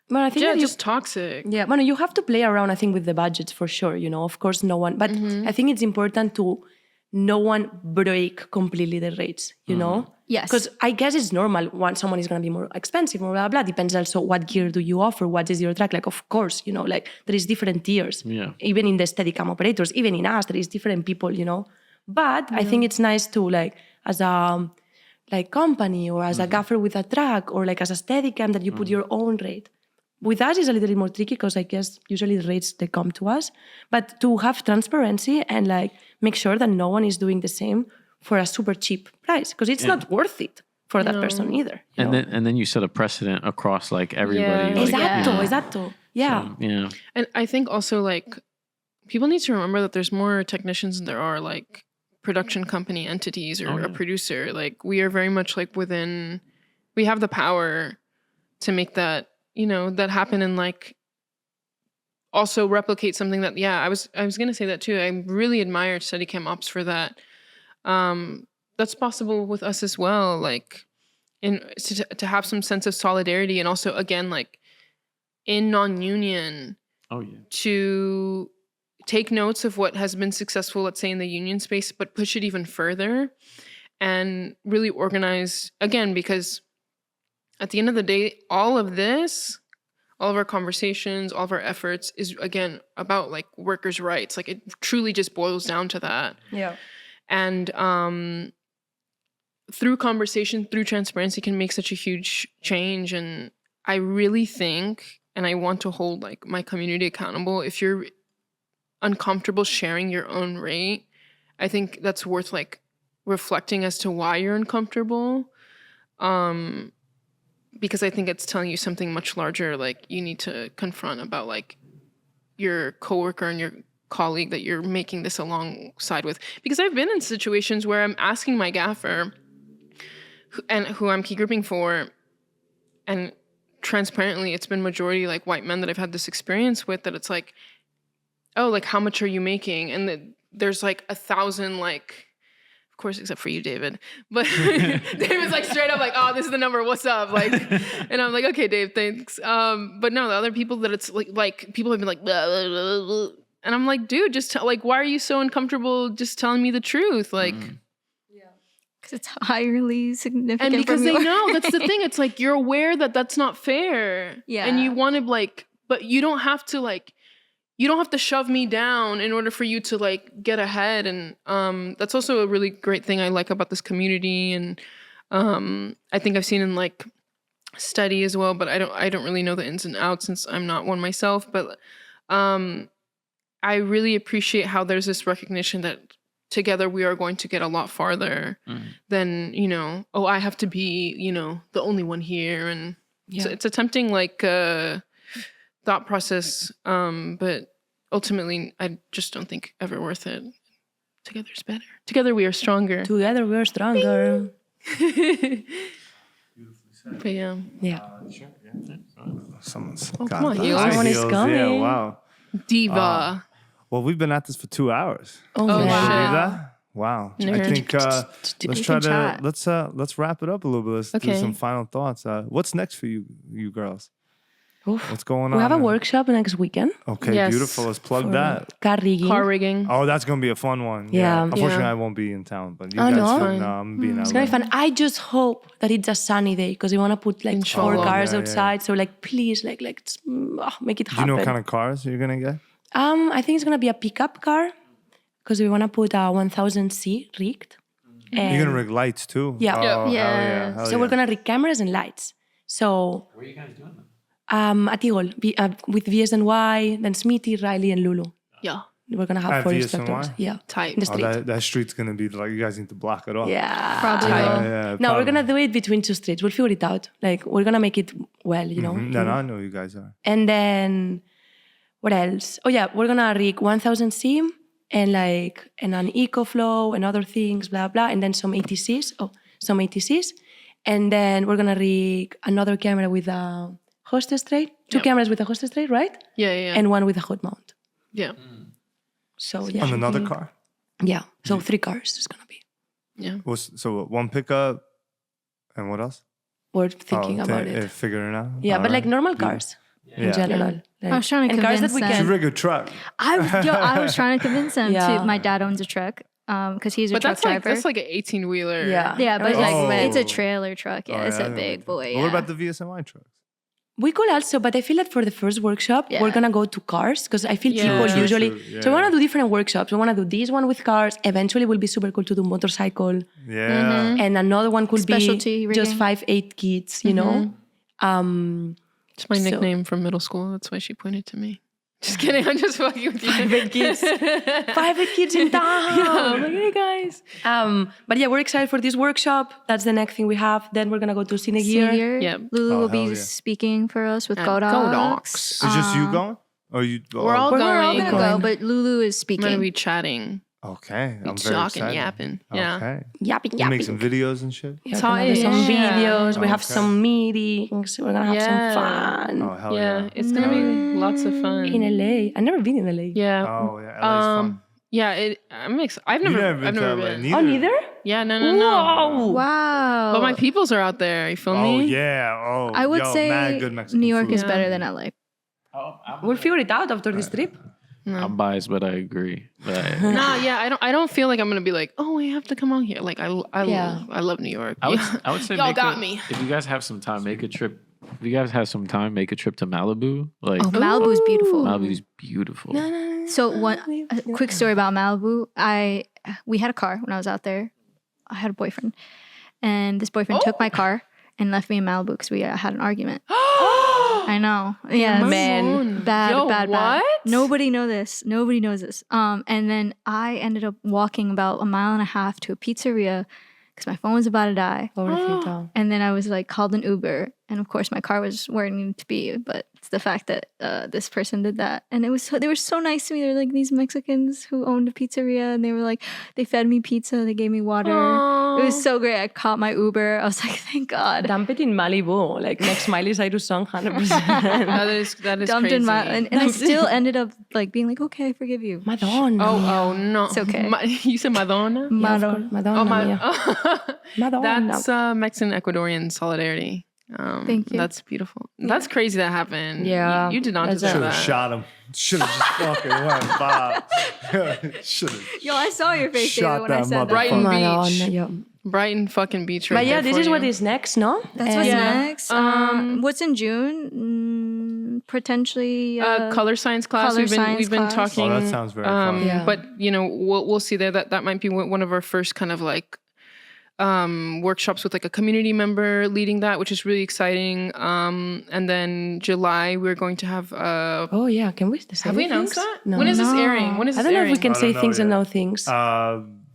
Well, I think that just toxic. Yeah, well, you have to play around, I think, with the budgets for sure, Of course, no one... But I think it's important to no one break completely the rates, Yes. Because I guess it's normal when someone is going to be more expensive, blah, blah, blah. Depends also what gear do you offer, what is your track. Like, of course, like there is different tiers. Yeah. Even in the Steadicam operators, even in us, there is different people, But I think it's nice to, like, as a company or as a gaffer with a track or like as a Steadicam that you put your own rate. With us, it's a little bit more tricky because I guess usually the rates, they come to us. But to have transparency and like make sure that no one is doing the same for a super cheap price because it's not worth it for that person either. And then you set a precedent across like everybody. Yeah. Like, Exacto. Yeah. So, yeah. And I think also like people need to remember that there's more technicians than there are like production company entities or a producer. Like we are very much like we have the power to make that, that happen and like also replicate something that, I was going to say that too. I really admire Steadicam Ops for that. That's possible with us as well. Like to have some sense of solidarity and also again, like in non-union to take notes of what has been successful, let's say in the union space, but push it even further and really organize again, because at the end of the day, all of our conversations, all of our efforts is again about like workers' rights. Like it truly just boils down to that. Yeah. And through conversation, through transparency can make such a huge change. And I really think, and I want to hold like my community accountable, if you're uncomfortable sharing your own rate, I think that's worth like reflecting as to why you're uncomfortable. Because I think it's telling you something much larger, like you need to confront about like your coworker and your colleague that you're making this alongside with. Because I've been in situations where I'm asking my gaffer and who I'm key grouping for, and transparently it's been majority like white men that I've had this experience with, that it's like, oh, like how much are you making? And there's like 1,000 like, of course, except for you, David. But David's like straight up like, oh, this is the number. What's up? Like, and I'm like, okay, Dave, thanks. But no, the other people that it's like people have been like, blah, blah, blah, blah. And I'm like, dude, just like, why are you so uncomfortable just telling me the truth? Like, because it's highly significant. and because they know that's the thing. It's like you're aware that that's not fair. Yeah. And you want to like, but you don't have to like. You don't have to shove me down in order for you to like get ahead. And that's also a really great thing I like about this community. And I think I've seen in like study as well, but I don't really know the ins and outs since I'm not one myself. But I really appreciate how there's this recognition that together we are going to get a lot farther than, I have to be, the only one here. And so it's a tempting like thought process, but ultimately I just don't think ever worth it. Together's better. Together we are stronger. Together we are stronger. But yeah. Someone's Oh, got come on, the you. high Someone is heels. coming. Yeah, wow. Diva. Well, we've been at this for 2 hours. Oh, Oh, Can you wow. believe that? Wow. I Nerd. think let's try to chat. let's wrap it up a little bit. Let's do Okay. some final thoughts. What's next for you girls? Oof. What's going on? We have a now? workshop next weekend. Okay, Yes. beautiful. Let's plug that. Car rigging. Car rigging. Oh, that's gonna be a fun one. Yeah. Unfortunately, Yeah. I won't be in town, but you Oh, guys no? should. Fine. No, I'm being out. It's gonna be fun. I just hope that it's a sunny day because we want to put like 4 Inshallah. cars Yeah, yeah. outside. So like, please, like, make it Do you happen. know what kind of cars you're gonna get? I think it's gonna be a pickup car because we want to put a 1000C rigged. And You're gonna rig lights too. Yeah. Oh, hell Yeah. yeah. Hell so yeah. we're gonna rig cameras and lights. So Where are you guys doing that? at Tigol with VSNY, then Smithy, Riley, and Lulu. Yeah. We're gonna have At 4 VSNY? instructors. Yeah, Tight. in the Oh, street. that street's gonna be like, you guys need to block it off. Yeah, Probably. Yeah, No, we're probably. gonna do it between 2 streets. We'll figure it out. Like we're gonna make it well, you know. No, I know you guys are. And then what else? Oh yeah, we're gonna rig 1000 sim and an EcoFlow and other things, blah blah, and then some ATCs. And then we're gonna rig another camera with a hostess tray. Two cameras with a hostess tray, right? Yeah. And one with a hot mount. yeah. So yeah. On another car? Yeah. So 3 cars is gonna be. Yeah. So one pickup, and what else? We're thinking about it. Figuring it out. Yeah, but like Alright. normal cars in Yeah. general. Like, I was trying to and cars that convince we them. You can. rig a truck. I was trying to convince them Yeah. to. My dad owns a truck because he's a But truck that's like driver. an 18-wheeler. Yeah. Yeah, but Oh. it's a trailer truck. Yeah, Oh, it's yeah, a I big know. boy. What Yeah. about the VSNY trucks? We could also, but I feel that for the first workshop, Yeah. we're gonna go to cars because I feel Yeah. people True, usually. true. So we Yeah. wanna do different workshops. We wanna do this one with cars. Eventually, it will be super cool to do motorcycle, Yeah. and another one could Specialty be just rigging. 5'8" kids. You know. It's my So- nickname from middle school. That's why she pointed to me. Just kidding. I'm just fucking with you. 5'8" kids. 5'8" kids in town. I'm like, hey guys. But yeah, we're excited for this workshop. That's the next thing we have. Then we're gonna go to Cine Gear. Senior. Yep. Lulu Oh, will hell be yeah. speaking for us with At Godox. Godox. It's just you going? Or you? We're all We're all going. gonna go, but Lulu is I'm speaking. gonna be chatting. Okay. I'm very Talking, excited. yapping. Yeah. Okay. Yapping, You yapping. make some videos and shit? Yeah, we're Talk- gonna do some yeah. videos. We have Okay. some meetings. We're gonna have Yeah. some fun Oh, hell Yeah. yeah. It's gonna be lots of fun. in LA. I've never been in LA. Yeah. Oh, yeah. LA's fun. Yeah. I've You never been to LA, been. neither? Oh, neither? Yeah. No. Whoa! Wow. But my peoples are out there. You feel Oh, me? yeah. Oh, I would yo, say mad good Mexican New York food. is better than LA. We'll figure it out after this trip. I'm biased, but I agree. But Nah, yeah, I don't feel like I'm gonna be like, oh, I have to come out here. Like I Yeah. love New York. I would say Y'all make got a- me. If you guys have some time, make a trip. If you guys have some time, make a trip to Malibu. Like Oh, Malibu is beautiful. Malibu's beautiful. So a quick story about Malibu. We had a car when I was out there. I had a boyfriend, and this boyfriend took my car and left me in Malibu because we had an argument. I know. Yeah, Man. bad, Yo, bad. what? Nobody knows this. And then I ended up walking about a mile and a half to a pizzeria because my phone was about to die. Pobrecito. And then I was like called an Uber, and of course my car was where it needed to be. But it's the fact that this person did that, and they were so nice to me. They're like these Mexicans who owned a pizzeria, and they were like, they fed me pizza, they gave me water. It was so great. I caught my Uber. I was like, thank God. Dump it in Malibu. Like next Miley Cyrus song, 100%. that is Dumped crazy. in my, and I still ended up like being like, okay, I forgive you. Madonna. Oh no, It's okay. You said Madonna. Yeah, of Madonna. course. Madonna. Oh my. yeah. Madonna. That's Mexican Ecuadorian solidarity. Thank you. That's beautiful. That's crazy that happened. Yeah. You did not That's deserve Should that. have shot him. Should have just fucking went Bob. Should have. Yo, I saw your face, Shot David, when I that said that. Brighton Madonna, Beach. yeah. Brighton fucking beach right But yeah, there this for is what you. is next, no? That's what's Yeah. next. What's in June? Potentially color science class. color We've been science been class. talking. Oh, that sounds very fun. Yeah. But we'll see there. That might be one of our first kind of like workshops with like a community member leading that, which is really exciting. And then July we're going to have. Oh yeah, can we say Have we things? announced that? No. When is this No. airing? When is I this don't know if airing? we can I say don't know things and yet. no things.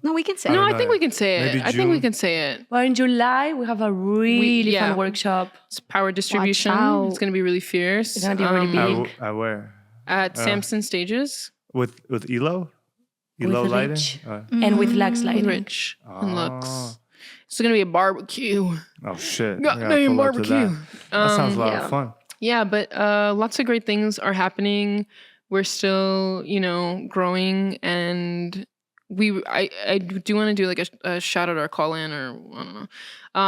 No, we can say. No, it. I think we can say it. Maybe I think we June. can say it. Well, in July we have a really yeah. fun workshop It's power distribution. out. It's going to be really fierce. It's gonna be really big. I wear At Samson Stages with Elo. Elo With lighting. Rich. and with Lux with lighting. Rich and Lux. It's going to be a barbecue. Oh shit! I gotta Goddamn pull up to barbecue. That sounds a lot yeah. of fun. Yeah, but lots of great things are happening. We're still, growing, and I do want to do like a shout out or call in, or I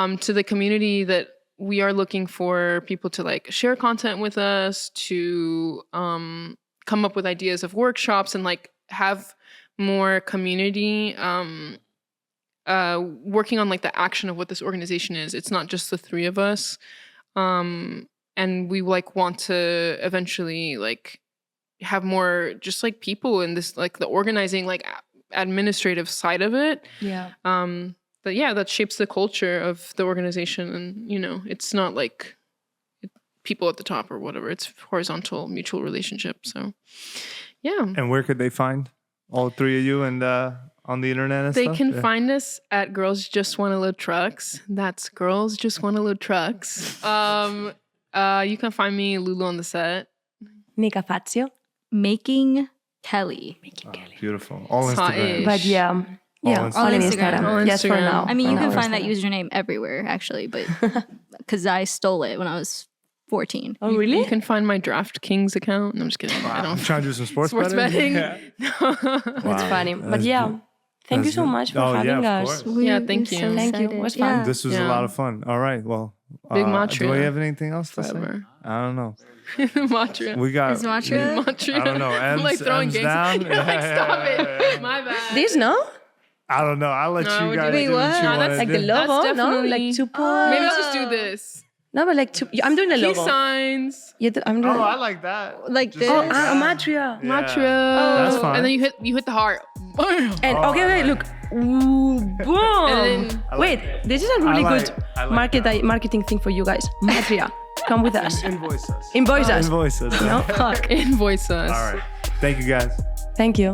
don't know, to the community that we are looking for people to like share content with us, to come up with ideas of workshops and like have more community working on like the action of what this organization is. It's not just the three of us. And we like want to eventually like have more just like people in this like the organizing like administrative side of it. Yeah. But yeah, that shapes the culture of the organization, and it's not like people at the top or whatever. It's horizontal mutual relationship. So yeah. And where could they find all three of you, and on the internet and They stuff? can find us at Girls Just Wanna Load Trucks. That's Girls Just Wanna Load Trucks. You can find me Lulu on the set. Nica Fazio. Making Kelly. Beautiful. All It's Instagram. hot-ish. But yeah, Instagram. all in Instagram. Instagram. All Yes, for Instagram. now. I mean, For you can now, find that Instagram. username everywhere, actually, but because I stole it when I was 14. Oh, really? You can find my DraftKings account. No, I'm just kidding. I I'm don't. trying to do some sports Betting. Yeah. That's funny. But That's yeah, thank you That's so good. much for Oh, yeah, having of us. course. Yeah, thank you. Thank you. It was fun. This was a Yeah. lot of fun. All right. Well, Big do Matria. we have anything else to say? Forever. I don't know. Matria. We got Is Matria? Matria. I don't know. I'm like throwing M's gangs. down. You're like, stop it. My bad. This, no? I don't know. I'll let No, you we're guys doing- do what Wait, you what? want to Like do. the logo, That's no? definitely- Like 2 Maybe points. I'll just do this. No, but like I'm doing the Peace logo. signs. I'm doing. Oh, I like that. Like Just this. Oh, like that. Matria. Yeah. Matria. That's fine. And then you hit the heart. Bam. And Oh, okay, I wait, like look. Ooh, boom. And then- Wait, this is a really I like- good I like marketing thing for you guys. Matria, come with us. Invoice us. Invoice us. Invoice us. No, fuck. Invoice us. All right. Thank you guys. Thank you.